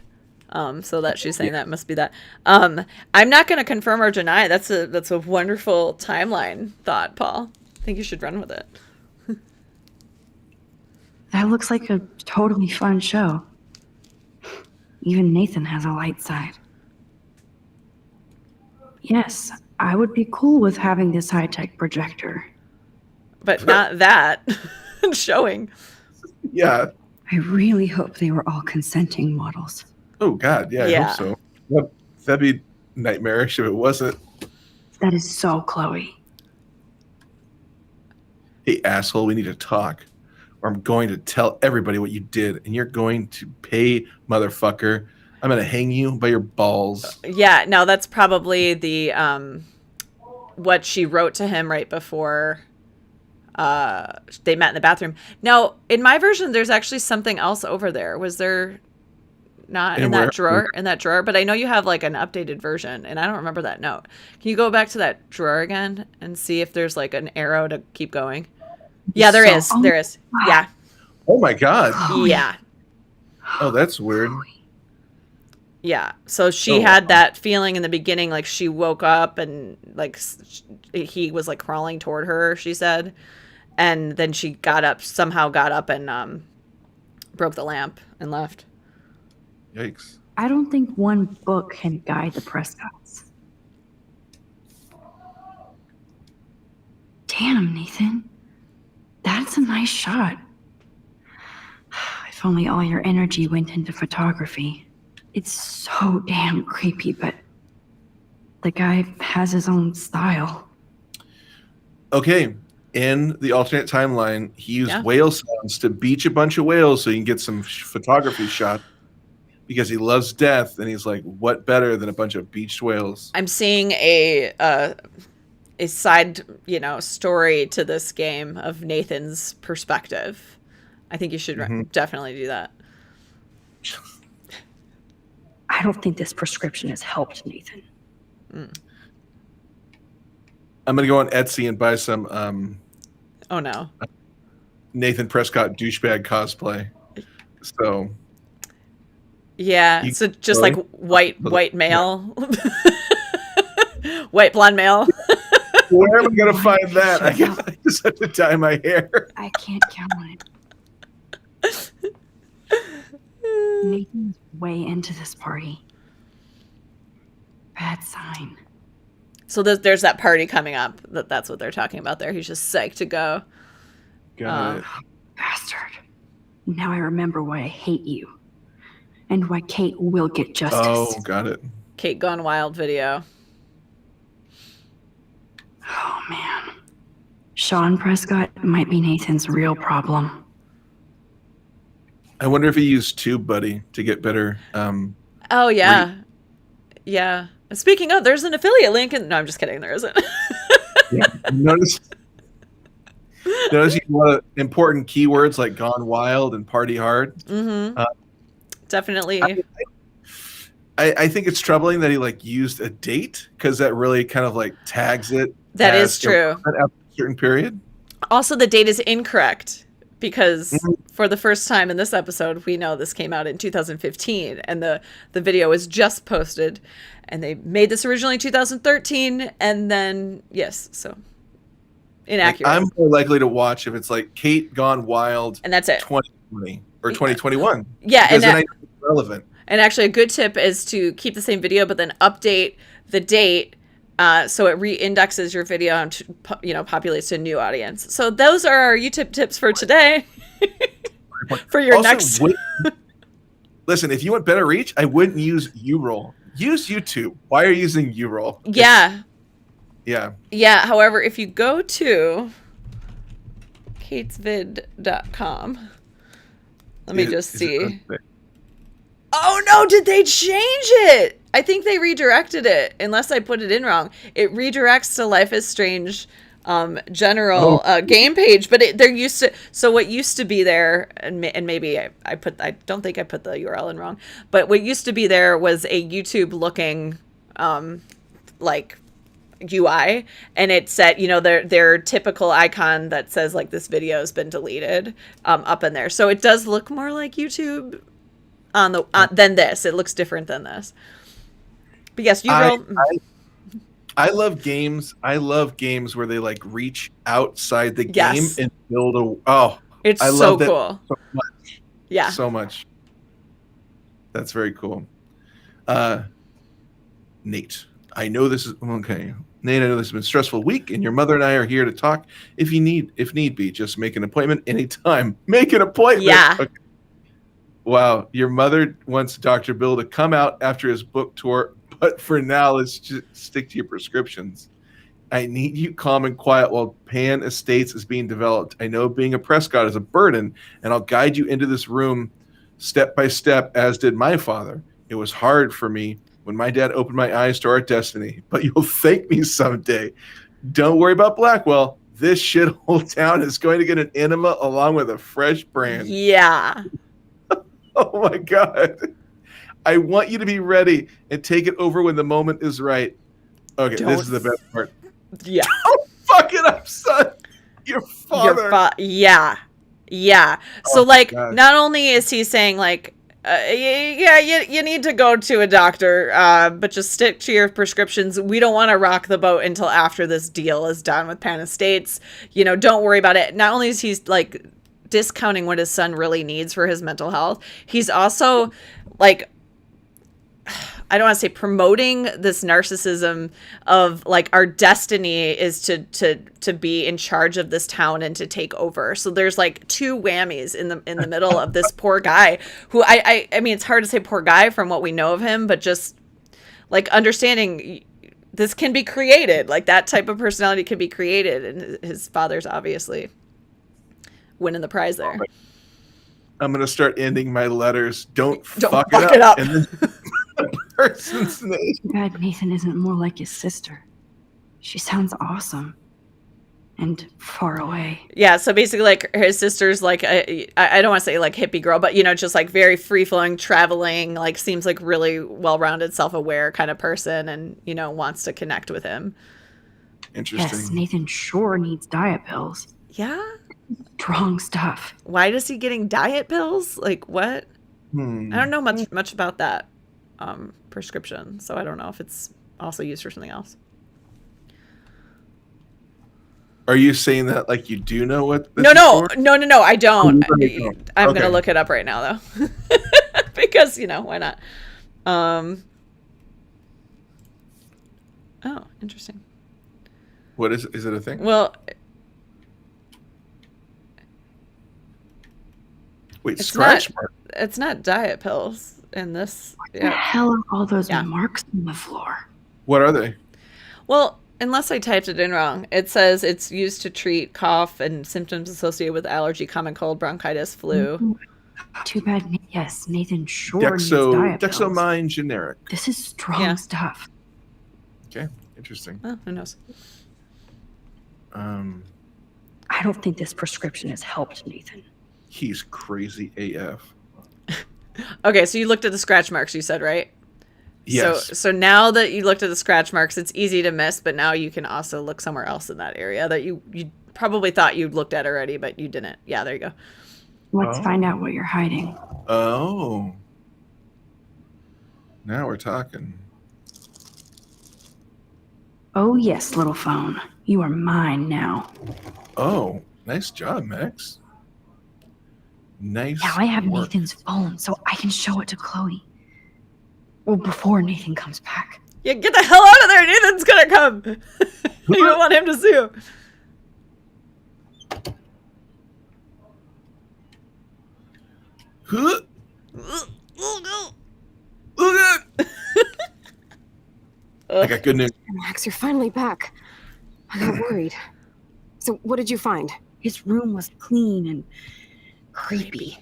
so that she's saying that must be that. I'm not going to confirm or deny. That's a wonderful timeline thought, Paul. I think you should run with it. That looks like a totally fun show. Even Nathan has a light side. Yes, I would be cool with having this high-tech projector. But not that. Showing. Yeah. I really hope they were all consenting models. Oh, God, yeah, I hope so. Well, that'd be nightmarish if it wasn't. That is so Chloe. Hey, asshole, we need to talk. Or I'm going to tell everybody what you did, and you're going to pay, motherfucker. I'm going to hang you by your balls. Yeah, no, that's probably the what she wrote to him right before they met in the bathroom. Now, in my version, there's actually something else over there. Was there not in that drawer? In that drawer? But I know you have like an updated version, and I don't remember that note. Can you go back to that drawer again and see if there's like an arrow to keep going? Yeah, there is. There is. Yeah. Oh my God. Yeah. Oh, that's weird. Yeah. So she had that feeling in the beginning, like she woke up and like he was like crawling toward her, she said. And then she somehow got up and broke the lamp and left. Yikes. I don't think one book can guide the Prescotts. Damn, Nathan. That's a nice shot. If only all your energy went into photography. It's so damn creepy, but the guy has his own style. Okay. In the alternate timeline, he used whale sounds to beach a bunch of whales so you can get some photography shot. because he loves death, and he's like, what better than a bunch of beached whales? I'm seeing a side, story to this game of Nathan's perspective. I think you should definitely do that. I don't think this prescription has helped Nathan. I'm gonna go on Etsy and buy some oh no, Nathan Prescott douchebag cosplay. So yeah, so just like white male, white blonde male. Where am I gonna find that? I guess I just have to dye my hair. I can't count on it. Nathan's way into this party. Bad sign. So there's that party coming up. That's what they're talking about there. He's just psyched to go. Got it. Bastard. Now I remember why I hate you. And why Kate will get justice. Oh, got it. Kate Gone Wild video. Oh, man. Sean Prescott might be Nathan's real problem. I wonder if he used TubeBuddy to get better. Oh, yeah. Yeah. Speaking of, there's an affiliate link. No, I'm just kidding. There isn't. Notice you have a lot of important keywords like Gone Wild and Party Hard. Definitely. I think it's troubling that he used a date, because that really kind of tags it. That is true. After a certain period. Also, the date is incorrect, because for the first time in this episode, we know this came out in 2015, and the video was just posted, and they made this originally 2013, and then so inaccurate. I'm more likely to watch if it's Kate Gone Wild, and that's it, 2020 or 2021. Yeah, and then it's relevant. And actually, a good tip is to keep the same video, but then update the date. So it re-indexes your video and populates to a new audience. So those are our YouTube tips for today. For your next. Listen, if you want better reach, I wouldn't use URoll. Use YouTube. Why are you using URoll? Yeah. Yeah. However, if you go to katesvid.com, let me just see. Oh no, did they change it? I think they redirected it, unless I put it in wrong. It redirects to Life is Strange general game page, but they're used to, so what used to be there, and maybe I don't think I put the URL in wrong, but what used to be there was a YouTube looking UI, and it said, their typical icon that says this video has been deleted up in there. So it does look more like YouTube than this. It looks different than this. But yes, I love games. I love games where they reach outside the game and build it's I so love that cool. so much. Yeah. So much. That's very cool. Nate, I know this is okay. Nate, I know this has been a stressful week, and your mother and I are here to talk if need be. Just make an appointment anytime. Make an appointment. Yeah. Okay. Wow, your mother wants Dr. Bill to come out after his book tour, but for now, let's just stick to your prescriptions. I need you calm and quiet while Pan Estates is being developed. I know being a Prescott is a burden, and I'll guide you into this room step by step, as did my father. It was hard for me when my dad opened my eyes to our destiny, but you'll thank me someday. Don't worry about Blackwell. This shithole town is going to get an enema along with a fresh brand. Yeah. Oh my God. I want you to be ready and take it over when the moment is right. Okay, this is the best part. Yeah. Don't fuck it up, son. Your father. Yeah. So not only is he saying you need to go to a doctor, but just stick to your prescriptions. We don't want to rock the boat until after this deal is done with Pan Estates. Don't worry about it. Not only is he discounting what his son really needs for his mental health, he's also I don't want to say promoting this narcissism of our destiny is to be in charge of this town and to take over. So there's two whammies in the middle of this poor guy who I mean, it's hard to say poor guy from what we know of him, but just understanding this can be created, that type of personality can be created, and his father's obviously winning the prize there. I'm gonna start ending my letters. Don't fuck it up. And then the person's name. Too bad Nathan isn't more like his sister. She sounds awesome. And far away. Yeah, so basically, like, his sister's like, I don't want to say like hippie girl, but, you know, just like very free-flowing, traveling, like seems like really well-rounded, self-aware kind of person, and, you know, wants to connect with him. Interesting. Yes, Nathan sure needs diet pills. Yeah? Strong stuff. Why is he getting diet pills? Like, what? I don't know much about that prescription, so I don't know if it's also used for something else. Are you saying that like you do know what this No, is for? no, I don't. Oh, I'm gonna look it up right now though. Because, you know, why not? Oh, interesting. What is it a thing? Well, wait, scratch mark. It's not diet pills in this. What the hell are all those marks on the floor? What are they? Well, unless I typed it in wrong, it says it's used to treat cough and symptoms associated with allergy, common cold, bronchitis, flu. Too bad. Yes, Nathan sure needs diet pills. Dexamine generic. This is strong stuff. Okay, interesting. Oh, who knows? I don't think this prescription has helped Nathan. He's crazy AF. Okay, so you looked at the scratch marks, you said, right? Yes. So now that you looked at the scratch marks, it's easy to miss, but now you can also look somewhere else in that area that you probably thought you'd looked at already, but you didn't. Yeah, there you go. Let's find out what you're hiding. Oh. Now we're talking. Oh, yes, little phone. You are mine now. Oh, nice job, Max. Nice. Now I have work. Nathan's phone, so I can show it to Chloe. Well, before Nathan comes back. Yeah, get the hell out of there. Nathan's gonna come. You don't want him to see you. Huh? I got good news. Max, you're finally back. I got worried. So what did you find? His room was clean and creepy.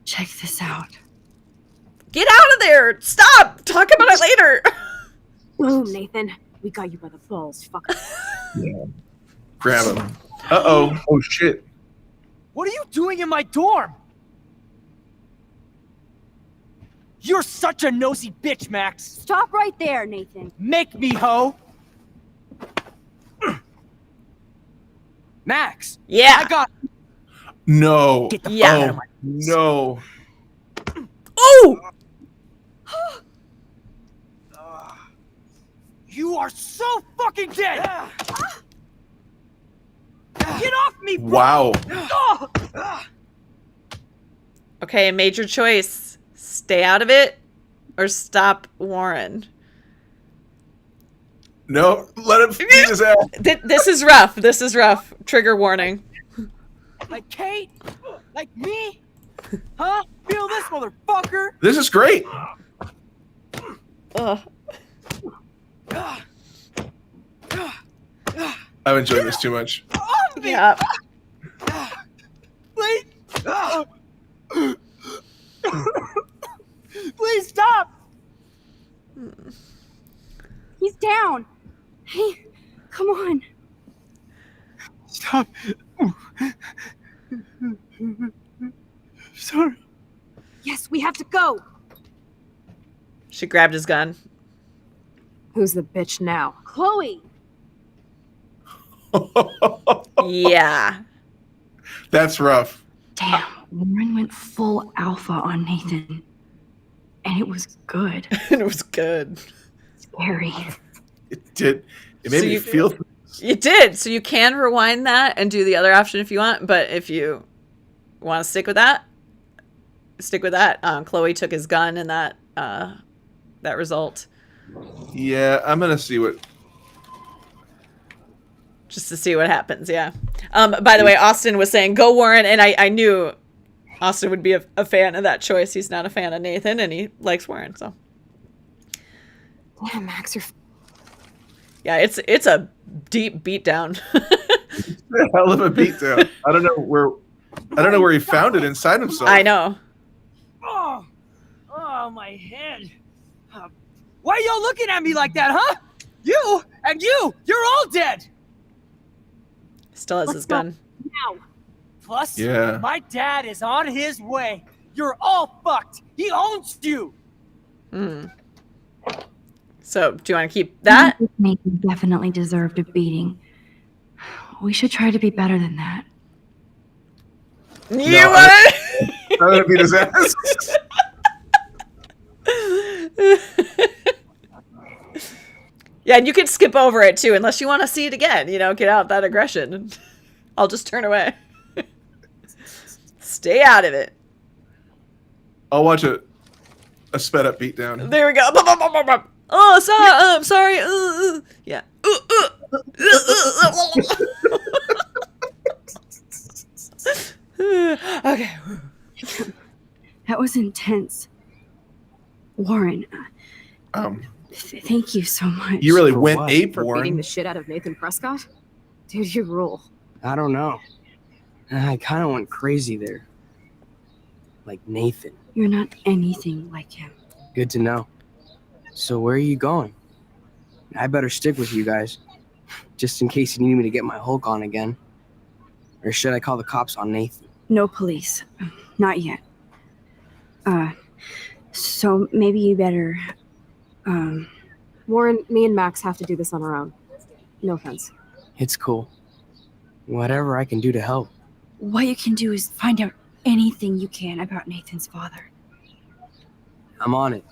Check this out. Get out of there. Stop. Talk about it later. Oh, Nathan. We got you by the balls, fucker. Yeah. Grab him. Uh-oh. Oh, shit. What are you doing in my dorm? You're such a nosy bitch, Max. Stop right there, Nathan. Make me, ho. Max. Yeah. I got. No. Get the fuck out of my no. Oh! You are so fucking dead. Get off me, bro. Wow. Okay, major choice. Stay out of it or stop Warren. No, let him beat his ass. This is rough. This is rough. Trigger warning. Like Kate? Like me? Huh? Feel this, motherfucker. This is great. Ugh. I'm enjoying this too much. Yeah. Please. Please stop. He's down. Hey, come on. Stop. Sorry. Yes, we have to go. She grabbed his gun. Who's the bitch now? Chloe. Yeah. That's rough. Damn, Warren went full alpha on Nathan. And it was good. It was good. Scary. It did. It made me feel. You did. So you can rewind that and do the other option if you want. But if you want to stick with that, stick with that. Chloe took his gun and that result. Yeah, I'm gonna see what. Just to see what happens. Yeah. By the way, Austin was saying go Warren, and I knew Austin would be a fan of that choice. He's not a fan of Nathan, and he likes Warren. So. Yeah, Max, you're. Yeah, it's a deep beatdown. Hell of a beatdown. I don't know where I don't know where he found it inside himself. I know. Oh, my head. Why are y'all looking at me like that, huh? You and you're all dead. Still has his gun. Now. Plus, yeah. My dad is on his way. You're all fucked. He owns you. So, do you want to keep that? Nathan definitely deserved a beating. We should try to be better than that. You want I'm gonna beat his ass. Yeah, and you can skip over it too, unless you want to see it again. You know, get out that aggression. I'll just turn away. Stay out of it. I'll watch a sped up beatdown. There we go. Oh, sorry. I'm sorry. Yeah. Okay. That was intense. Warren. Thank you so much. You really went ape, for Warren. beating the shit out of Nathan Prescott? Dude, you rule. I don't know. I kind of went crazy there. Like Nathan. You're not anything like him. Good to know. So where are you going? I better stick with you guys. Just in case you need me to get my Hulk on again. Or should I call the cops on Nathan? No police. Not yet. So maybe you better... Warren, me and Max have to do this on our own. No offense. It's cool. Whatever I can do to help. What you can do is find out anything you can about Nathan's father. I'm on it.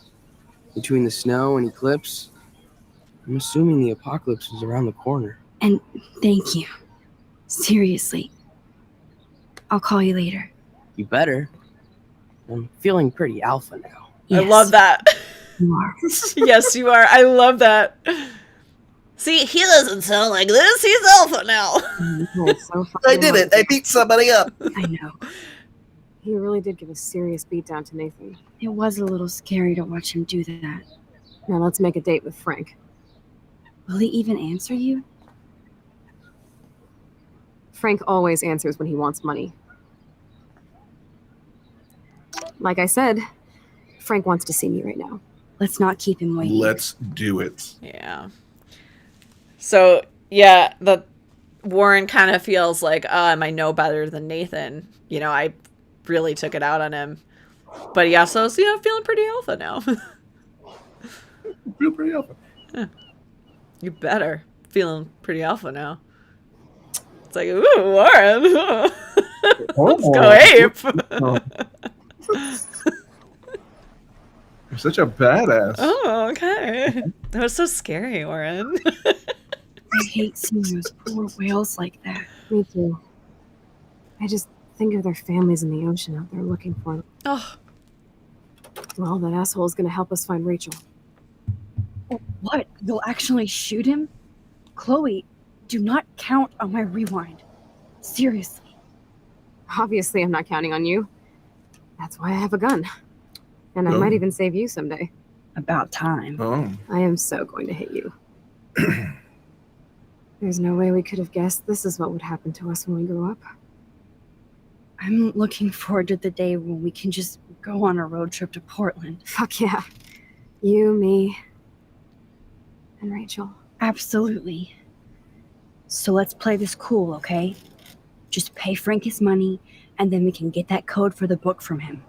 Between the snow and eclipse, I'm assuming the apocalypse is around the corner. And thank you. Seriously. I'll call you later. You better. I'm feeling pretty alpha now. Yes. I love that. You are. Yes, you are. I love that. See, he doesn't sound like this. He's alpha now. I did it. I beat somebody up. I know. He really did give a serious beatdown to Nathan. It was a little scary to watch him do that. Now let's make a date with Frank. Will he even answer you? Frank always answers when he wants money. Like I said, Frank wants to see me right now. Let's not keep him waiting. Let's do it. Yeah. So, yeah, the Warren kind of feels like, am I no better than Nathan? You know, I really took it out on him. But he also is, feeling pretty alpha now. Feel pretty alpha. Yeah. You better. Feeling pretty alpha now. It's like, ooh, Warren. Let's go ape. You're such a badass. Oh, okay. That was so scary, Warren. I hate seeing those poor whales like that. Me too. I just think of their families in the ocean out there looking for them. Oh. Well, that asshole's gonna help us find Rachel. What? You'll actually shoot him? Chloe, do not count on my rewind. Seriously. Obviously, I'm not counting on you. That's why I have a gun. And I might even save you someday. About time. Oh. I am so going to hit you. There's no way we could have guessed this is what would happen to us when we grew up. I'm looking forward to the day when we can just go on a road trip to Portland. Fuck yeah. You, me, and Rachel. Absolutely. So let's play this cool, okay? Just pay Frank his money, and then we can get that code for the book from him.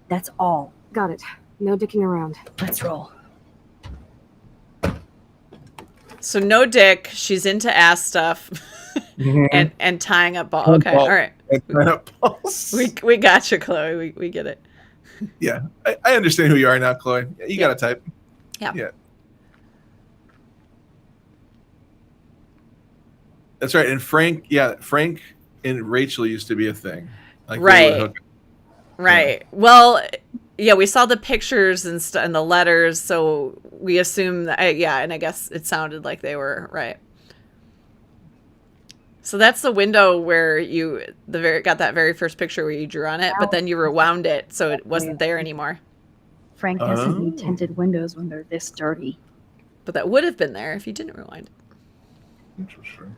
That's all. Got it. No dicking around. Let's roll. So no dick. She's into ass stuff. and tying up balls. Okay, all right. Tying up balls. We got you, Chloe. We get it. Yeah, I understand who you are now, Chloe. You got a type. Yeah. That's right. And Frank and Rachel used to be a thing. Like right. Right. Yeah. Well, yeah, we saw the pictures and the letters, so we assume that, and I guess it sounded like they were right. So that's the window where got that very first picture where you drew on it, but then you rewound it so it wasn't there anymore. Frank doesn't need tinted windows when they're this dirty. But that would have been there if you didn't rewind it. Interesting.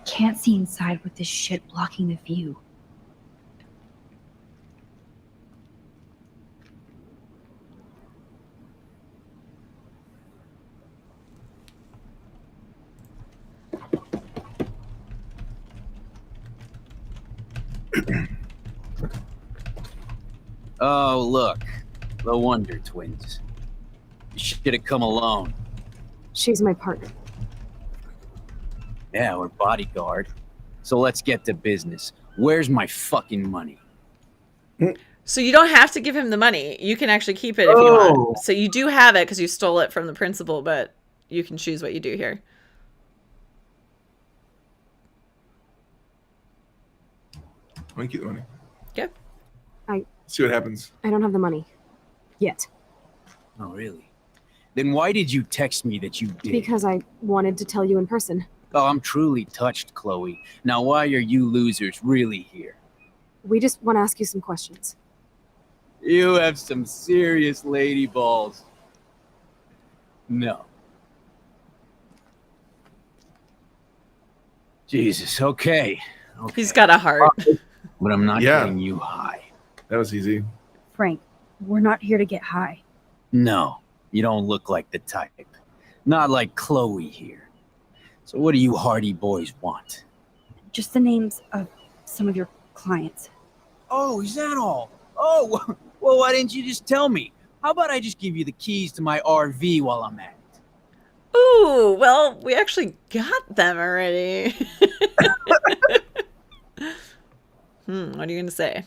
Can't see inside with this shit blocking the view. Oh, look. The Wonder Twins. You should have come alone. She's my partner. Yeah, we're bodyguard. So let's get to business. Where's my fucking money? So you don't have to give him the money. You can actually keep it if you want. So you do have it because you stole it from the principal, but you can choose what you do here. I'm gonna keep the money. Okay. See what happens. I don't have the money. Yet. Oh, really? Then why did you text me that you did? Because I wanted to tell you in person. Oh, I'm truly touched, Chloe. Now, why are you losers really here? We just want to ask you some questions. You have some serious lady balls. No. Jesus, okay. He's got a heart. But I'm not getting you high. That was easy. Frank, we're not here to get high. No, you don't look like the type. Not like Chloe here. So what do you hardy boys want? Just the names of some of your clients. Oh, is that all? Oh, well, why didn't you just tell me? How about I just give you the keys to my RV while I'm at it? Ooh, well, we actually got them already. What are you going to say?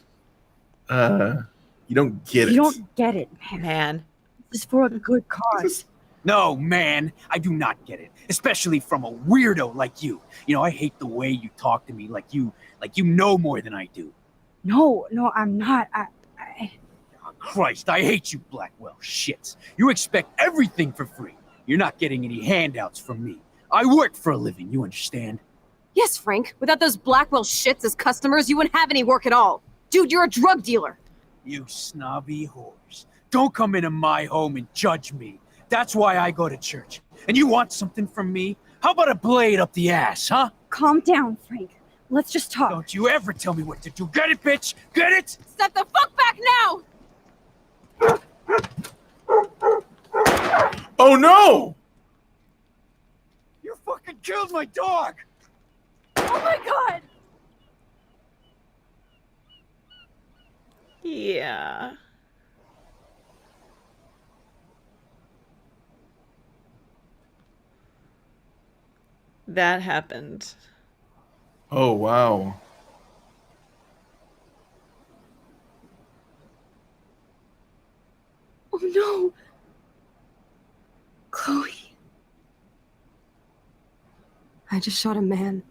You don't get it. You don't get it, man. This is for a good cause. No, man, I do not get it. Especially from a weirdo like you. You know, I hate the way you talk to me like you know more than I do. No, I'm not. Oh, Christ, I hate you Blackwell shits. You expect everything for free. You're not getting any handouts from me. I work for a living, you understand? Yes, Frank. Without those Blackwell shits as customers, you wouldn't have any work at all. Dude, you're a drug dealer. You snobby whores. Don't come into my home and judge me. That's why I go to church. And you want something from me? How about a blade up the ass, huh? Calm down, Frank. Let's just talk. Don't you ever tell me what to do. Get it, bitch? Get it? Step the fuck back now! Oh, no! You fucking killed my dog! Oh my god! Yeah. That happened. Oh, wow. Oh no. Chloe. I just shot a man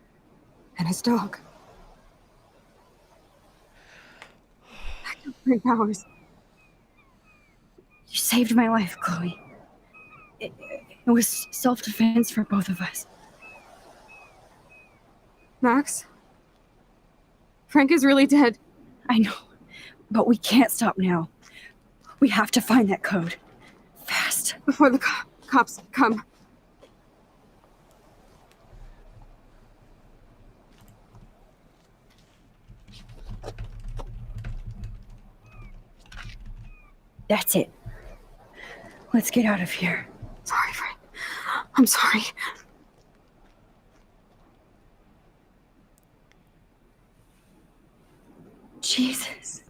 and his dog. I got 3 hours. You saved my life, Chloe. It was self-defense for both of us. Max? Frank is really dead. I know, but we can't stop now. We have to find that code. Fast. Before the cops come. That's it. Let's get out of here. Sorry, Frank. I'm sorry. Jesus.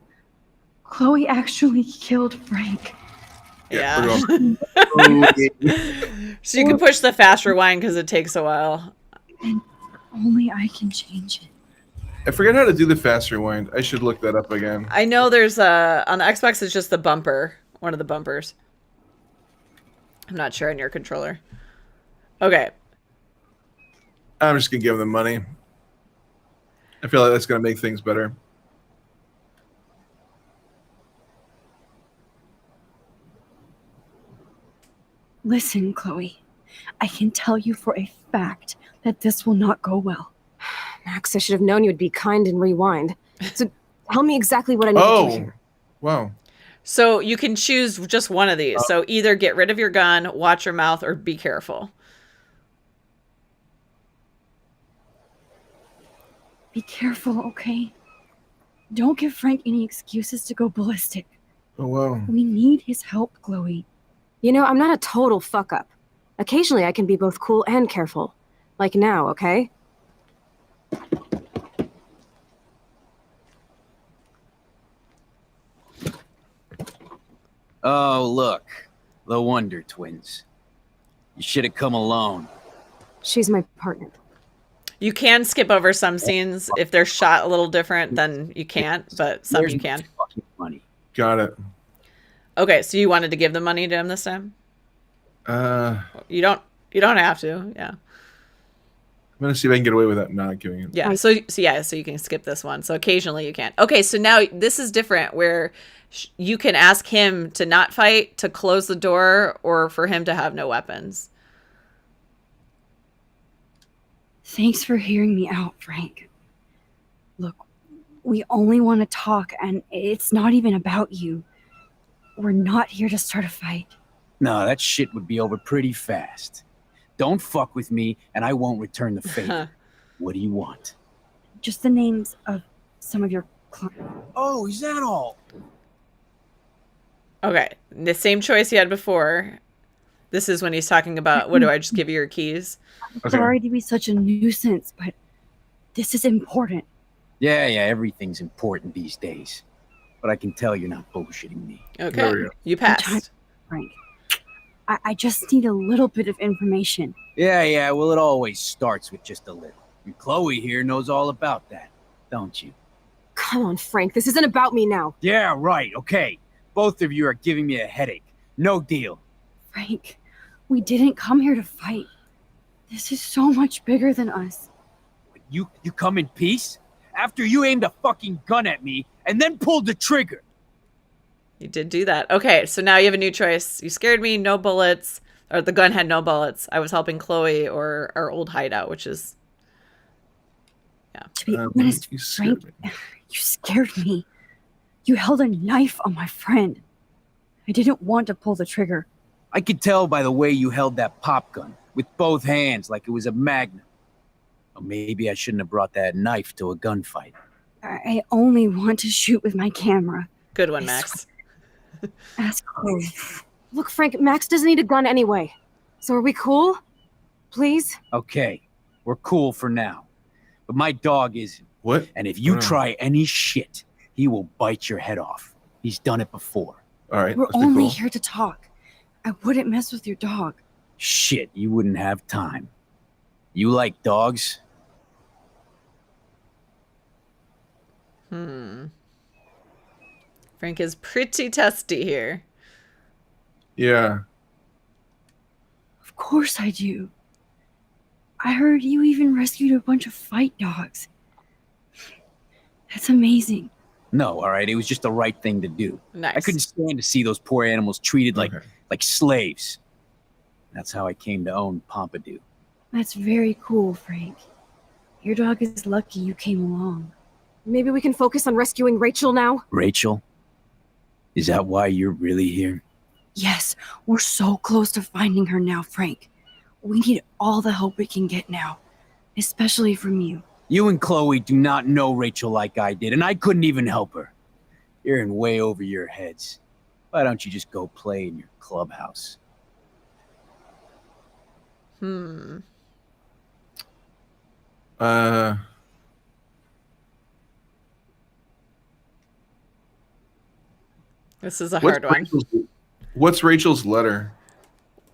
Chloe actually killed Frank. Yeah. So you can push the fast rewind because it takes a while. And only I can change it. I forget how to do the fast rewind. I should look that up again. I know there's on the Xbox it's just the bumper. One of the bumpers. I'm not sure on your controller. Okay. I'm just gonna give them money. I feel like that's gonna make things better. Listen, Chloe. I can tell you for a fact that this will not go well. Max, I should have known you would be kind and rewind. So tell me exactly what I need to do here. Wow. So you can choose just one of these. So either get rid of your gun, watch your mouth, or be careful. Be careful, okay? Don't give Frank any excuses to go ballistic. Oh, wow. We need his help, Chloe. You know, I'm not a total fuck-up. Occasionally I can be both cool and careful. Like now, okay? Oh, look. The Wonder Twins. You should have come alone. She's my partner. You can skip over some scenes if they're shot a little different, then you can't, but some you can. Money. Got it. Okay, so you wanted to give the money to him this time? You don't have to. Yeah. I'm gonna see if I can get away without not giving it. Yeah. So you can skip this one. So occasionally you can. Okay, so now this is different where you can ask him to not fight, to close the door, or for him to have no weapons. Thanks for hearing me out, Frank. Look, we only want to talk, and it's not even about you. We're not here to start a fight. No, that shit would be over pretty fast. Don't fuck with me, and I won't return the favor. What do you want? Just the names of some of your clients. Oh, is that all? Okay, the same choice he had before. This is when he's talking about, what do I just give you your keys? I'm sorry to be such a nuisance, but this is important. Yeah, everything's important these days. But I can tell you're not bullshitting me. Okay, you passed. Frank, I just need a little bit of information. Yeah, well, it always starts with just a little. And Chloe here knows all about that, don't you? Come on, Frank, this isn't about me now. Yeah, right, okay. Both of you are giving me a headache. No deal. Frank, we didn't come here to fight. This is so much bigger than us. You come in peace? After you aimed a fucking gun at me and then pulled the trigger. You did do that. Okay, so now you have a new choice. You scared me, no bullets. Or the gun had no bullets. I was helping Chloe or our old hideout, which is... Yeah. To be honest, Frank, you scared me. You held a knife on my friend. I didn't want to pull the trigger. I could tell by the way you held that pop gun, with both hands like it was a magnum. Or maybe I shouldn't have brought that knife to a gunfight. I only want to shoot with my camera. Good one, Max. Ask Chloe. Look, Frank, Max doesn't need a gun anyway. So are we cool? Please? Okay, we're cool for now. But my dog isn't. What? And if you try any shit, he will bite your head off. He's done it before. All right. We're only here to talk. I wouldn't mess with your dog. Shit, you wouldn't have time. You like dogs? Frank is pretty testy here. Yeah. Of course I do. I heard you even rescued a bunch of fight dogs. That's amazing. No, all right, it was just the right thing to do. Nice. I couldn't stand to see those poor animals treated like slaves. That's how I came to own Pompidou. That's very cool, Frank. Your dog is lucky you came along. Maybe we can focus on rescuing Rachel now? Rachel? Is that why you're really here? Yes, we're so close to finding her now, Frank. We need all the help we can get now, especially from you. You and Chloe do not know Rachel like I did, and I couldn't even help her. You're in way over your heads. Why don't you just go play in your clubhouse? This is a hard one. What's Rachel's letter?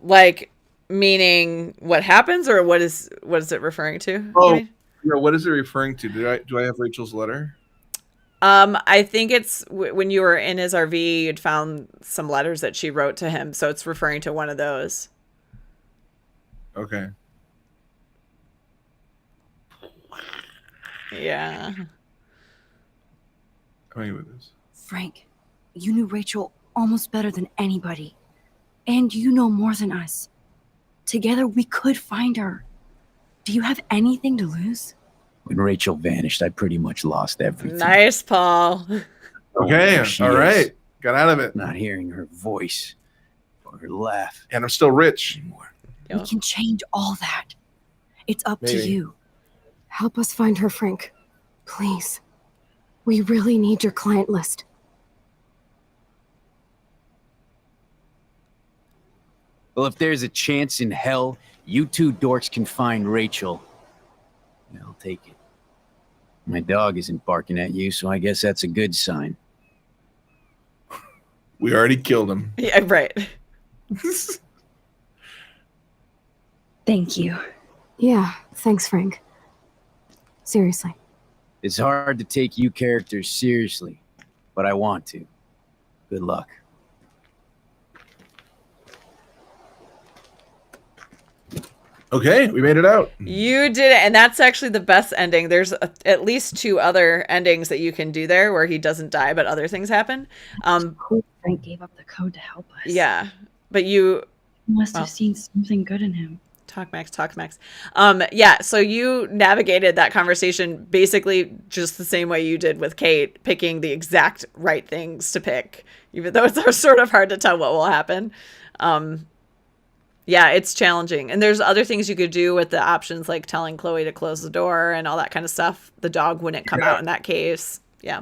Like, meaning what happens, or what is it referring to? Oh, yeah. What is it referring to? Do I have Rachel's letter? I think it's when you were in his RV, you'd found some letters that she wrote to him, so it's referring to one of those. Okay. Yeah. How many with this? Frank, you knew Rachel almost better than anybody. And you know more than us. Together we could find her. Do you have anything to lose? When Rachel vanished, I pretty much lost everything. Nice, Paul. Okay, all right. Got out of it. Not hearing her voice or her laugh. And I'm still rich. We can change all that. It's up to Maybe. you. Help us find her, Frank. Please. We really need your client list. Well, if there's a chance in hell you two dorks can find Rachel, I'll take it. My dog isn't barking at you, so I guess that's a good sign. We already killed him. Yeah, right. Thank you. Yeah, thanks, Frank. Seriously. It's hard to take you characters seriously, but I want to. Good luck. Okay, we made it out. You did it, and that's actually the best ending. There's at least 2 other endings that you can do there where he doesn't die, but other things happen. Frank gave up the code to help us. Yeah, but you must have seen something good in him. Talk Max. Yeah, so you navigated that conversation basically just the same way you did with Kate, picking the exact right things to pick, even though it's sort of hard to tell what will happen. Yeah, it's challenging. And there's other things you could do with the options, like telling Chloe to close the door and all that kind of stuff. The dog wouldn't come out in that case. Yeah.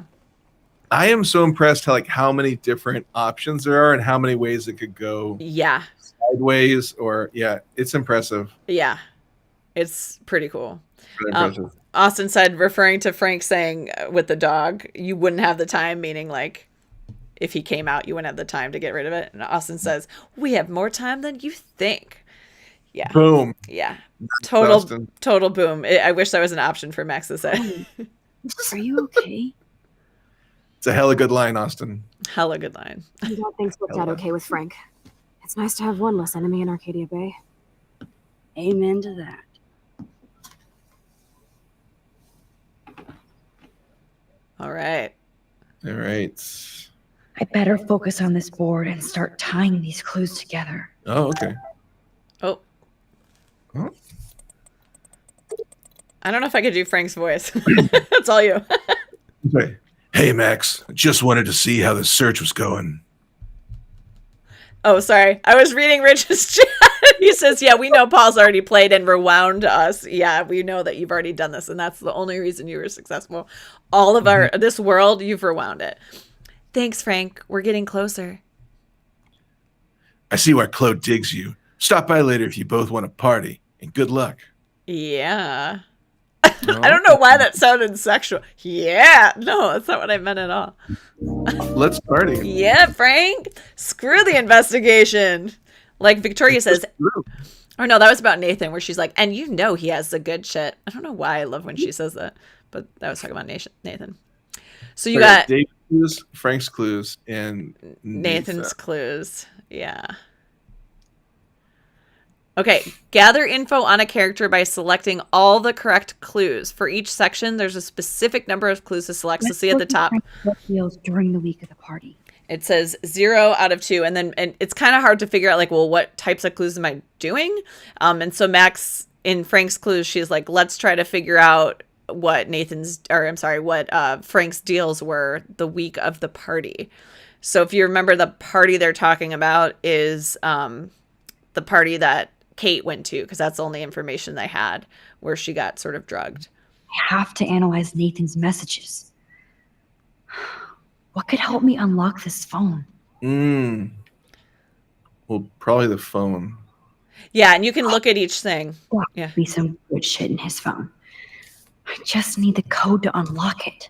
I am so impressed how many different options there are and how many ways it could go. Yeah. Sideways or, it's impressive. Yeah. It's pretty cool. Really impressive. Austin said, referring to Frank saying with the dog, you wouldn't have the time, meaning like, if he came out, you wouldn't have the time to get rid of it. And Austin says, we have more time than you think. Yeah. Boom. Yeah. Total boom. I wish that was an option for Max to say. Are you okay? It's a hella good line, Austin. Hella good line. I'm glad things worked out okay with Frank. It's nice to have one less enemy in Arcadia Bay. Amen to that. All right. I better focus on this board and start tying these clues together. Oh, okay. Oh. I don't know if I could do Frank's voice. That's all you. Okay. Hey, Max. Just wanted to see how the search was going. Oh, sorry. I was reading Rich's chat. He says, yeah, we know Paul's already played and rewound us. Yeah, we know that you've already done this, and that's the only reason you were successful. All of this world, you've rewound it. Thanks, Frank. We're getting closer. I see why Claude digs you. Stop by later if you both want to party, and good luck. Yeah. I don't know why that sounded sexual. Yeah. No, that's not what I meant at all. Let's party. Yeah, Frank. Screw the investigation. Like Victoria says. Oh, no, that was about Nathan, where she's like, and you know he has the good shit. I don't know why I love when she says that, but that was talking about Nathan. So you got David's clues, Frank's clues, and Nathan's clues. Yeah. Okay. Gather info on a character by selecting all the correct clues. For each section, there's a specific number of clues to select. So see at the top. During the week of the party. It says 0 out of 2. And it's kind of hard to figure out, like, well, what types of clues am I doing? And so Max, in Frank's clues, she's like, let's try to figure out what Frank's deals were the week of the party. So if you remember, the party they're talking about is the party that Kate went to, because that's the only information they had, where she got sort of drugged. I have to analyze Nathan's messages. What could help me unlock this phone? Well, probably the phone. Yeah, and you can look at each thing. Yeah, be some good shit in his phone. I just need the code to unlock it.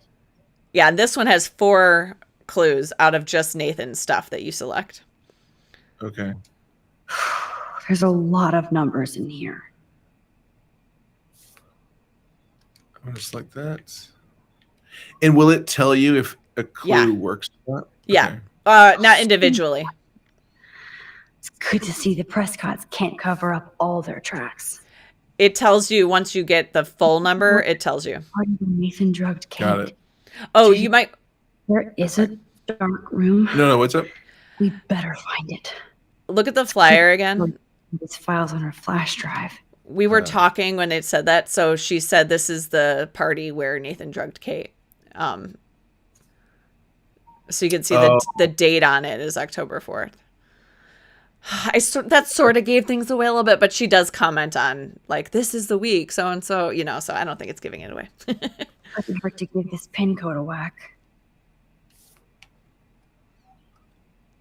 Yeah, and this one has 4 clues out of just Nathan's stuff that you select. Okay. There's a lot of numbers in here. I'm just like that. And will it tell you if a clue works or not? Yeah. Okay. Not individually. It's good to see the Prescotts can't cover up all their tracks. It tells you once you get the full number, it tells you. Nathan drugged Kate. Got it. Oh, you might. There is a dark room. No, what's up? We better find it. Look at the flyer again. These files on her flash drive. We were talking when it said that. So she said this is the party where Nathan drugged Kate. So you can see the date on it is October 4th. That sort of gave things away a little bit, but she does comment on, like, this is the week, so and so, so I don't think it's giving it away. Doesn't hurt to give this pin code a whack.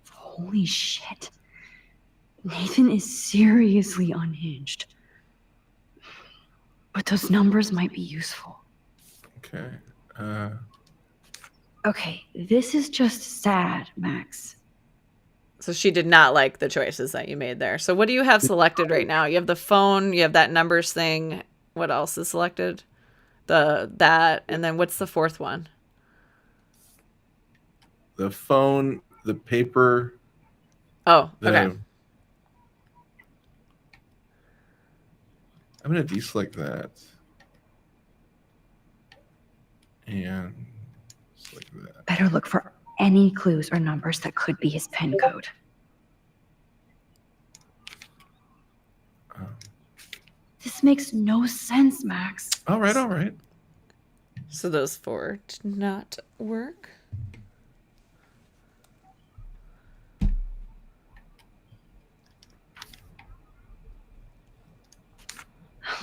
Holy shit. Nathan is seriously unhinged. But those numbers might be useful. Okay. Okay, this is just sad, Max. So she did not like the choices that you made there. So what do you have selected right now? You have the phone, you have that numbers thing. What else is selected? That, and then what's the fourth one? The phone, the paper. Oh, okay. I'm going to deselect that. And select that. Better look for any clues or numbers that could be his PIN code. This makes no sense, Max. All right. So those 4 did not work.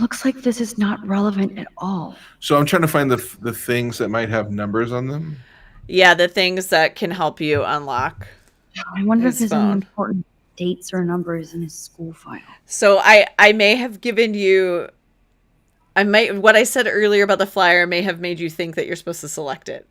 Looks like this is not relevant at all. So I'm trying to find the things that might have numbers on them. Yeah, the things that can help you unlock. I wonder if his there's any phone. important dates or numbers in his school file. So I may have given you, what I said earlier about the flyer may have made you think that you're supposed to select it.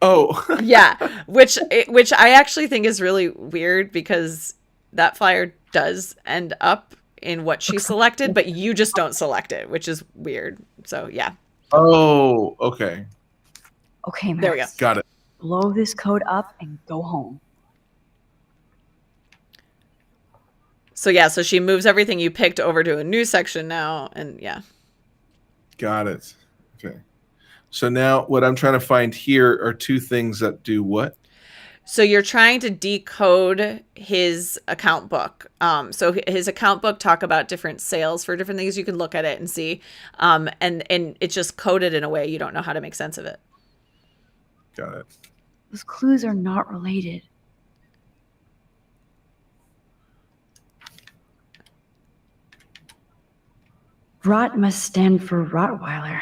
Oh. Yeah, which I actually think is really weird because that flyer does end up in what she selected, but you just don't select it, which is weird. So yeah. Oh, okay. Okay, Max. There we go. Got it. Blow this code up and go home. So yeah, so she moves everything you picked over to a new section now, and yeah. Got it. Okay. So now what I'm trying to find here are 2 things that do what? So you're trying to decode his account book. So his account book talk about different sales for different things. You can look at it and see. And it's just coded in a way you don't know how to make sense of it. Got it. Those clues are not related. Rot must stand for Rottweiler.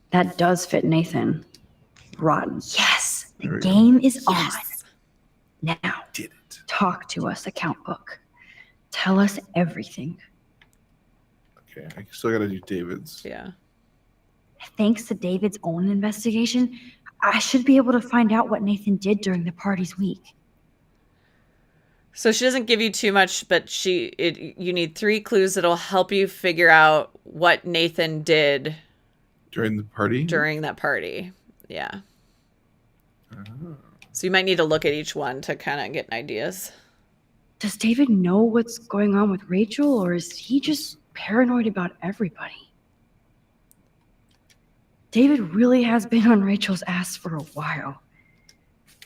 That does fit Nathan. Rotten. Yes, the game is on. Now, talk to us, account book. Tell us everything. Okay, I still got to do David's. Yeah. Thanks to David's own investigation, I should be able to find out what Nathan did during the party's week. So she doesn't give you too much, but you need 3 clues that'll help you figure out what Nathan did during the party. During that party, yeah. So you might need to look at each one to kind of get ideas. Does David know what's going on with Rachel, or is he just paranoid about everybody? David really has been on Rachel's ass for a while.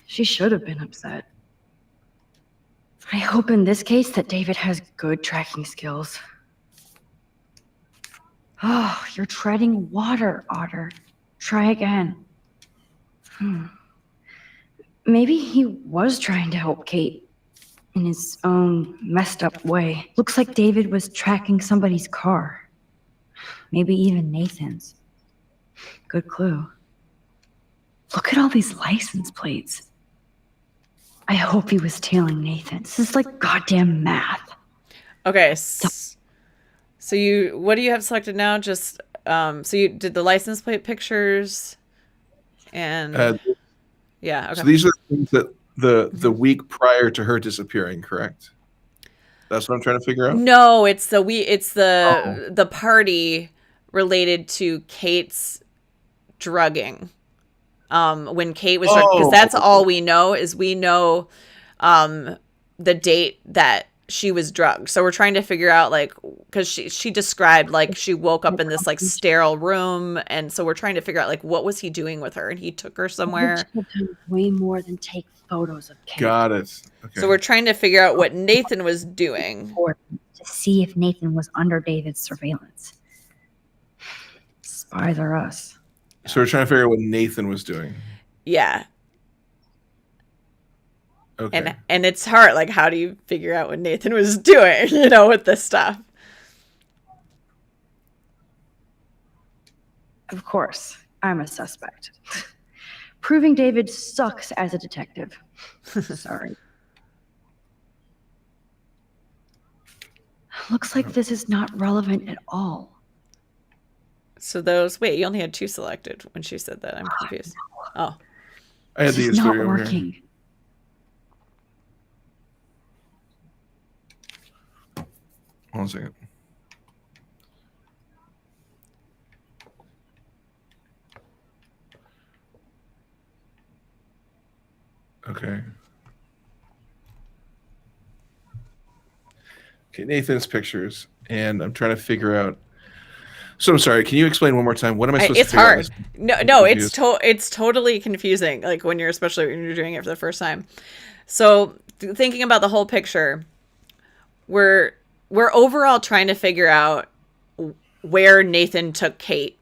She should have been upset. I hope in this case that David has good tracking skills. Oh, you're treading water, Otter. Try again. Maybe he was trying to help Kate in his own messed up way. Looks like David was tracking somebody's car. Maybe even Nathan's. Good clue. Look at all these license plates. I hope he was tailing Nathan. This is like goddamn math. Okay. So what do you have selected now? Just, so you did the license plate pictures and yeah. Okay. So these are the things that the week prior to her disappearing, correct? That's what I'm trying to figure out. No, it's the party related to Kate's drugging. When Kate was drugged, because that's all we know is we know the date that she was drugged. So we're trying to figure out, like, because she described like she woke up in this like sterile room, and so we're trying to figure out like what was he doing with her, and he took her somewhere. Way more than take photos of Kate. Got it. Okay. So we're trying to figure out what Nathan was doing to see if Nathan was under David's surveillance. Spies are us. So we're trying to figure out what Nathan was doing. Yeah. Okay. And it's hard. Like, how do you figure out what Nathan was doing, with this stuff? Of course, I'm a suspect. Proving David sucks as a detective. Sorry. Looks like this is not relevant at all. So those, wait, you only had 2 selected when she said that. I'm confused. Oh. I had these not working. Here. 1 second. Okay. Okay, Nathan's pictures, and I'm trying to figure out. So I'm sorry. Can you explain one more time? What am I supposed to figure out? It's hard. No, it's totally confusing. Like especially when you're doing it for the first time. So thinking about the whole picture, we're overall trying to figure out where Nathan took Kate,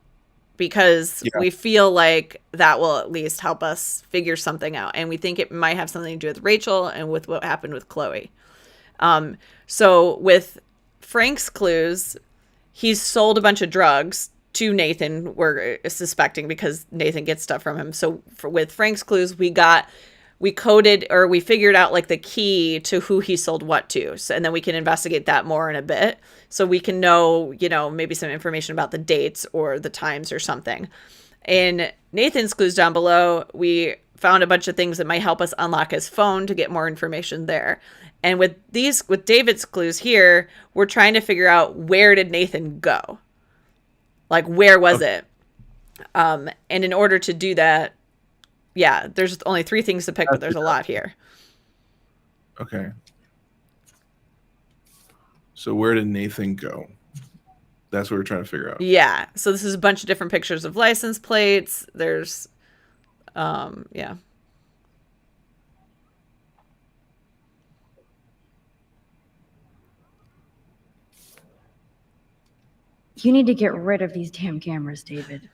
because we feel like that will at least help us figure something out, and we think it might have something to do with Rachel and with what happened with Chloe. So with Frank's clues, he's sold a bunch of drugs to Nathan, we're suspecting, because Nathan gets stuff from him. So with Frank's clues, we coded, or we figured out like the key to who he sold what to. So, and then we can investigate that more in a bit. So we can know, maybe some information about the dates or the times or something. In Nathan's clues down below, we found a bunch of things that might help us unlock his phone to get more information there. And with David's clues here, we're trying to figure out, where did Nathan go? Like, where was it? And in order to do that, there's only 3 things to pick, but there's a lot here. Okay. So where did Nathan go? That's what we're trying to figure out. Yeah. So this is a bunch of different pictures of license plates. There's, You need to get rid of these damn cameras, David.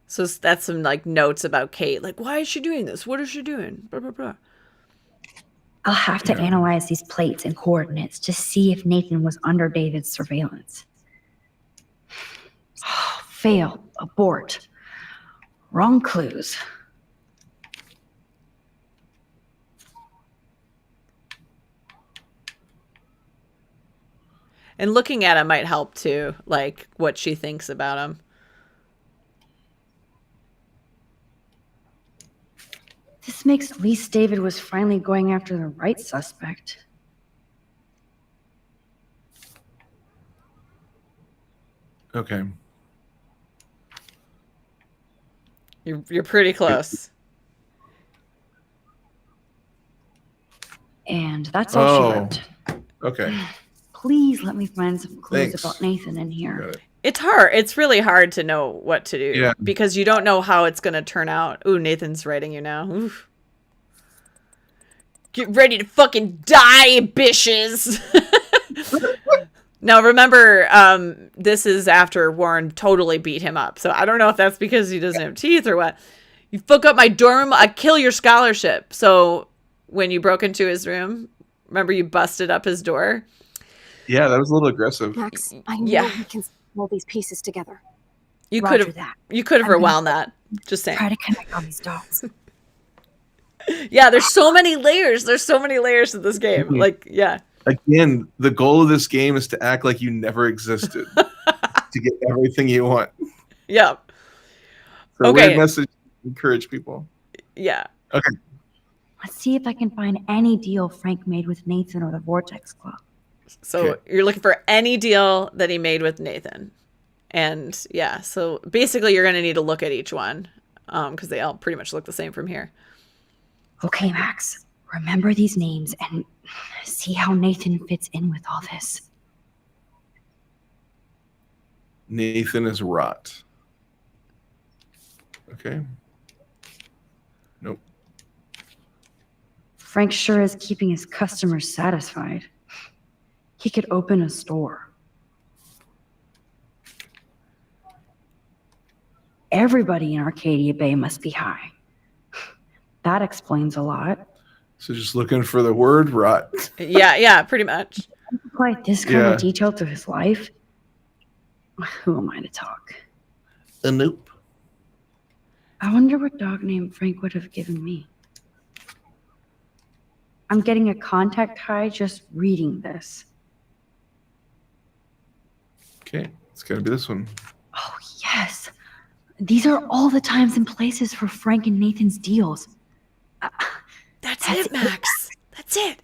So that's some like notes about Kate. Like, why is she doing this? What is she doing? Blah, blah, blah. I'll have to analyze these plates and coordinates to see if Nathan was under David's surveillance. Fail. Abort. Wrong clues. And looking at him might help too, like what she thinks about him. This makes at least David was finally going after the right suspect. Okay. You're pretty close. And that's all she wrote. Okay. Please let me find some clues about Nathan in here. It's hard. It's really hard to know what to do because you don't know how it's going to turn out. Ooh, Nathan's writing you now. Oof. Get ready to fucking die, bitches. Now, remember, this is after Warren totally beat him up. So I don't know if that's because he doesn't have teeth or what. You fuck up my dorm, I kill your scholarship. So when you broke into his room, remember you busted up his door? Yeah, that was a little aggressive. Max, I know we can pull these pieces together. You could have rewound that. Just saying. Try to connect all these dots. Yeah, there's so many layers. There's so many layers to this game. Like, yeah. Again, the goal of this game is to act like you never existed to get everything you want. Yeah. So weird message, encourage people. Yeah. Okay. Let's see if I can find any deal Frank made with Nathan or the Vortex Club. So you're looking for any deal that he made with Nathan. And yeah, so basically you're going to need to look at each one because they all pretty much look the same from here. Okay, Max. Remember these names and see how Nathan fits in with all this. Nathan is rot. Okay. Nope. Frank sure is keeping his customers satisfied. He could open a store. everybody in Arcadia Bay must be high. That explains a lot. So just looking for the word rot. Yeah, pretty much. Quite this kind of detail to his life. Who am I to talk? Nope. I wonder what dog name Frank would have given me. I'm getting a contact high just reading this. Okay, it's gotta be this one. Oh, yes. These are all the times and places for Frank and Nathan's deals. That's it, Max. That's it.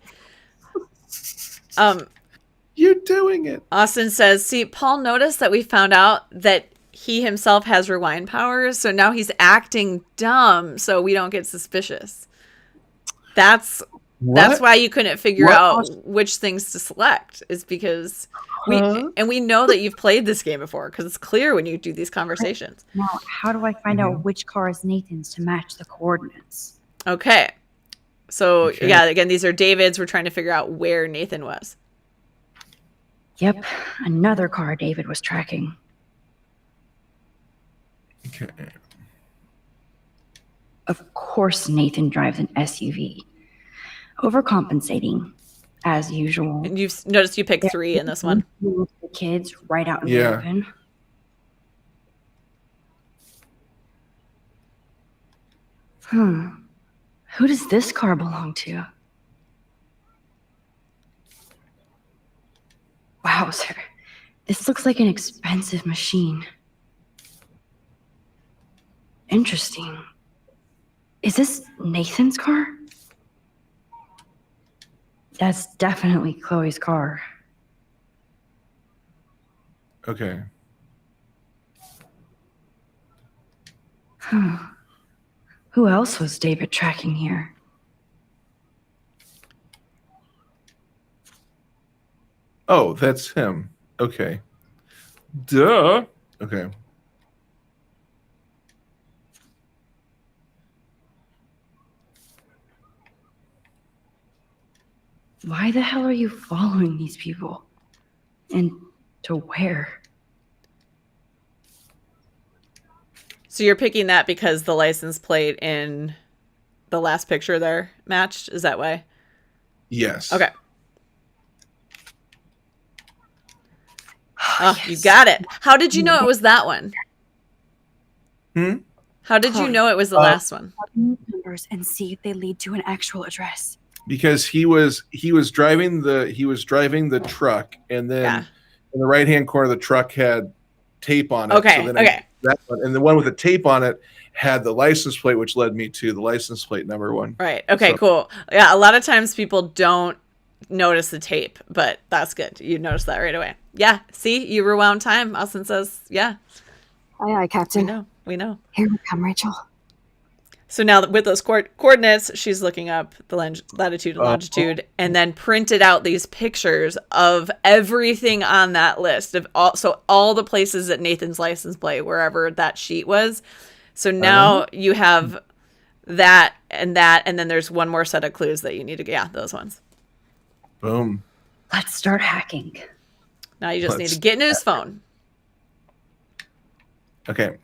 You're doing it. Austin says, see, Paul noticed that we found out that he himself has rewind powers, so now he's acting dumb so we don't get suspicious. That's why you couldn't figure out which things to select, is because we know that you've played this game before, because it's clear when you do these conversations. Now, how do I find out which car is Nathan's to match the coordinates? Okay. So, yeah, again, these are David's. We're trying to figure out where Nathan was. Yep, another car David was tracking. Okay. Of course Nathan drives an SUV. Overcompensating, as usual. And you've noticed you picked 3 in this one. The kids right out in the open. Who does this car belong to? Wowzer. This looks like an expensive machine. Interesting. Is this Nathan's car? That's definitely Chloe's car. Okay. Who else was David tracking here? Oh, that's him. Okay. Duh. Okay. Why the hell are you following these people? And to where? So you're picking that because the license plate in the last picture there matched? Is that why? Yes. Okay. Oh, yes. You got it. How did you know it was that one? How did you know it was the last one? Numbers and see if they lead to an actual address. Because he was driving the truck, and then in the right hand corner of the truck had tape on it. Okay. So then that one, and the one with the tape on it had the license plate, which led me to the license plate number 1. Right. Okay. So, cool. Yeah. A lot of times people don't notice the tape, but that's good. You noticed that right away. Yeah. See, you rewound time. Austin says, yeah. Aye, aye, Captain. We know. Here we come, Rachel. So now with those coordinates, she's looking up the latitude and longitude, and then printed out these pictures of everything on that list of all the places that Nathan's license plate, wherever that sheet was. So now you have that, and then there's one more set of clues that you need to, those ones. Boom. Let's start hacking. Now you just need to get into his phone. Okay.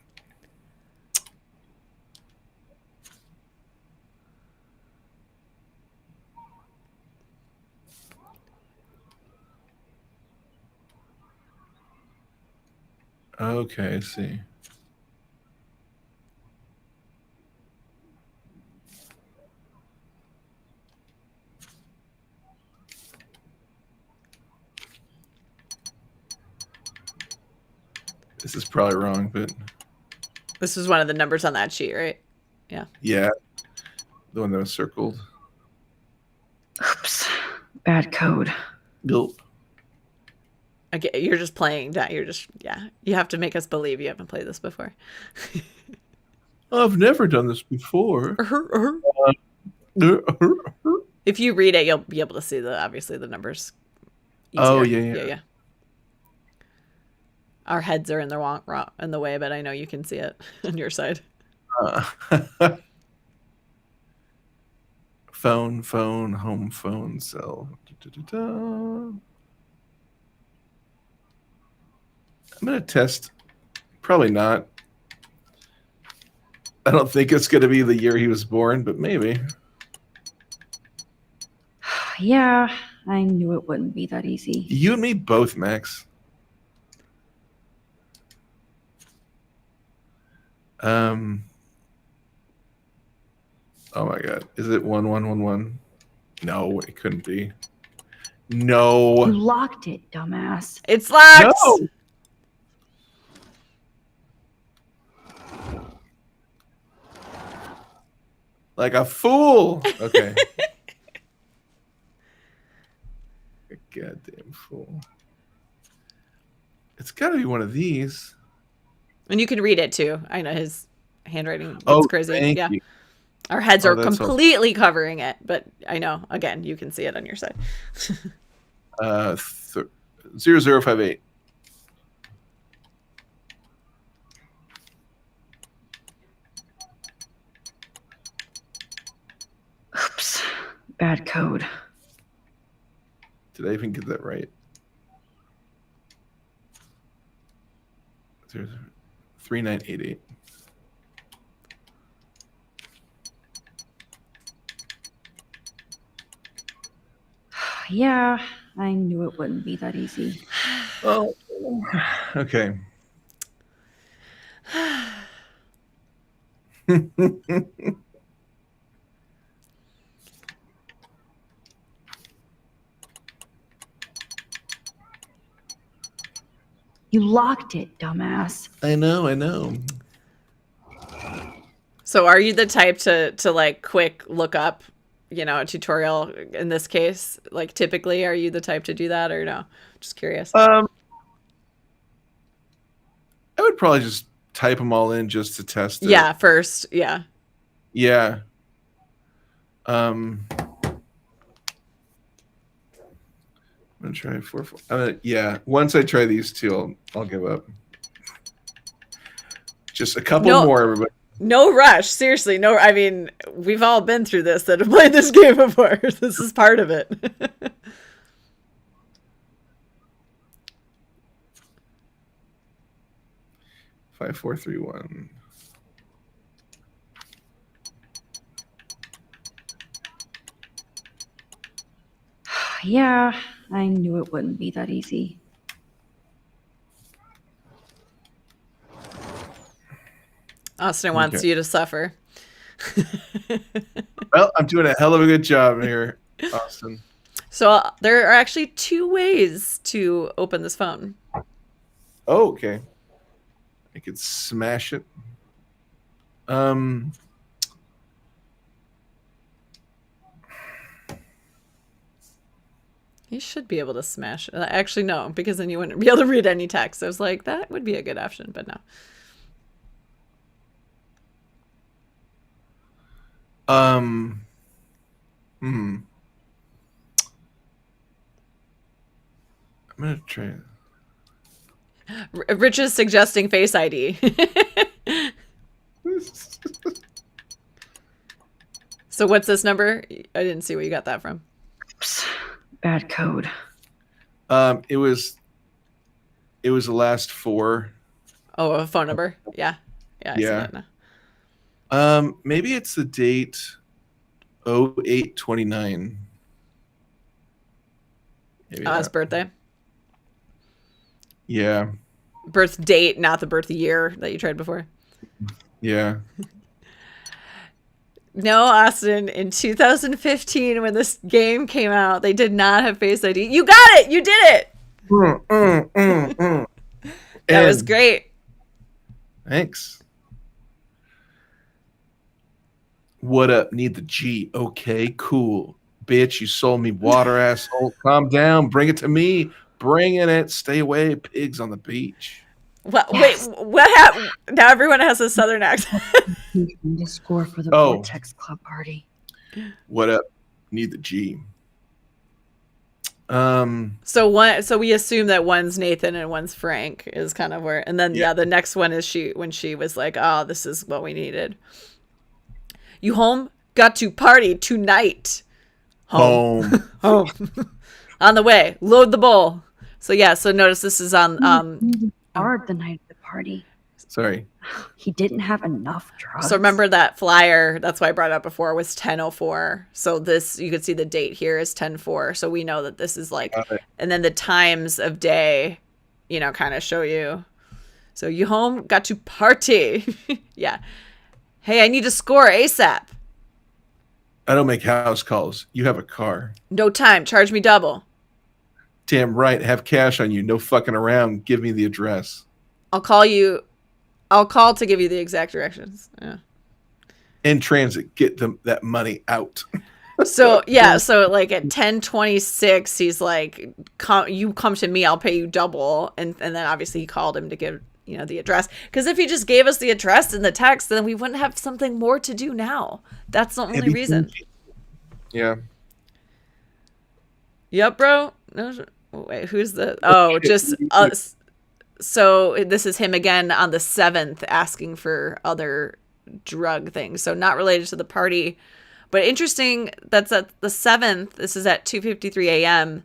Okay, I see. This is probably wrong, but this is one of the numbers on that sheet, right? Yeah. Yeah. The one that was circled. Oops. Bad code. Gulp. Okay, you're just playing that. You have to make us believe you haven't played this before. I've never done this before. If you read it, you'll be able to see obviously the numbers easier. Oh, yeah. Our heads are in the way, but I know you can see it on your side. Phone, home phone, cell. I'm going to test. Probably not. I don't think it's going to be the year he was born, but maybe. Yeah, I knew it wouldn't be that easy. You and me both, Max. Oh my God. Is it 1111? No, it couldn't be. No. You locked it, dumbass. It's locked. No. Like a fool. Okay. A goddamn fool. It's got to be one of these. And you can read it too. I know his handwriting is crazy. Thank Yeah. you. Our heads are completely all... covering it, but I know, again, you can see it on your side. 0058. Oops. Bad code. Did I even get that right? 3988. Yeah, I knew it wouldn't be that easy. Oh, okay. You locked it, dumbass. I know. So are you the type to like quick look up, you know, a tutorial in this case? Like typically, are you the type to do that or no? Just curious. I would probably just type them all in just to test it. Yeah, first. Yeah. Yeah. I'm gonna try 4. Yeah. Once I try these two, I'll give up. Just a couple more, everybody. No rush. Seriously, no. I mean, we've all been through this that have played this game before. This is part of it. 5431. Yeah, I knew it wouldn't be that easy. Austin wants you to suffer. Well, I'm doing a hell of a good job here, Austin. So there are actually 2 ways to open this phone. Oh, okay. I could smash it. You should be able to smash it. Actually, no, because then you wouldn't be able to read any text. I was like, that would be a good option, but no. I'm gonna try. Rich is suggesting Face ID. So what's this number? I didn't see where you got that from. Oops. Bad code. It was the last 4. Oh, a phone number. Yeah. Yeah. I see that now. Maybe it's the date 0829. Maybe his birthday. Yeah. Birth date, not the birth year that you tried before. Yeah. No, Austin, in 2015, when this game came out, they did not have Face ID. You got it! You did it! That was great. Thanks. What up? Need the G. Okay, cool. Bitch, you sold me water, asshole. Calm down. Bring it to me. Bringing it. Stay away. Pigs on the beach. What? Yes. Wait, what happened? Now everyone has a southern accent. The score for the Vortex Club party. What up? Need the G. So we assume that one's Nathan and one's Frank is kind of where, and then the next one is when she was like, oh, this is what we needed. You home? Got to party tonight. Home. Home. On the way. Load the bowl. So so notice this is on Hard the night of the party. Sorry. He didn't have enough drugs. So remember that flyer, that's why I brought it up before, was 10:04. So this, you could see the date here is 10:04. So we know that this is like, and then the times of day, you know, kind of show you. So you home, got to party. Yeah. Hey, I need to score ASAP. I don't make house calls. You have a car. No time. Charge me double. Damn right. Have cash on you. No fucking around. Give me the address. I'll call to give you the exact directions. Yeah. In transit, get them that money out. So yeah, so like at 10:26, he's like, "You come to me, I'll pay you double." And then obviously he called him to give, you know, the address. Because if he just gave us the address in the text, then we wouldn't have something more to do now. That's the only reason. Yeah. Yep, bro. No, wait, who's the? Oh, just us. So this is him again on the 7th asking for other drug things. So not related to the party, but interesting. That's at the 7th. This is at 2:53 a.m.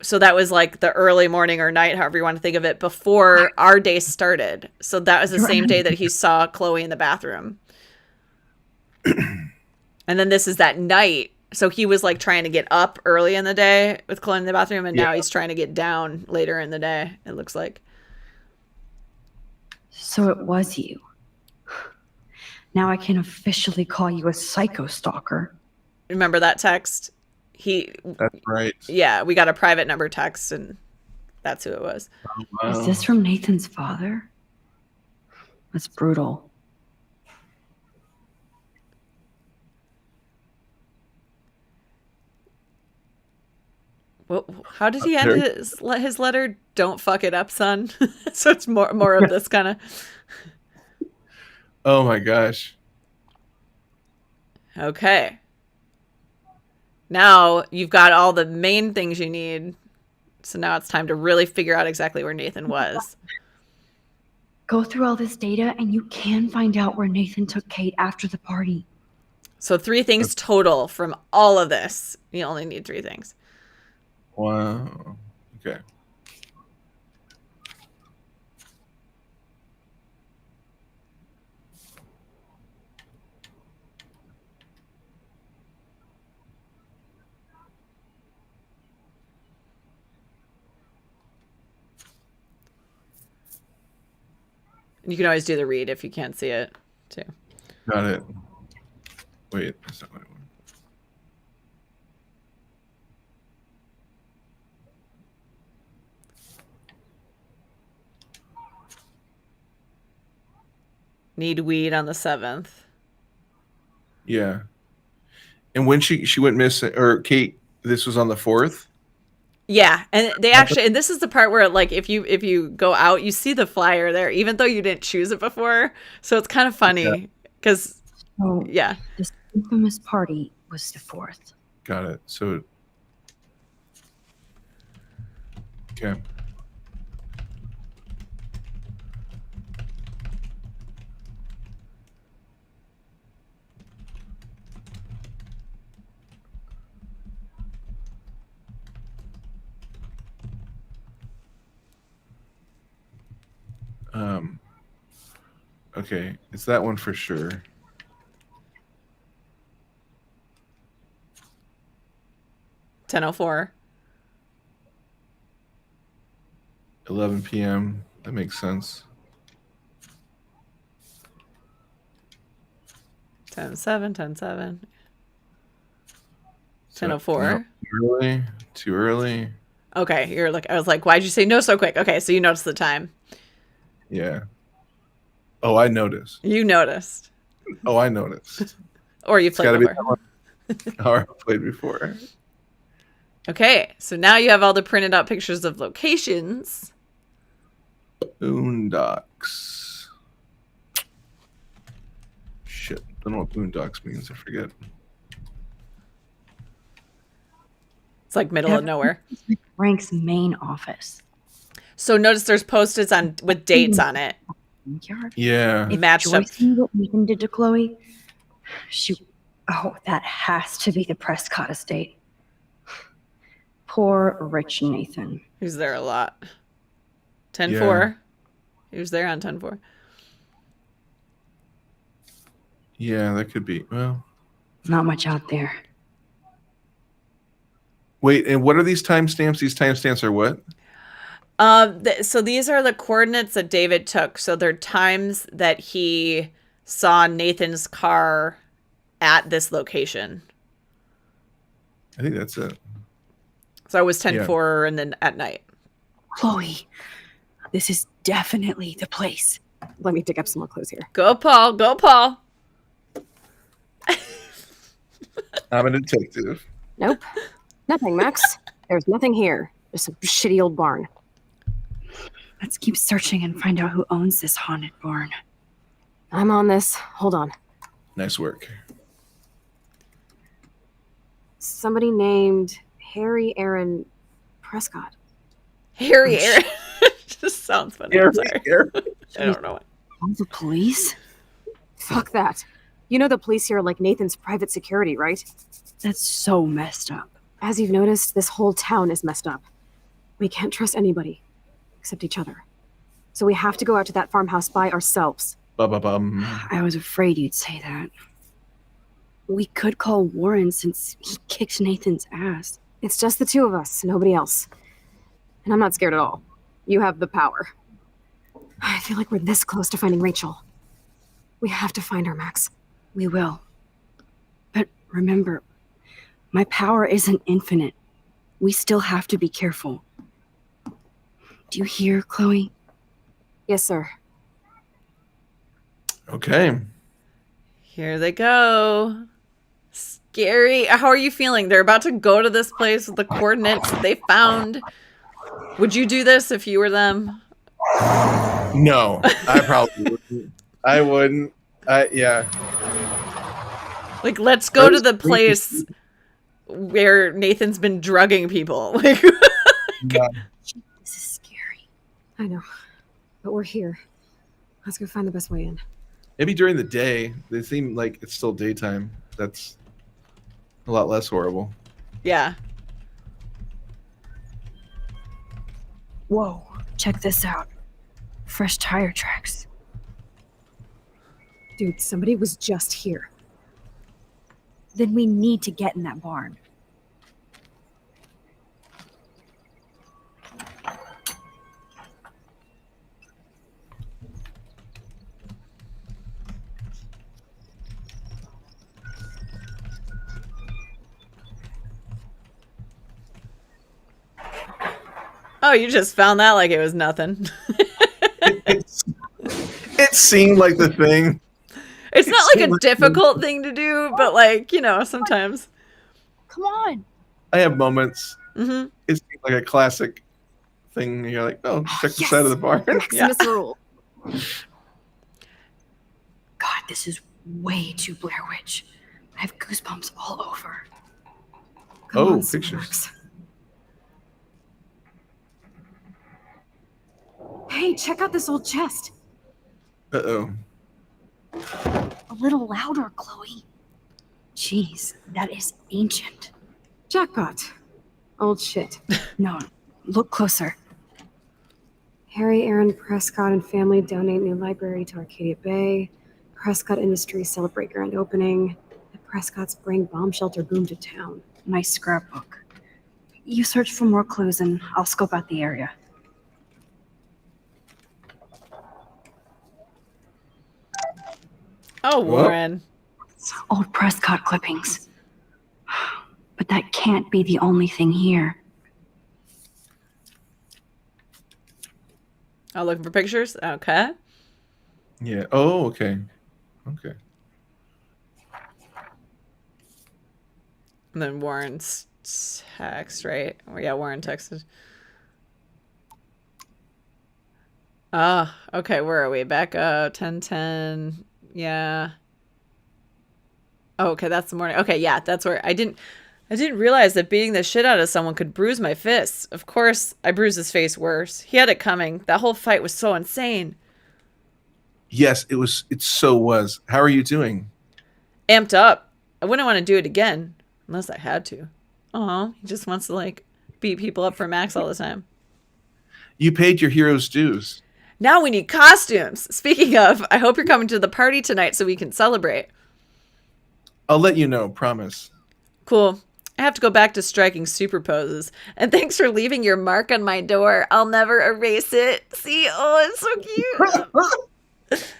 So that was like the early morning or night, however you want to think of it, before our day started. So that was the same day that he saw Chloe in the bathroom. And then this is that night. So he was like trying to get up early in the day with Chloe in the bathroom, and now he's trying to get down later in the day, it looks like. So it was you. Now I can officially call you a psycho stalker. Remember that text? That's right. Yeah, we got a private number text, and that's who it was. Oh, wow. Is this from Nathan's father? That's brutal. Well, how did he end his letter? Don't fuck it up, son. So it's more of this kind of. Oh my gosh. Okay. Now you've got all the main things you need. So now it's time to really figure out exactly where Nathan was. Go through all this data and you can find out where Nathan took Kate after the party. So 3 things total from all of this. You only need 3 things. Wow. Okay. You can always do the read if you can't see it, too. Got it. Wait, that's not what I want. Need weed on the 7th. Yeah. And when she went missing, or Kate, this was on the 4th? Yeah, and they actually, and this is the part where, like, if you go out, you see the flyer there, even though you didn't choose it before. So it's kind of funny because, yeah. This infamous party was the 4th. Got it. So, okay. Okay, it's that one for sure. $10:04. 11 p.m. That makes sense. 10:07, 10:07. 10:04. Too early. Okay, you're like, I was like, why'd you say no so quick? Okay, so you noticed the time. Yeah. Oh, I noticed. You noticed. Oh, I noticed. Or you played before. Or I played before. Okay, so now you have all the printed out pictures of locations. Boondocks. Shit, don't know what boondocks means. I forget. It's like middle of nowhere. Frank's main office. So notice there's post-its on with dates on it. Yeah. If Matched up. Joyce knew what Nathan did to Chloe, that has to be the Prescott estate. Poor rich Nathan. He was there a lot. 10:04. He was there on 10:04. Yeah, that could be. Well, not much out there. Wait, and what are these timestamps? These timestamps are what? So these are the coordinates that David took. So they're times that he saw Nathan's car at this location. I think that's it. So it was 10:04 and then at night. Chloe, this is definitely the place. Let me dig up some more clues here. Go, Paul. Go, Paul. I'm a detective. Nope. Nothing, Max. There's nothing here. Just some shitty old barn. Let's keep searching and find out who owns this haunted barn. I'm on this. Hold on. Nice work. Somebody named Harry Aaron Prescott. Harry Aaron. Just sounds funny. I'm sorry. I don't know. Oh, the police? Fuck that. You know the police here are like Nathan's private security, right? That's so messed up. As you've noticed, this whole town is messed up. We can't trust anybody except each other. So we have to go out to that farmhouse by ourselves. Ba-ba-bum. I was afraid you'd say that. We could call Warren since he kicked Nathan's ass. It's just the two of us, nobody else. And I'm not scared at all. You have the power. I feel like we're this close to finding Rachel. We have to find her, Max. We will. But remember, my power isn't infinite. We still have to be careful. Do you hear, Chloe? Yes, sir. Okay. Here they go. Scary. How are you feeling? They're about to go to this place with the coordinates they found. Would you do this if you were them? No, I probably wouldn't. I wouldn't. Yeah. Like, let's go to the place where Nathan's been drugging people. Like, yeah. This is scary. I know, but we're here. Let's go find the best way in. Maybe during the day. They seem like it's still daytime. That's a lot less horrible. Yeah. Whoa, check this out. Fresh tire tracks. Dude, somebody was just here. Then we need to get in that barn. oh, you just found that like it was nothing. It seemed like the thing. It's not like a difficult thing to do, but like, you know, sometimes. Come on. I have moments. Mm-hmm. It's like a classic thing. You're like, oh, check the side of the barn. Maximus rule. God, this is way too Blair Witch. I have goosebumps all over. Come on, pictures. Max. Hey, check out this old chest. Uh-oh. A little louder, Chloe. Jeez, that is ancient. Jackpot. Old shit. No, look closer. Harry Aaron Prescott and family donate new library to Arcadia Bay. Prescott Industries celebrate grand opening. The Prescotts bring bomb shelter boom to town. Nice scrapbook. You search for more clues and I'll scope out the area. Oh, Warren. Old Prescott clippings. But that can't be the only thing here. Oh, looking for pictures? Okay. Yeah. Oh, okay. Okay. And then Warren's text, right? Oh, yeah, Warren texted. Ah, okay, where are we? Back up, 10:10. Yeah. Oh, okay, that's the morning. Okay, yeah, that's where I didn't realize that beating the shit out of someone could bruise my fists. Of course, I bruised his face worse. He had it coming. That whole fight was so insane. Yes, it was. It so was. How are you doing? Amped up. I wouldn't want to do it again unless I had to. Oh, he just wants to like beat people up for Max all the time. You paid your hero's dues. Now we need costumes. Speaking of, I hope you're coming to the party tonight so we can celebrate. I'll let you know, promise. Cool. I have to go back to striking super poses. And thanks for leaving your mark on my door. I'll never erase it. See? Oh, it's so cute.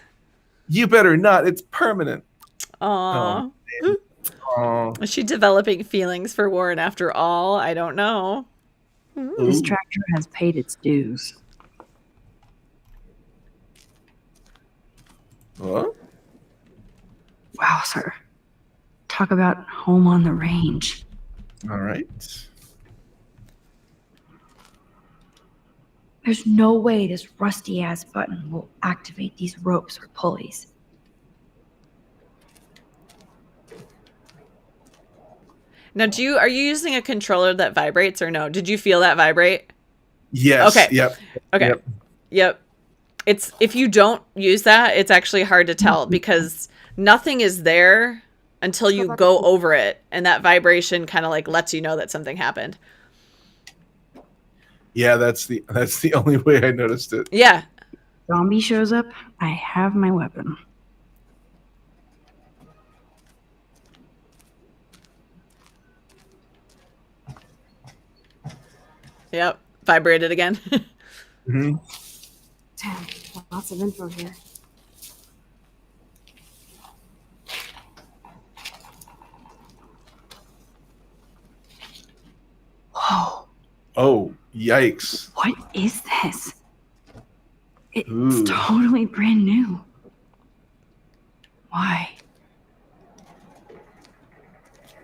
You better not. It's permanent. Aww. Is she developing feelings for Warren after all? I don't know. This tractor has paid its dues. What? Wow, sir. Talk about home on the range. All right. There's no way this rusty-ass button will activate these ropes or pulleys. Now, are you using a controller that vibrates or no? Did you feel that vibrate? Yes. Okay. Yep. Okay. Yep. It's if you don't use that, it's actually hard to tell because nothing is there until you go over it, and that vibration kind of like lets you know that something happened. Yeah, that's the only way I noticed it. Yeah. Zombie shows up, I have my weapon. Yep. Vibrated again. Damn, lots of info here. Whoa. Oh, yikes. What is this? It's totally brand new. Why?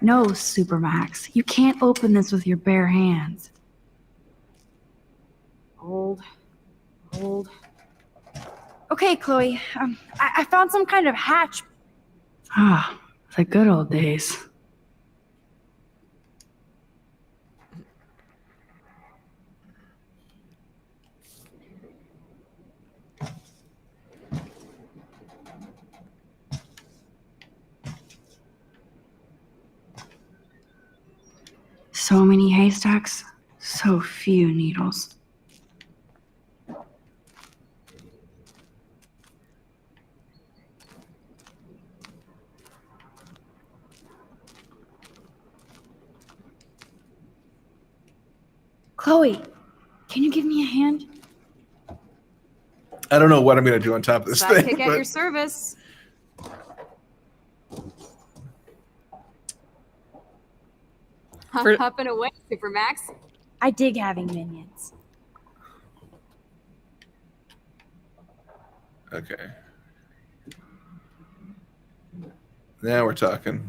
No, Supermax. You can't open this with your bare hands. Old. Okay, Chloe. I found some kind of hatch. Ah, the good old days. So many haystacks, so few needles. Chloe, can you give me a hand? I don't know what I'm going to do on top of this thing. Sidekick at your service. Up and away, Supermax. I dig having minions. Okay. Now we're talking.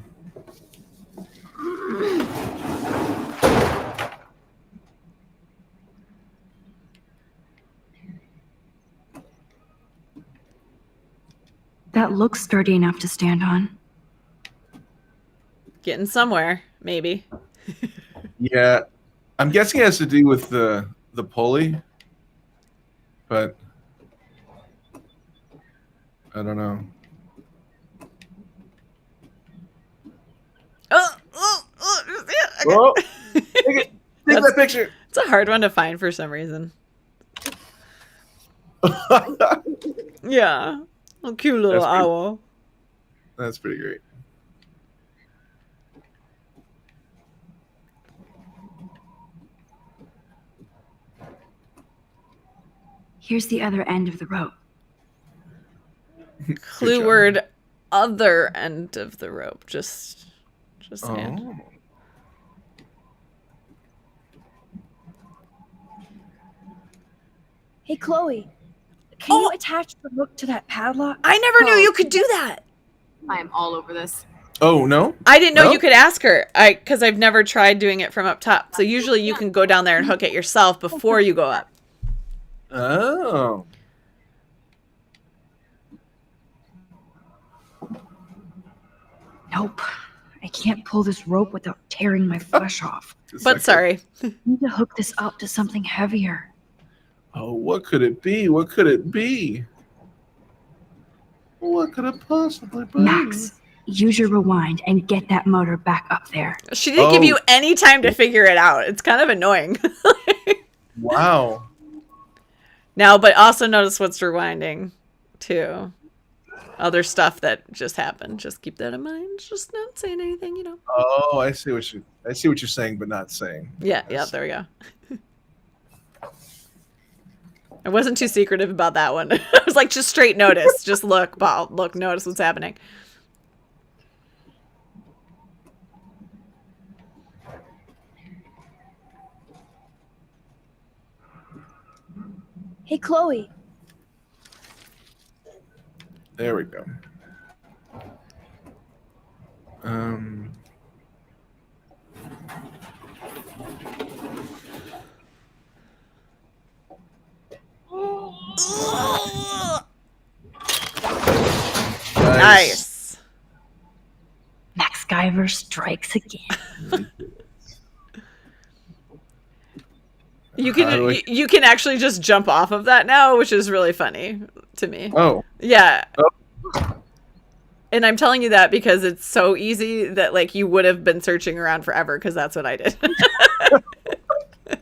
That looks sturdy enough to stand on. Getting somewhere, maybe. Yeah. I'm guessing it has to do with the pulley. But I don't know. Oh, take that picture. It's a hard one to find for some reason. Yeah. A cute little owl. That's pretty great. Here's the other end of the rope. Clue word, other end of the rope. Just saying. Hey, Chloe, can you attach the hook to that padlock? I never knew you could do that. I am all over this. Oh, no? I didn't know you could ask her. Because I've never tried doing it from up top. So usually you can go down there and hook it yourself before you go up. Oh. Nope. I can't pull this rope without tearing my flesh off. But sorry. I need to hook this up to something heavier. Oh, what could it be? What could it be? What could it possibly be? Max, use your rewind and get that motor back up there. She didn't give you any time to figure it out. It's kind of annoying. Wow. Now, but also notice what's rewinding, too. other stuff that just happened. Just keep that in mind. Just not saying anything, you know. Oh, I see what you're saying, but not saying. Yeah, yeah, there we go. I wasn't too secretive about that one. I was like, just straight notice. Just look, Paul. Look, notice what's happening. Hey, Chloe. There we go. Nice. Max Guyver strikes again. You can actually just jump off of that now, which is really funny to me. Oh. Yeah. Oh. And I'm telling you that because it's so easy that like you would have been searching around forever because that's what I did.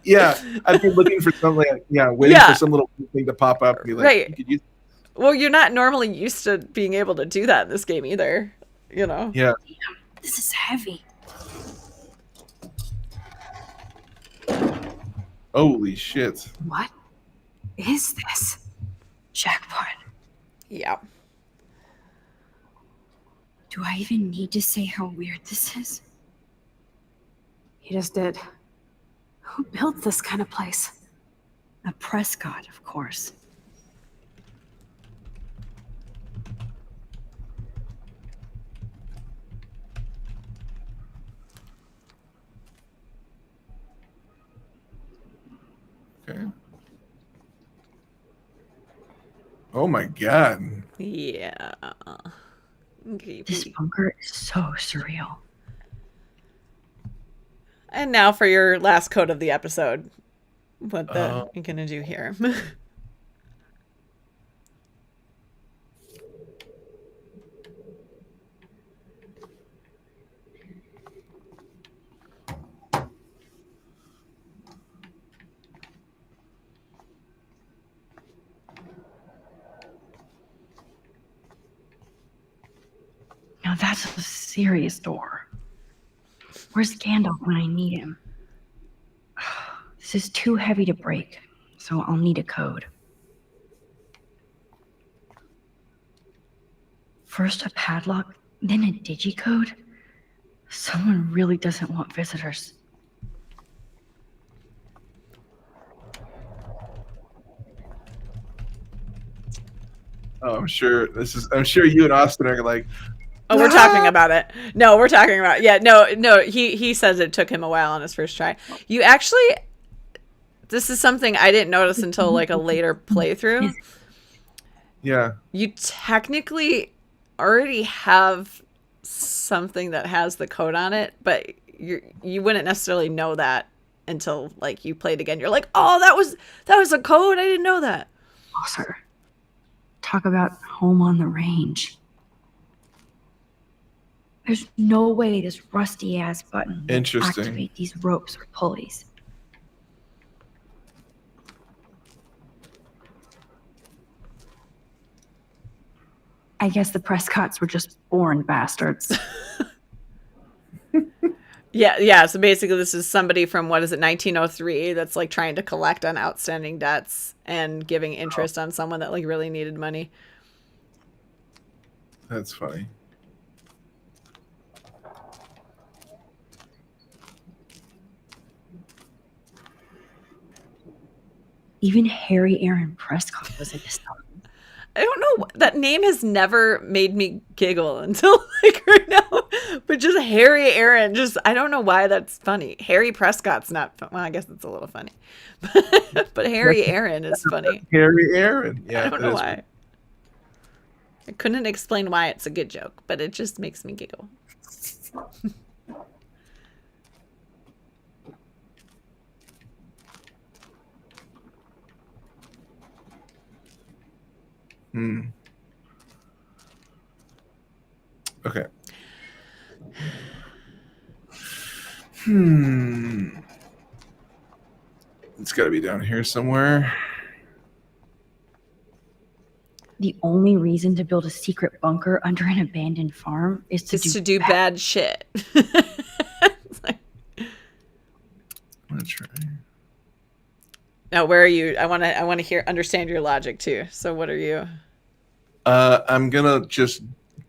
Yeah, I've been looking for something. Waiting for some little thing to pop up. And be like, right. You could use. Well, you're not normally used to being able to do that in this game either. You know. Yeah. Damn, this is heavy. Holy shit! What is this? Jackpot. Yeah. Do I even need to say how weird this is? You just did. Who built this kind of place? A Prescott, of course. Okay. Oh my god. Yeah. This bunker is so surreal. And now for your last code of the episode. What you're gonna do here. Now that's a serious door. Where's Gandalf when I need him? This is too heavy to break, so I'll need a code. First a padlock, then a digicode? Someone really doesn't want visitors. Oh, I'm sure you and Austin are like, oh, we're talking about it. No, we're talking about no. He says it took him a while on his first try. You actually, this is something I didn't notice until like a later playthrough. Yeah. You technically already have something that has the code on it, but you wouldn't necessarily know that until like you played again. You're like, oh, that was a code. I didn't know that. Oh, sir. Talk about home on the range. There's no way this rusty-ass button will activate these ropes or pulleys. I guess the Prescotts were just born bastards. Yeah. So basically, this is somebody from, what is it, 1903 that's like trying to collect on outstanding debts and giving interest on someone that like really needed money. That's funny. Even Harry Aaron Prescott was in this song. I don't know. That name has never made me giggle until like right now. But just Harry Aaron, I don't know why that's funny. Harry Prescott's not fun. Well, I guess it's a little funny. But Harry Aaron is funny. Harry Aaron. Yeah. I don't know why. I couldn't explain why it's a good joke, but it just makes me giggle. Okay. It's got to be down here somewhere. The only reason to build a secret bunker under an abandoned farm is to do bad shit. That's right. Now, where are you? I want to understand your logic too. So, what are you? I'm gonna just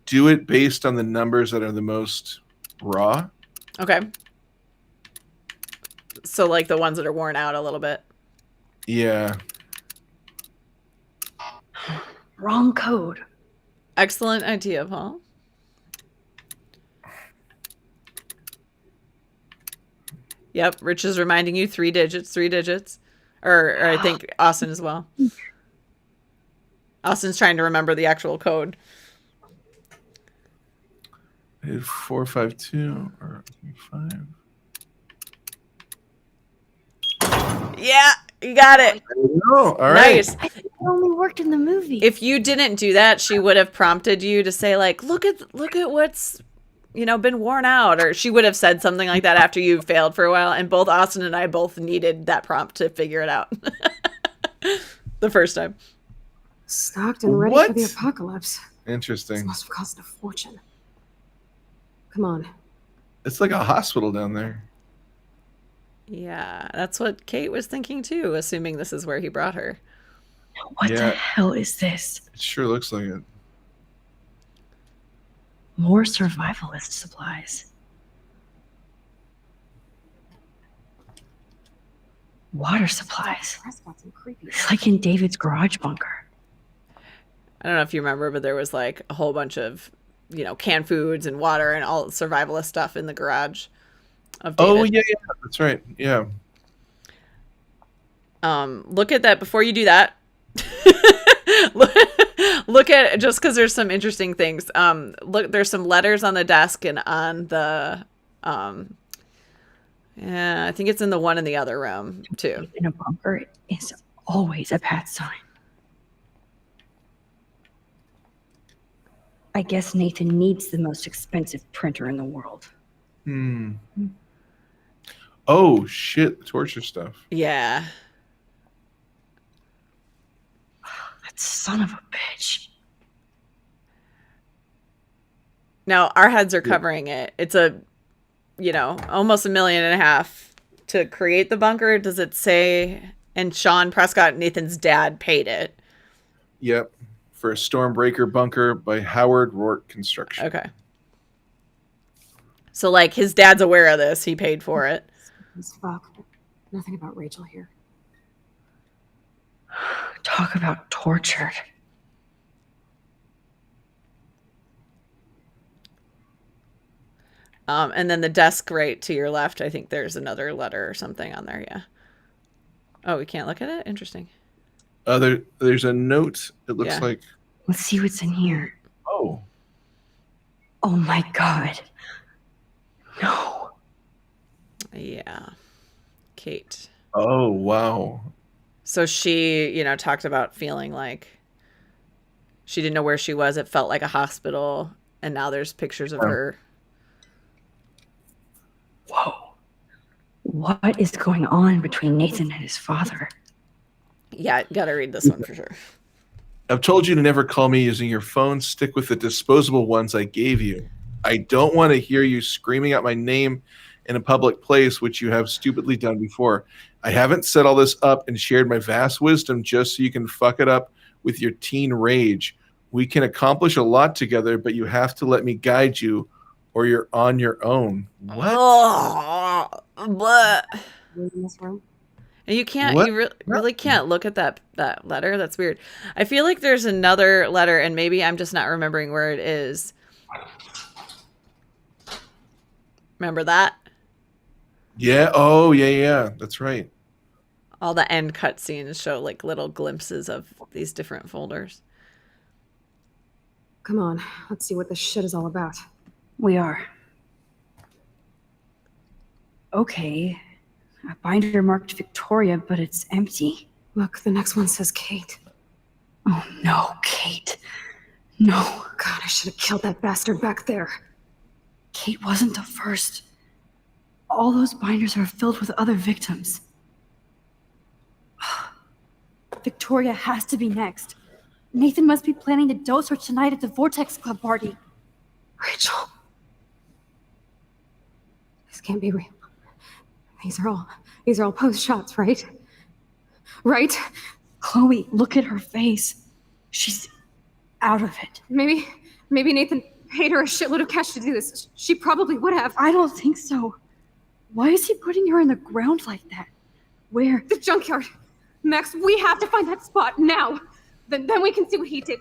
do it based on the numbers that are the most raw. Okay. So, like the ones that are worn out a little bit. Yeah. Wrong code. Excellent idea, Paul. Yep, Rich is reminding you 3 digits. Or I think Austin as well. Austin's trying to remember the actual code. 452 or 5. Yeah, you got it. All right. Nice. I think it only worked in the movie. If you didn't do that, she would have prompted you to say like, look at what's been worn out, or she would have said something like that after you failed for a while. And both Austin and I both needed that prompt to figure it out the first time. Stocked and ready for the apocalypse. Interesting. This must have cost a fortune. Come on. It's like a hospital down there. Yeah, that's what Kate was thinking too, assuming this is where he brought her. What the hell is this? It sure looks like it. More survivalist supplies. Water supplies. It's like in David's garage bunker. I don't know if you remember, but there was like a whole bunch of, canned foods and water and all survivalist stuff in the garage of David. Oh, yeah, that's right. Yeah. Look at that before you do that. Look at, just because there's some interesting things. Look, there's some letters on the desk and on the, I think it's in the one in the other room too. In a bunker is always a bad sign. I guess Nathan needs the most expensive printer in the world. Oh, shit. The torture stuff. Yeah. That son of a bitch. Now, our heads are covering it. It's almost $1.5 million to create the bunker. Does it say? And Sean Prescott, Nathan's dad, paid it. Yep. For a Stormbreaker bunker by Howard Rourke Construction. Okay. So, like, his dad's aware of this. He paid for it. Fuck. Nothing about Rachel here. Talk about tortured. And then the desk right to your left, I think there's another letter or something on there. Yeah. Oh, we can't look at it? Interesting. There's a note. It looks like. Let's see what's in here. Oh. Oh my God. No. Yeah. Kate. Oh, wow. So she, talked about feeling like she didn't know where she was. It felt like a hospital. And now there's pictures of her. Whoa. What is going on between Nathan and his father? Yeah, gotta read this one for sure. I've told you to never call me using your phone. Stick with the disposable ones I gave you. I don't want to hear you screaming out my name in a public place, which you have stupidly done before. I haven't set all this up and shared my vast wisdom just so you can fuck it up with your teen rage. We can accomplish a lot together, but you have to let me guide you or you're on your own. What? Oh, but in this room? And you can't, you really can't look at that letter. That's weird. I feel like there's another letter, and maybe I'm just not remembering where it is. Remember that? Yeah. Oh, yeah. That's right. All the end cutscenes show like little glimpses of these different folders. Come on, let's see what this shit is all about. We are. Okay. A binder marked Victoria, but it's empty. Look, the next one says Kate. Oh no, Kate. No. God, I should have killed that bastard back there. Kate wasn't the first. All those binders are filled with other victims. Victoria has to be next. Nathan must be planning to dose her tonight at the Vortex Club party. Rachel. This can't be real. These are all post shots, right? Right? Chloe, look at her face. She's out of it. Maybe Nathan paid her a shitload of cash to do this. She probably would have. I don't think so. Why is he putting her in the ground like that? Where? The junkyard. Max, we have to find that spot now. Then we can see what he did.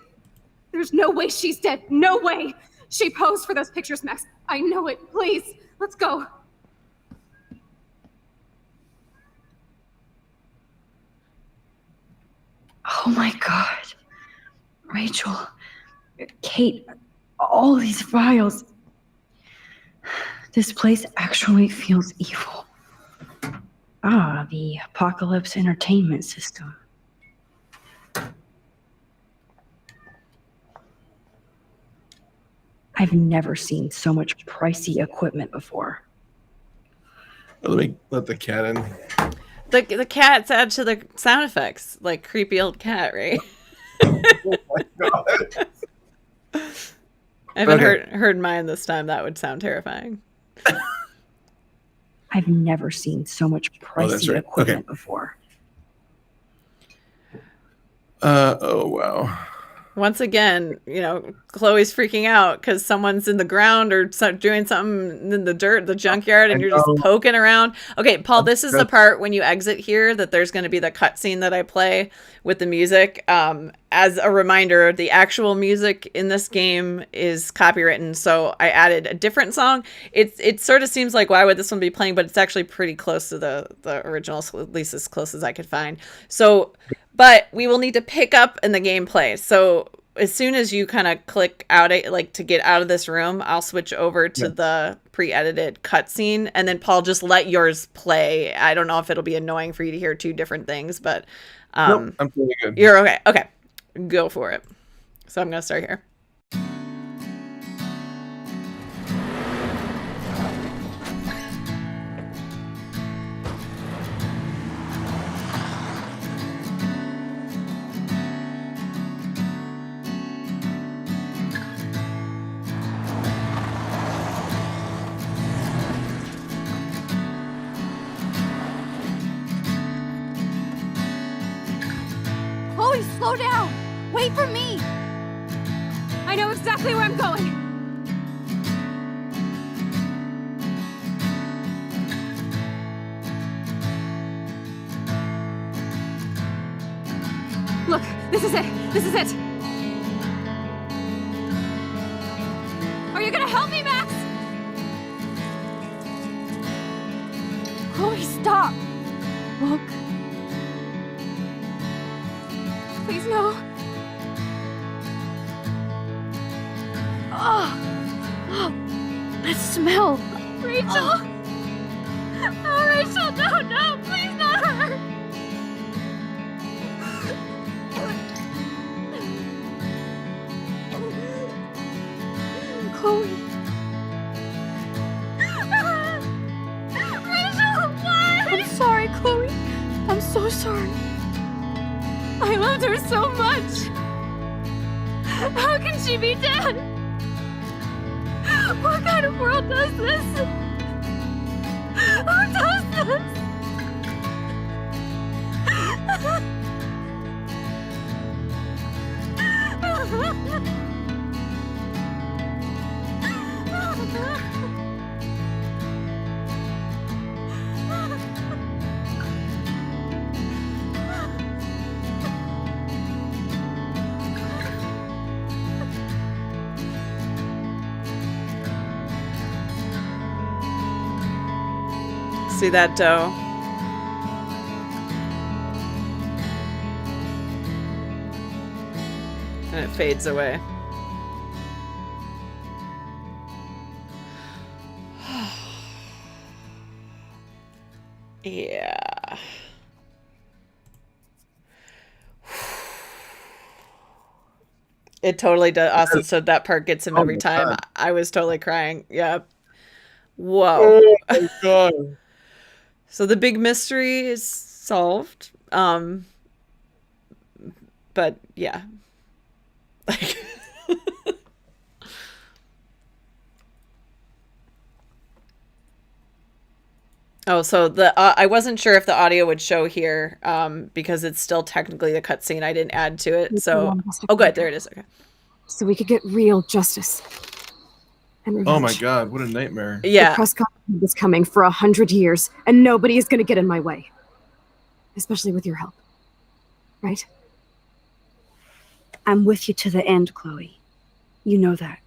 There's no way she's dead. No way. She posed for those pictures, Max. I know it. Please, let's go. Oh my God. Rachel, Kate, all these files. This place actually feels evil. Ah, the Apocalypse Entertainment System. I've never seen so much pricey equipment before. Let me let the cat in. The cats add to the sound effects, like creepy old cat, right? Oh my God. I haven't heard mine this time. That would sound terrifying. I've never seen so much pricey equipment before. Oh wow. Once again, Chloe's freaking out because someone's in the ground or doing something in the dirt, the junkyard, and you're just poking around. Okay, Paul, this is the part when you exit here that there's going to be the cutscene that I play with the music. As a reminder, the actual music in this game is copywritten, so I added a different song. It sort of seems like, why would this one be playing? But it's actually pretty close to the original, so at least as close as I could find. So, but we will need to pick up in the gameplay. So as soon as you kind of click out, to get out of this room, I'll switch over to the pre-edited cutscene, and then Paul, just let yours play. I don't know if it'll be annoying for you to hear two different things, but nope, I'm feeling good. You're okay. Okay, go for it. So I'm gonna start here. Chloe, slow down! Wait for me! I know exactly where I'm going! Look, this is it! This is it! Are you gonna help me, Max? Chloe, stop! Look. Please, no. Oh, that smell. Rachel! Oh, Rachel, no, please not her! Chloe. Rachel, why? I'm sorry, Chloe. I'm so sorry. I loved her so much. How can she be dead? What kind of world does this? Who does this? See that dough? And it fades away. Yeah. It totally does. Austin said that part gets him every time. I was totally crying. Yep. Whoa. Oh my God. So the big mystery is solved. But yeah. Oh, so the I wasn't sure if the audio would show here because it's still technically the cutscene. I didn't add to it. So, oh, good. There it is. Okay. So we could get real justice. And revenge. Oh my God, what a nightmare. Yeah. The Prescott is coming for 100 years, and nobody is going to get in my way. Especially with your help. Right? I'm with you to the end, Chloe. You know that.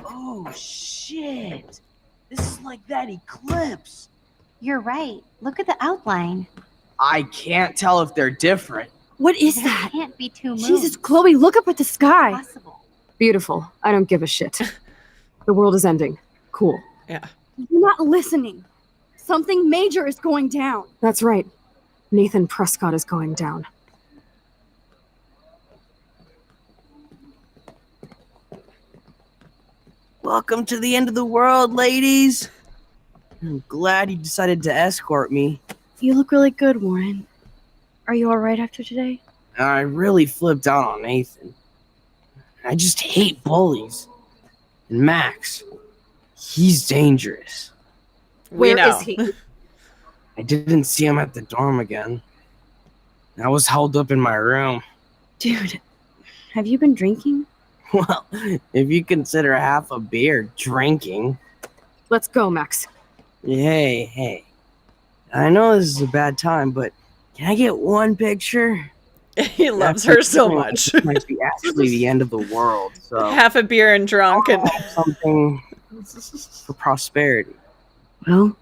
Oh, shit. This is like that eclipse. You're right. Look at the outline. I can't tell if they're different. What is There that? can't be two moons. Jesus, Chloe, look up at the sky. Possible. Beautiful. I don't give a shit. The world is ending. Cool. Yeah. You're not listening. Something major is going down. That's right. Nathan Prescott is going down. Welcome to the end of the world, ladies. I'm glad you decided to escort me. You look really good, Warren. Are you all right after today? I really flipped out on Nathan. I just hate bullies. And Max, he's dangerous. Where is he? I didn't see him at the dorm again. I was held up in my room. Dude, have you been drinking? Well, if you consider half a beer drinking. Let's go, Max. Hey. I know this is a bad time, but can I get one picture? He loves her so much. It might be actually the end of the world. So half a beer and drunk and something for prosperity. Well,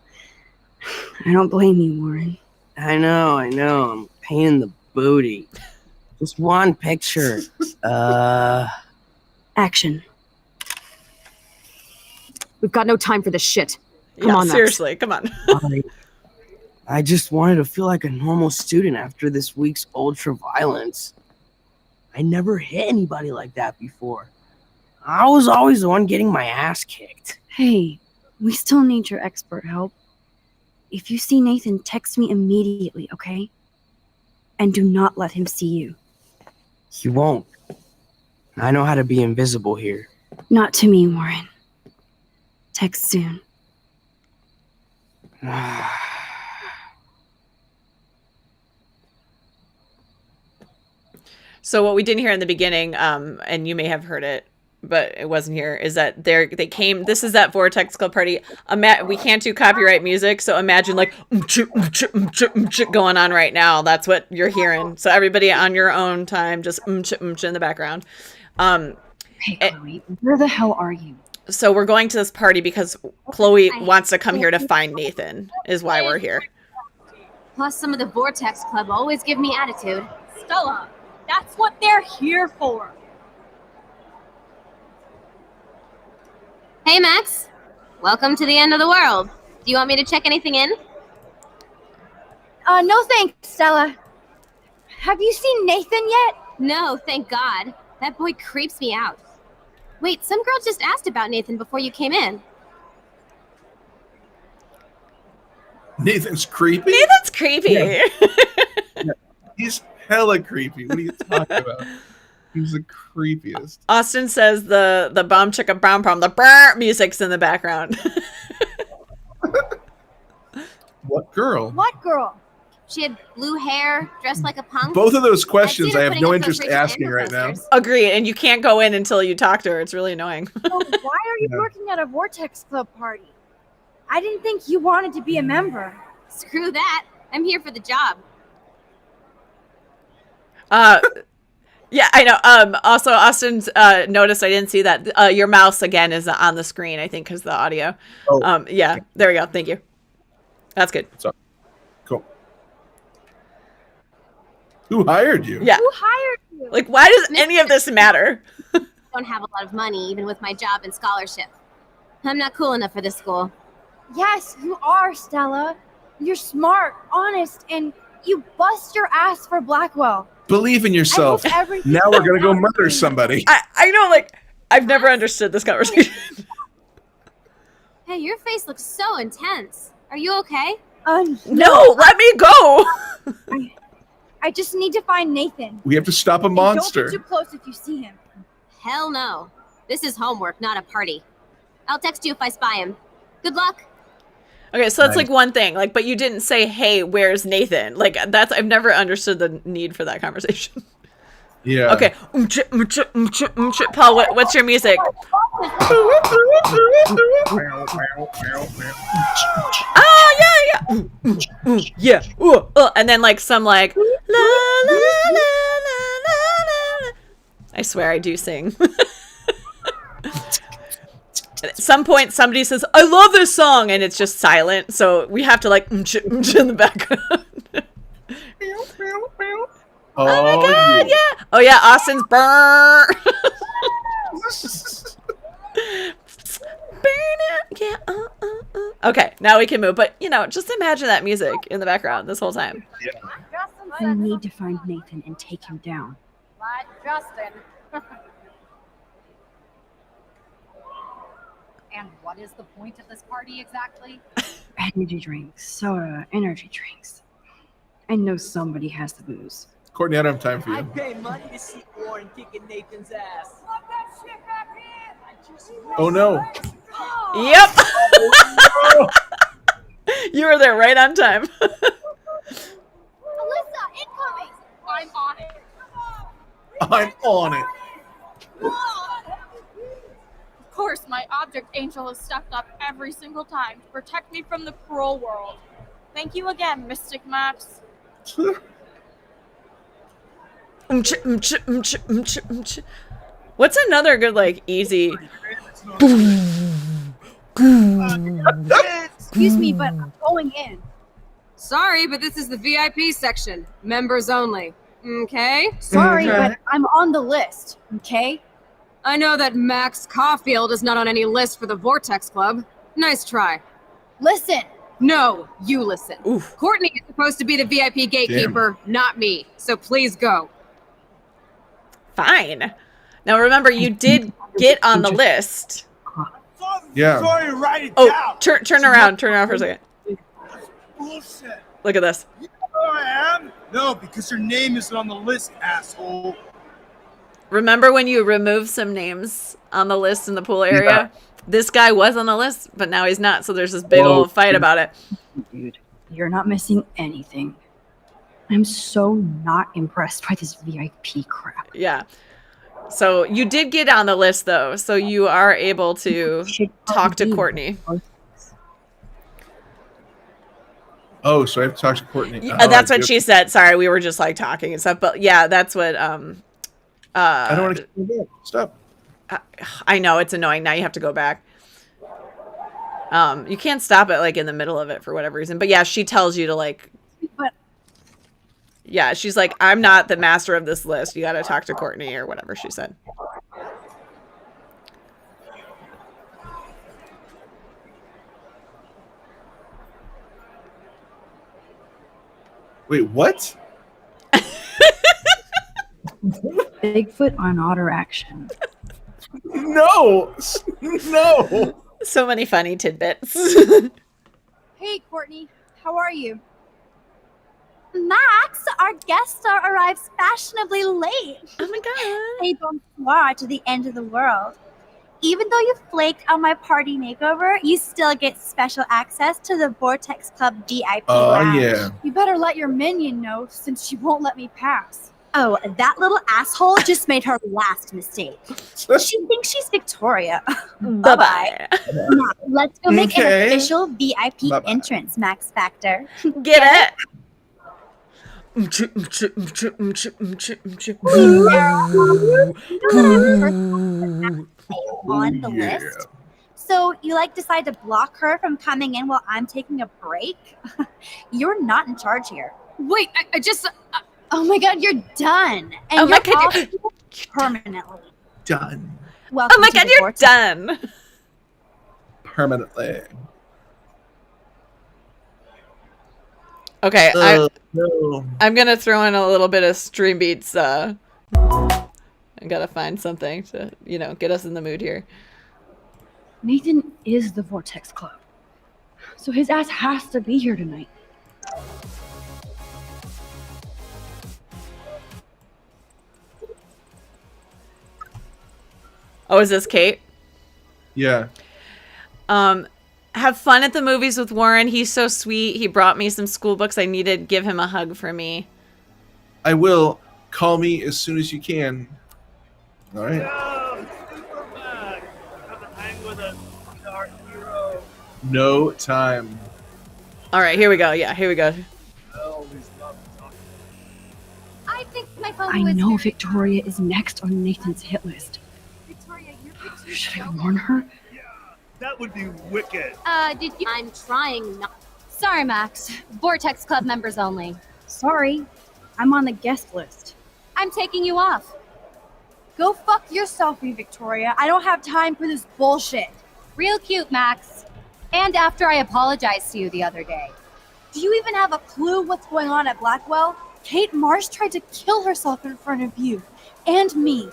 I don't blame you, Warren. I know. I'm a pain in the booty. Just one picture. Action. We've got no time for this shit. Come on, Max. Seriously, come on. I just wanted to feel like a normal student after this week's ultra violence. I never hit anybody like that before. I was always the one getting my ass kicked. Hey, we still need your expert help. If you see Nathan, text me immediately, okay? And do not let him see you. He won't. I know how to be invisible here. Not to me, Warren. Text soon. So what we didn't hear in the beginning, and you may have heard it, but it wasn't here, is that they came. This is that Vortex Club party. We can't do copyright music, so imagine like going on right now. That's what you're hearing. So everybody on your own time, just in the background. Hey, Chloe, where the hell are you? So we're going to this party because Chloe wants to come here to find Nathan. Is why we're here. Plus, some of the Vortex Club always give me attitude. Stella, that's what they're here for. Hey, Max. Welcome to the end of the world. Do you want me to check anything in? No thanks, Stella. Have you seen Nathan yet? No, thank God. That boy creeps me out. Wait, some girl just asked about Nathan before you came in. Nathan's creepy? Nathan's creepy. Yeah. Yeah. He's hella creepy. What are you talking about? He's the creepiest. Austin says the bomb chicka brown prom, the brr music's in the background. What girl? What girl? She had blue hair, dressed like a punk. Both of those questions I have no interest asking right now. Agreed, and you can't go in until you talk to her. It's really annoying. So why are you working at a Vortex Club party? I didn't think you wanted to be a member. Screw that. I'm here for the job. Yeah, I know. Also, Austin's noticed I didn't see that. Your mouse again is on the screen, I think, because the audio. Oh. Yeah, there we go. Thank you. That's good. Sorry. Cool. Who hired you? Yeah. Who hired you? Like, why does any of this matter? Don't have a lot of money, even with my job and scholarship. I'm not cool enough for this school. Yes, you are, Stella. You're smart, honest, and You bust your ass for Blackwell. Believe in yourself. Now we're gonna go murder somebody. I know, like, I've never understood this conversation. Hey, your face looks so intense. Are you okay? No, let me go. I just need to find Nathan. We have to stop a monster. Don't get too close if you see him. Hell no. This is homework, not a party. I'll text you if I spy him. Good luck. Okay, so that's like one thing, like, but you didn't say, "Hey, where's Nathan?" Like, that's I've never understood the need for that conversation. Yeah. Okay. Paul, what's your music? Oh yeah. Yeah. And then like some like la la la la la la. I swear I do sing. At some point, somebody says, "I love this song," and it's just silent. So we have to like in the background. Oh my god, yeah. Oh yeah, Austin's burn. Burn it. Yeah. Okay, now we can move. But you know, just imagine that music in the background this whole time. Yeah. I need to find Nathan and take him down. Like Justin. And what is the point of this party exactly? Energy drinks, soda, energy drinks. I know somebody has the booze. Courtney, I don't have time for I you. pay money to see Warren kicking Nathan's ass. Plug that shit back in. Oh no. Yep. Oh, no. You were there right on time. Alyssa, incoming. I'm on it. I'm on it. Of course, my object angel is stepped up every single time to protect me from the cruel world. Thank you again, Mystic Max. What's another good like easy? Excuse me, but I'm going in. Sorry, but this is the VIP section. Members only. Okay? Sorry, but I'm on the list. Okay? I know that Max Caulfield is not on any list for the Vortex Club. Nice try. Listen. No, you listen. Oof. Courtney is supposed to be the VIP gatekeeper, not me. So please go. Fine. Now remember, you did get on the list. Yeah. Sorry, write it Oh, down. turn around for a second. Bullshit. Look at this. You know who I am? No, because your name isn't on the list, asshole. Remember when you removed some names on the list in the pool area? Yeah. This guy was on the list, but now he's not. So there's this big old fight about it. Dude, you're not missing anything. I'm so not impressed by this VIP crap. Yeah. So you did get on the list, though. So you are able to talk to Courtney. Oh, so I have to talk to Courtney. Yeah, that's what she said. Sorry, we were just like talking and stuff. But yeah, that's what. I don't want to keep it. Stop. I know it's annoying. Now you have to go back. You can't stop it like in the middle of it for whatever reason. But yeah, she tells you to like. But yeah, she's like, I'm not the master of this list. You got to talk to Courtney or whatever she said. Wait, what? Bigfoot on otter action. No! No! So many funny tidbits. hey, Courtney, how are you? Max, our guest star arrives fashionably late. Oh my god. Hey, bonsoir to the end of the world. Even though you flaked on my party makeover, you still get special access to the Vortex Club VIP lounge. Yeah. You better let your minion know since she won't let me pass. Oh, that little asshole just made her last mistake. She thinks she's Victoria. Bye-bye. Now, let's go make an official VIP entrance, Max Factor. Get it? On the list. So you like decide to block her from coming in while I'm taking a break? You're not in charge here. Wait, I just... oh my god, you're done. And oh my you're god, off permanently. Done. Welcome oh my god, you're done. Okay, no. I'm gonna throw in a little bit of Stream Beats. I gotta find something to, get us in the mood here. Nathan is the Vortex Club, so his ass has to be here tonight. Oh, is this Kate? Yeah. Have fun at the movies with Warren. He's so sweet. He brought me some school books I needed. Give him a hug for me. I will. Call me as soon as you can. All right. No time. All right, here we go. Yeah, here we go. I think my phone I know Victoria is next on Nathan's hit list. Victoria, Should I warn her? That would be wicked. Did you? I'm trying not. Sorry, Max. Vortex Club members only. Sorry, I'm on the guest list. I'm taking you off. Go fuck yourself, Victoria. I don't have time for this bullshit. Real cute, Max. And after I apologized to you the other day. Do you even have a clue what's going on at Blackwell? Kate Marsh tried to kill herself in front of you. And me.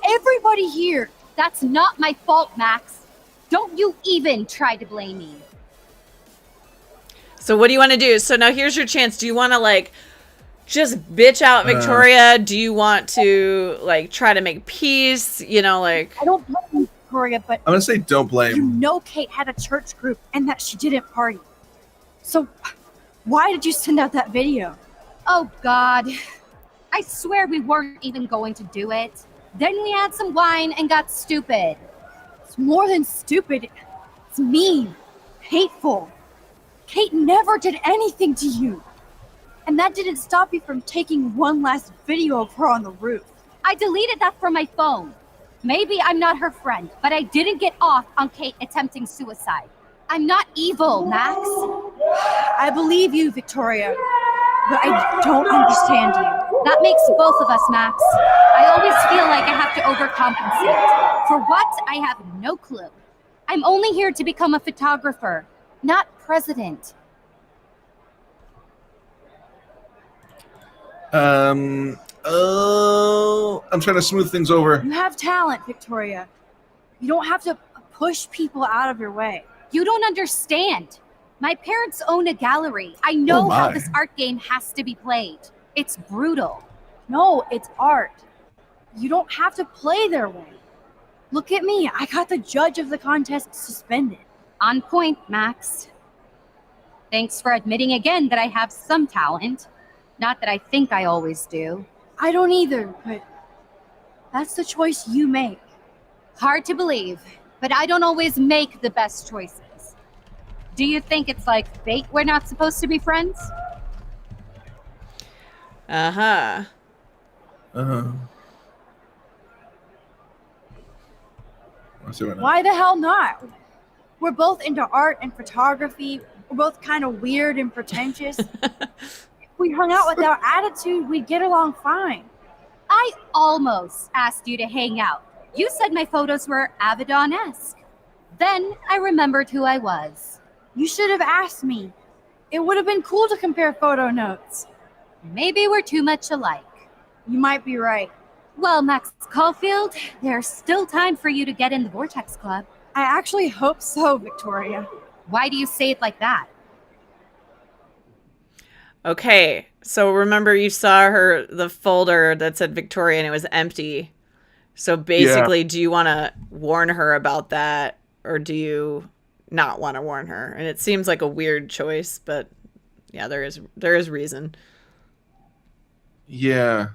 Everybody here. That's not my fault, Max. Don't you even try to blame me. So what do you want to do? So now here's your chance. Do you want to, just bitch out Victoria? Do you want to, try to make peace? I don't blame Victoria, but... I'm going to say don't blame. You know Kate had a church group and that she didn't party. So why did you send out that video? Oh, God. I swear we weren't even going to do it. Then we had some wine and got stupid. It's more than stupid. It's mean. Hateful. Kate never did anything to you. And that didn't stop you from taking one last video of her on the roof. I deleted that from my phone. Maybe I'm not her friend, but I didn't get off on Kate attempting suicide. I'm not evil, Max. I believe you, Victoria, but I don't understand you. That makes both of us, Max. I always feel like I have to overcompensate. For what? I have no clue. I'm only here to become a photographer, not president. I'm trying to smooth things over. You have talent, Victoria. You don't have to push people out of your way. You don't understand. My parents own a gallery. I know how this art game has to be played. It's brutal. No, it's art. You don't have to play their way. Look at me. I got the judge of the contest suspended. On point, Max. Thanks for admitting again that I have some talent. Not that I think I always do. I don't either, but that's the choice you make. Hard to believe, but I don't always make the best choices. Do you think it's like fate we're not supposed to be friends? Uh-huh. Uh-huh. Why the hell not? We're both into art and photography. We're both kind of weird and pretentious. If we hung out with our attitude, we'd get along fine. I almost asked you to hang out. You said my photos were Avedon-esque. Then I remembered who I was. You should have asked me. It would have been cool to compare photo notes. Maybe we're too much alike. You might be right. Well, Max Caulfield, there's still time for you to get in the Vortex Club. I actually hope so, Victoria. Why do you say it like that? Okay, so remember you saw the folder that said Victoria and it was empty. So basically, do you want to warn her about that or do you not want to warn her? And it seems like a weird choice, but yeah, there is reason. Yeah.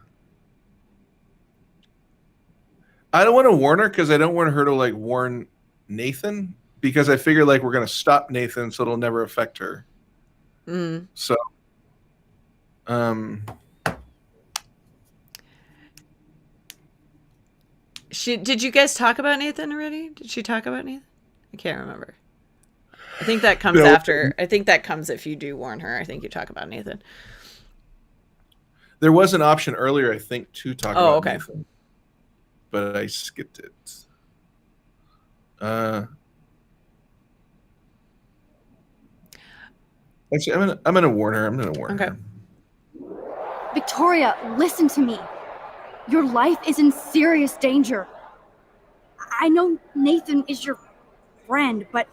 I don't want to warn her because I don't want her to warn Nathan because I figure we're going to stop Nathan so it'll never affect her. So did you guys talk about Nathan already? Did she talk about Nathan? I can't remember. I think that comes after. I think that comes if you do warn her. I think you talk about Nathan. There was an option earlier, I think, to talk about okay. Nathan, but I skipped it. Actually, I'm gonna warn her. I'm gonna warn her. Victoria, listen to me. Your life is in serious danger. I know Nathan is your friend, but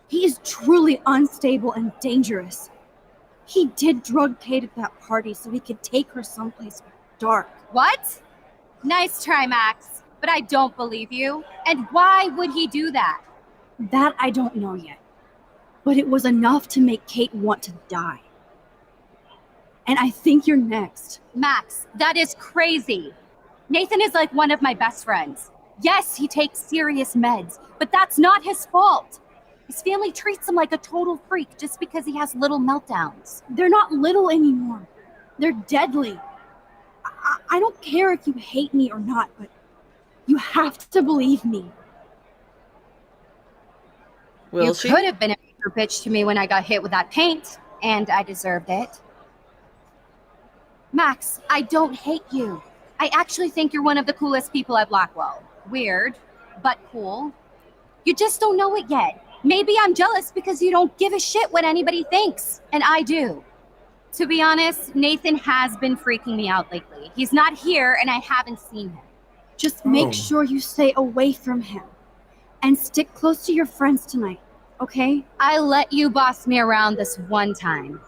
he is truly unstable and dangerous. He did drug Kate at that party so he could take her someplace dark. What? Nice try, Max, but I don't believe you. And why would he do that? That I don't know yet. But it was enough to make Kate want to die. And I think you're next. Max, that is crazy. Nathan is like one of my best friends. Yes, he takes serious meds, but that's not his fault. His family treats him like a total freak just because he has little meltdowns. They're not little anymore. They're deadly. I don't care if you hate me or not, but you have to believe me. You could have been a bigger bitch to me when I got hit with that paint, and I deserved it. Max, I don't hate you. I actually think you're one of the coolest people at Blackwell. Weird, but cool. You just don't know it yet. Maybe I'm jealous because you don't give a shit what anybody thinks, and I do. To be honest, Nathan has been freaking me out lately. He's not here, and I haven't seen him. Just make sure you stay away from him. And stick close to your friends tonight, okay? I let you boss me around this one time.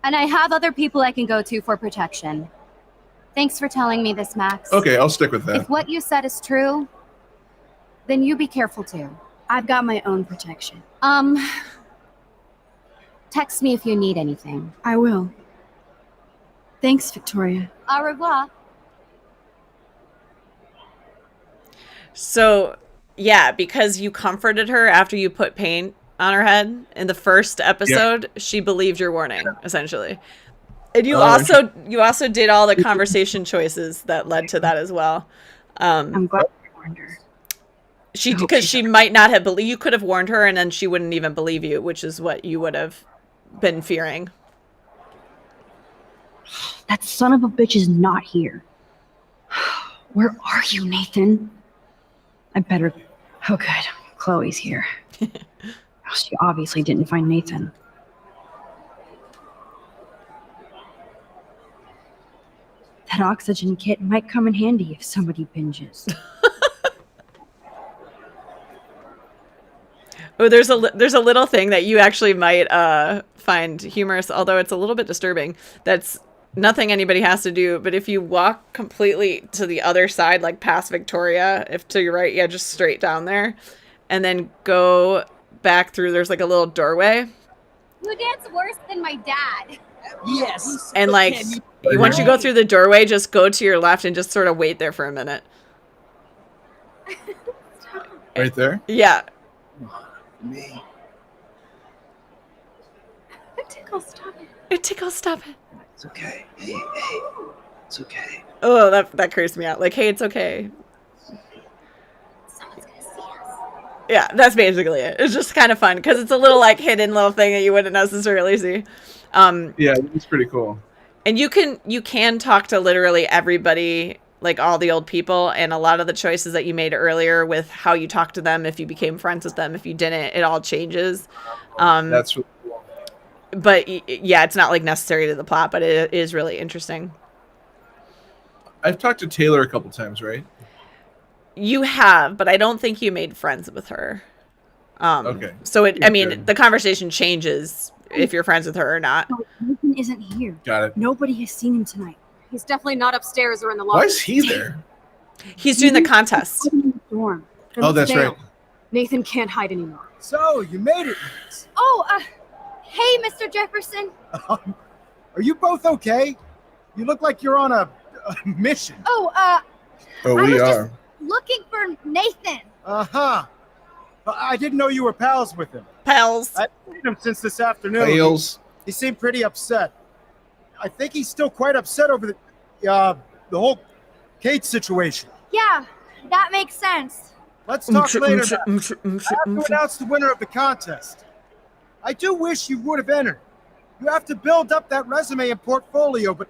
And I have other people I can go to for protection. Thanks for telling me this, Max. Okay, I'll stick with that. If what you said is true, then you be careful too. I've got my own protection. Text me if you need anything. I will. Thanks, Victoria. Au revoir. So, yeah, because you comforted her after you put paint on her head in the first episode, she believed your warning, essentially. And you also did all the conversation choices that led to that as well. I'm glad I warned her. Because she might not have believed. You could have warned her, and then she wouldn't even believe you, which is what you would have been fearing. That son of a bitch is not here. Where are you, Nathan? I better... Oh, good. Chloe's here. She obviously didn't find Nathan. That oxygen kit might come in handy if somebody binges. Oh, there's a little thing that you actually might find humorous, although it's a little bit disturbing. That's nothing anybody has to do, but if you walk completely to the other side, like past Victoria, if to your right, yeah, just straight down there, and then go back through, there's like a little doorway. Who danced worse than my dad? Yes. And like, once you go through the doorway, just go to your left and just sort of wait there for a minute. Right there? Yeah. Me. Tickle, stop it. Tickle, stop it. It's okay. Hey, it's okay. Oh, that creeps me out. Like, hey, it's okay. Someone's gonna see us. Yeah, that's basically it. It's just kind of fun because it's a little like hidden little thing that you wouldn't necessarily see. Yeah, it's pretty cool. And you can talk to literally everybody, like all the old people, and a lot of the choices that you made earlier with how you talk to them, if you became friends with them, if you didn't, it all changes. That's really cool. But yeah, it's not like necessary to the plot, but it is really interesting. I've talked to Taylor a couple times, right? You have, but I don't think you made friends with her. Okay. So the conversation changes if you're friends with her or not. No, Nathan isn't here. Got it. Nobody has seen him tonight. He's definitely not upstairs or in the lobby. Why is he there? He's doing the contest. Dorm. Oh, that's right. Nathan can't hide anymore. So, you made it. Oh, hey, Mr. Jefferson. Are you both okay? You look like you're on a mission. Oh, we are. looking for Nathan. Uh-huh. I didn't know you were pals with him. Pals. I've seen him since this afternoon. Pals. He seemed pretty upset. I think he's still quite upset over the whole Kate situation. Yeah, that makes sense. Let's talk later. I have to announce the winner of the contest. I do wish you would have entered. You have to build up that resume and portfolio, but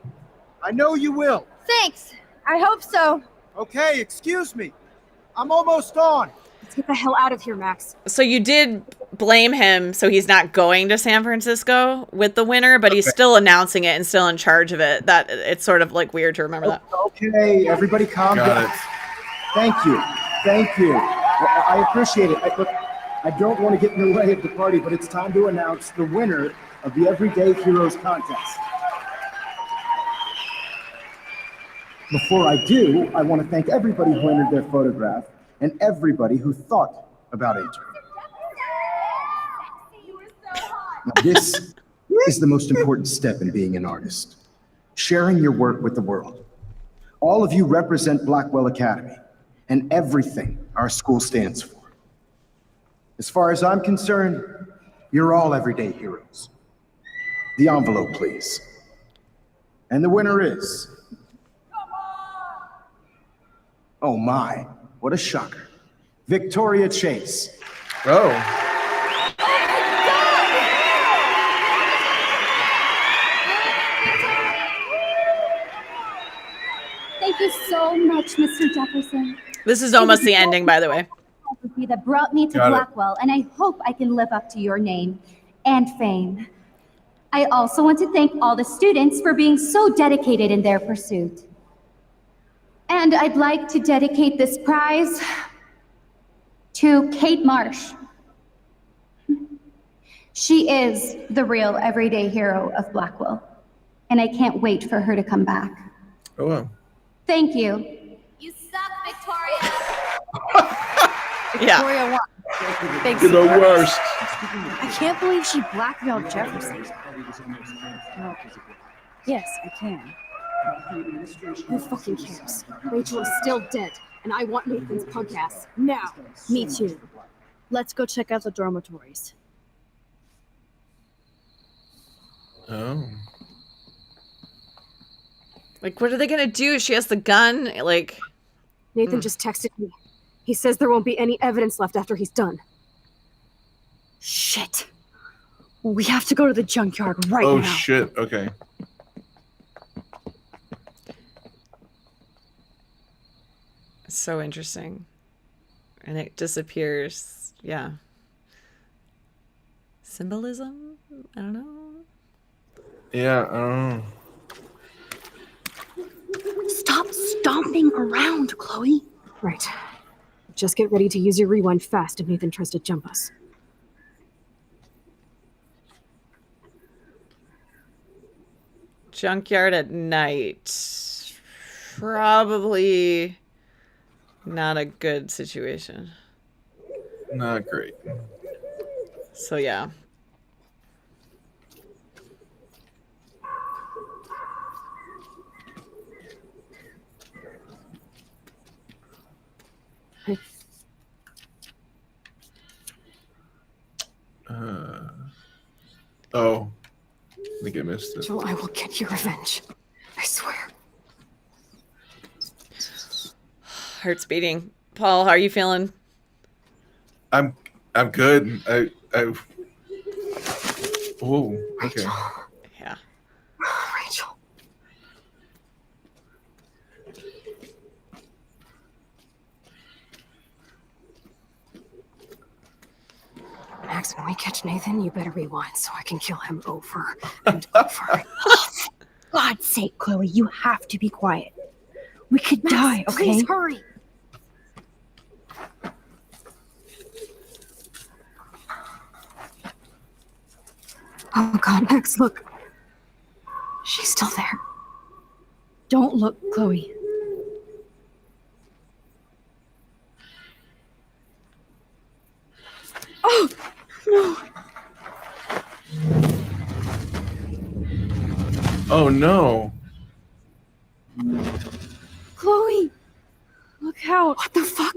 I know you will. Thanks. I hope so. Okay, excuse me. I'm almost on. Let's get the hell out of here, Max. So you did blame him, so he's not going to San Francisco with the winner, but he's still announcing it and still in charge of it. That it's sort of like weird to remember that. Okay, everybody calm down. Thank you. I appreciate it. I don't want to get in the way of the party, but it's time to announce the winner of the Everyday Heroes contest. Before I do, I want to thank everybody who entered their photograph and everybody who thought about entering. Now, this is the most important step in being an artist, sharing your work with the world. All of you represent Blackwell Academy and everything our school stands for. As far as I'm concerned, you're all everyday heroes. The envelope, please. And the winner is... Oh my, what a shocker. Victoria Chase. Oh. Thank you so much, Mr. Jefferson. This is almost the ending, by the way. That brought me to Blackwell, and I hope I can live up to your name and fame. I also want to thank all the students for being so dedicated in their pursuit. And I'd like to dedicate this prize to Kate Marsh. She is the real everyday hero of Blackwell, and I can't wait for her to come back. Oh, wow. Thank you. You suck, Victoria. Victoria won. Big You're the worst. I can't believe she blackmailed Jefferson. No. Yes, I can. Who fucking cares? Rachel is still dead, and I want Nathan's podcast now. Me too. Let's go check out the dormitories. Oh. Like, what are they gonna do? She has the gun. Like, Nathan just texted me. He says there won't be any evidence left after he's done. Shit. We have to go to the junkyard right now. Oh shit. Okay. it's so interesting. And it disappears. Yeah. Symbolism? I don't know. Yeah, I don't know. Stop stomping around, Chloe. Right. Just get ready to use your rewind fast if Nathan tries to jump us. Junkyard at night. Probably not a good situation. Not great. So yeah. Oh. I think I missed it. Joel, I will get your revenge. I swear. Heart's beating. Paul, how are you feeling? I'm good. Oh, okay. Yeah. Rachel. Max, when we catch Nathan, you better rewind so I can kill him over and over. Oh, for God's sake, Chloe, you have to be quiet. We could die, okay? Please hurry. Oh God, Max, look. She's still there. Don't look, Chloe. Oh, no. Oh no. Chloe! Look out! What the fuck?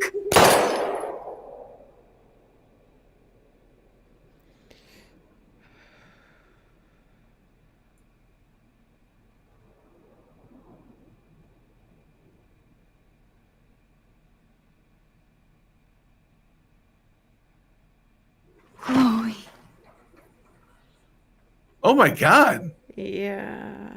Chloe. Oh my God. Yeah.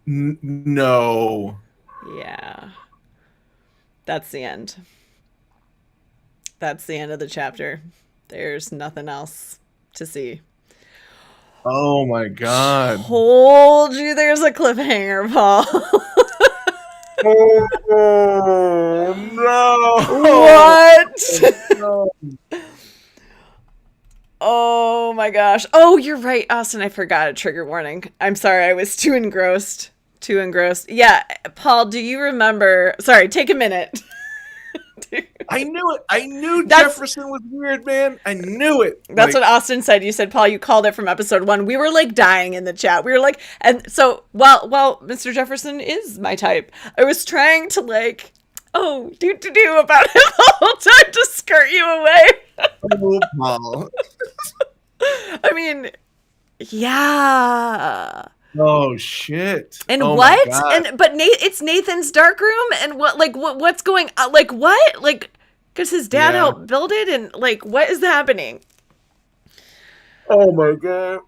No. Yeah. That's the end. That's the end of the chapter. There's nothing else to see. Oh my god. Told you there's a cliffhanger, Paul. Oh no. What? Oh my gosh. Oh, you're right, Austin. I forgot a trigger warning. I'm sorry. I was too engrossed. Yeah, Paul, do you remember? Sorry, take a minute. I knew it. I knew Jefferson was weird, man. I knew it. That's what Austin said. You said, Paul, you called it from episode 1. We were like dying in the chat. We were like, and so, well, Mr. Jefferson is my type. I was trying to like, do about him the whole time to skirt you away. Oh, Paul. I mean, yeah. Oh shit! And oh what? It's Nathan's dark room, and what's going on? Like what? Like, because his dad helped build it, and like what is happening? Oh my god!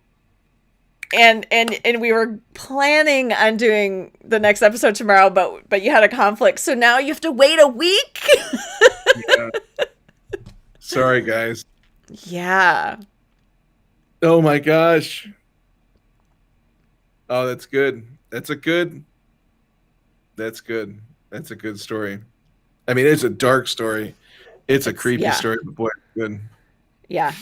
And we were planning on doing the next episode tomorrow, but you had a conflict, so now you have to wait a week. Yeah. Sorry, guys. Yeah. Oh my gosh. Oh, that's good. That's good. That's good story. I mean, it's a dark story. It's a creepy story, but boy, it's good. Yeah.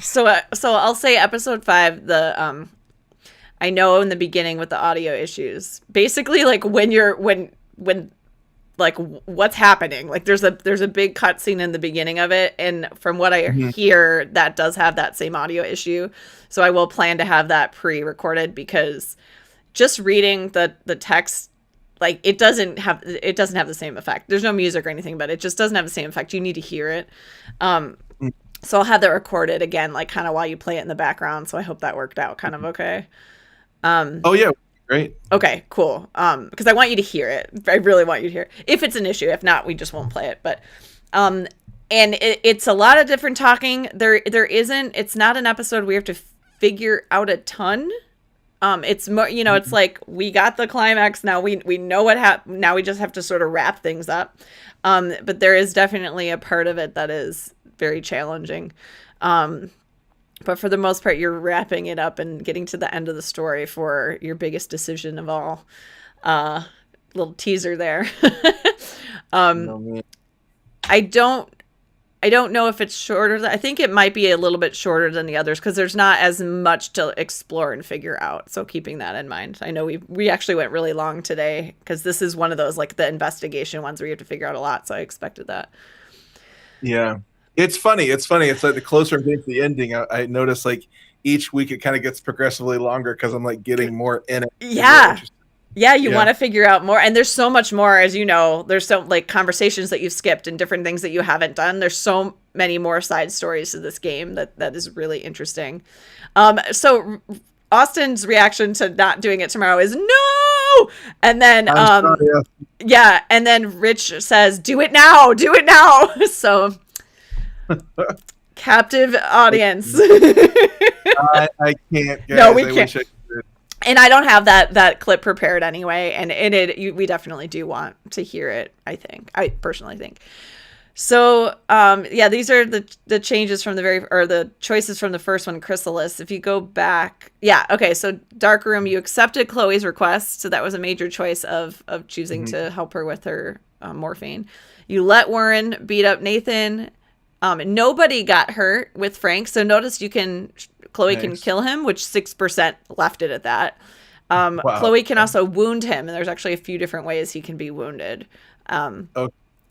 So I'll say episode 5, I know in the beginning with the audio issues, basically like when like what's happening, like there's a big cutscene in the beginning of it, and from what I hear, that does have that same audio issue. So I will plan to have that pre-recorded, because just reading the text, like it doesn't have the same effect. There's no music or anything, but it just doesn't have the same effect. You need to hear it. So I'll have that recorded again, like kind of while you play it in the background. So I hope that worked out kind of okay. Oh yeah. Great. Okay, cool. Because I want you to hear it. I really want you to hear it. If it's an issue, if not, we just won't play it. But, and it's a lot of different talking. It's not an episode we have to figure out a ton. It's more, it's like we got the climax now. We know what happened. Now we just have to sort of wrap things up. But there is definitely a part of it that is very challenging. But for the most part, you're wrapping it up and getting to the end of the story for your biggest decision of all. Little teaser there. I don't know if it's shorter. I think it might be a little bit shorter than the others, because there's not as much to explore and figure out. So keeping that in mind. I know we actually went really long today, because this is one of those like the investigation ones where you have to figure out a lot. So I expected that. Yeah. It's funny. It's like the closer I'm getting to the ending, I notice like each week it kind of gets progressively longer, because I'm like getting more in it. Yeah. Yeah, you want to figure out more. And there's so much more, as you know. There's so like conversations that you've skipped and different things that you haven't done. There's so many more side stories to this game that is really interesting. So Austin's reaction to not doing it tomorrow is no. And then yeah, and then Rich says, "Do it now. Do it now." So captive audience. I can't. Guys. No, we can't. And I don't have that clip prepared anyway, and we definitely do want to hear it. I personally think. So these are the changes from the choices from the first one, Chrysalis. If you go back, okay. So Dark Room, you accepted Chloe's request, so that was a major choice of choosing to help her with her morphine. You let Warren beat up Nathan. Nobody got hurt with Frank, so notice Chloe can kill him, which 6% left it at that. Wow. Chloe can also wound him, and there's actually a few different ways he can be wounded. And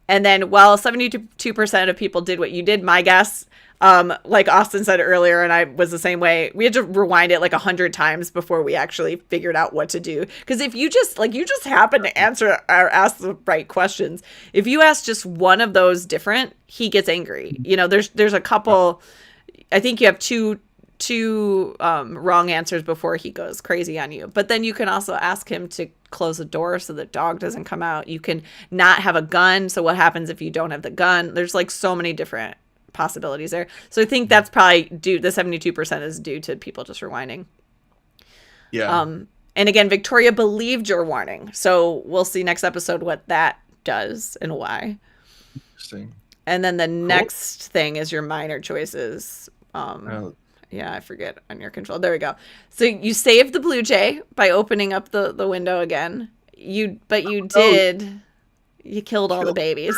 then while 72% of people did what you did, my guess, like Austin said earlier, and I was the same way, we had to rewind it like 100 times before we actually figured out what to do. Because if you just happen to answer or ask the right questions, if you ask just one of those different, he gets angry. There's a couple, I think you have two wrong answers before he goes crazy on you. But then you can also ask him to close the door so the dog doesn't come out. You can not have a gun. So what happens if you don't have the gun? There's like so many different possibilities there. So I think that's probably the 72% is due to people just rewinding. Yeah. And again, Victoria believed your warning. So we'll see next episode what that does and why. Interesting. And then the next thing is your minor choices. Yeah, I forget on your control. There we go. So you saved the Blue Jay by opening up the window again. You killed all the babies.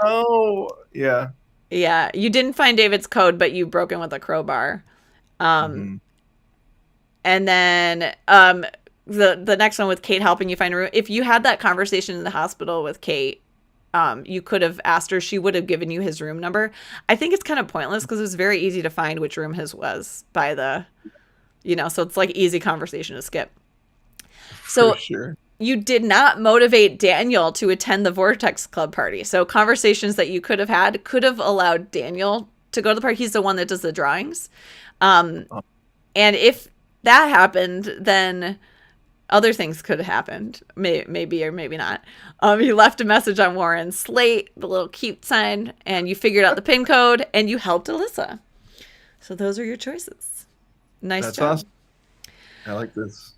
No. Yeah. Yeah. You didn't find David's code, but you broke in with a crowbar. And then the next one with Kate helping you find a room. If you had that conversation in the hospital with Kate, you could have asked her. She would have given you his room number. I think it's kind of pointless because it was very easy to find which room his was by the, so it's like easy conversation to skip. So for sure. You did not motivate Daniel to attend the Vortex Club party. So conversations that you could have had could have allowed Daniel to go to the party. He's the one that does the drawings. And if that happened, then other things could have happened, maybe or maybe not. You left a message on Warren's slate, the little cute sign, and you figured out the PIN code, and you helped Alyssa. So those are your choices. Nice job. Awesome. I like this.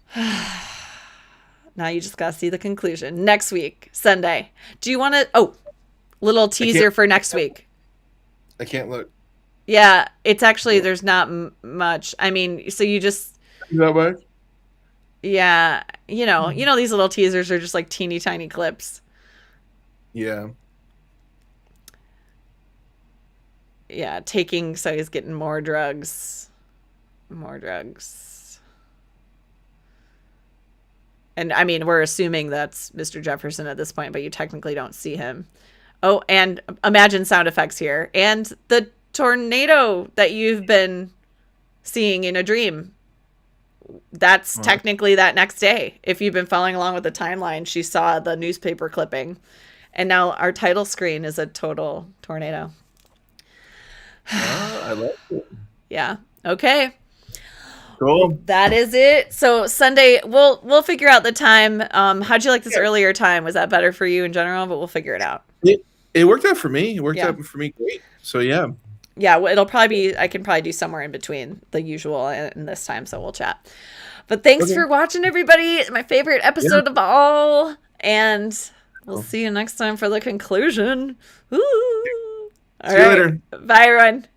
Now you just got to see the conclusion. Next week, Sunday. Do you want to... Oh, little teaser for next week. I can't look. Yeah, it's actually... There's not much. I mean, so you just... Not much? Yeah, you know these little teasers are just like teeny tiny clips. Yeah. Yeah, so he's getting more drugs. And I mean, we're assuming that's Mr. Jefferson at this point, but you technically don't see him. Oh, and imagine sound effects here. And the tornado that you've been seeing in a dream. That's technically that next day. If you've been following along with the timeline, she saw the newspaper clipping. And now our title screen is a total tornado. I like it. Yeah. Okay. Cool. That is it. So Sunday, we'll figure out the time. How'd you like this earlier time? Was that better for you in general? But we'll figure it out. It worked out for me. It worked out for me great. So yeah. Yeah, well, it'll probably I can probably do somewhere in between the usual and this time, so we'll chat. But thanks for watching, everybody. It's my favorite episode of all. And we'll see you next time for the conclusion. Woo! See you later. Bye, everyone.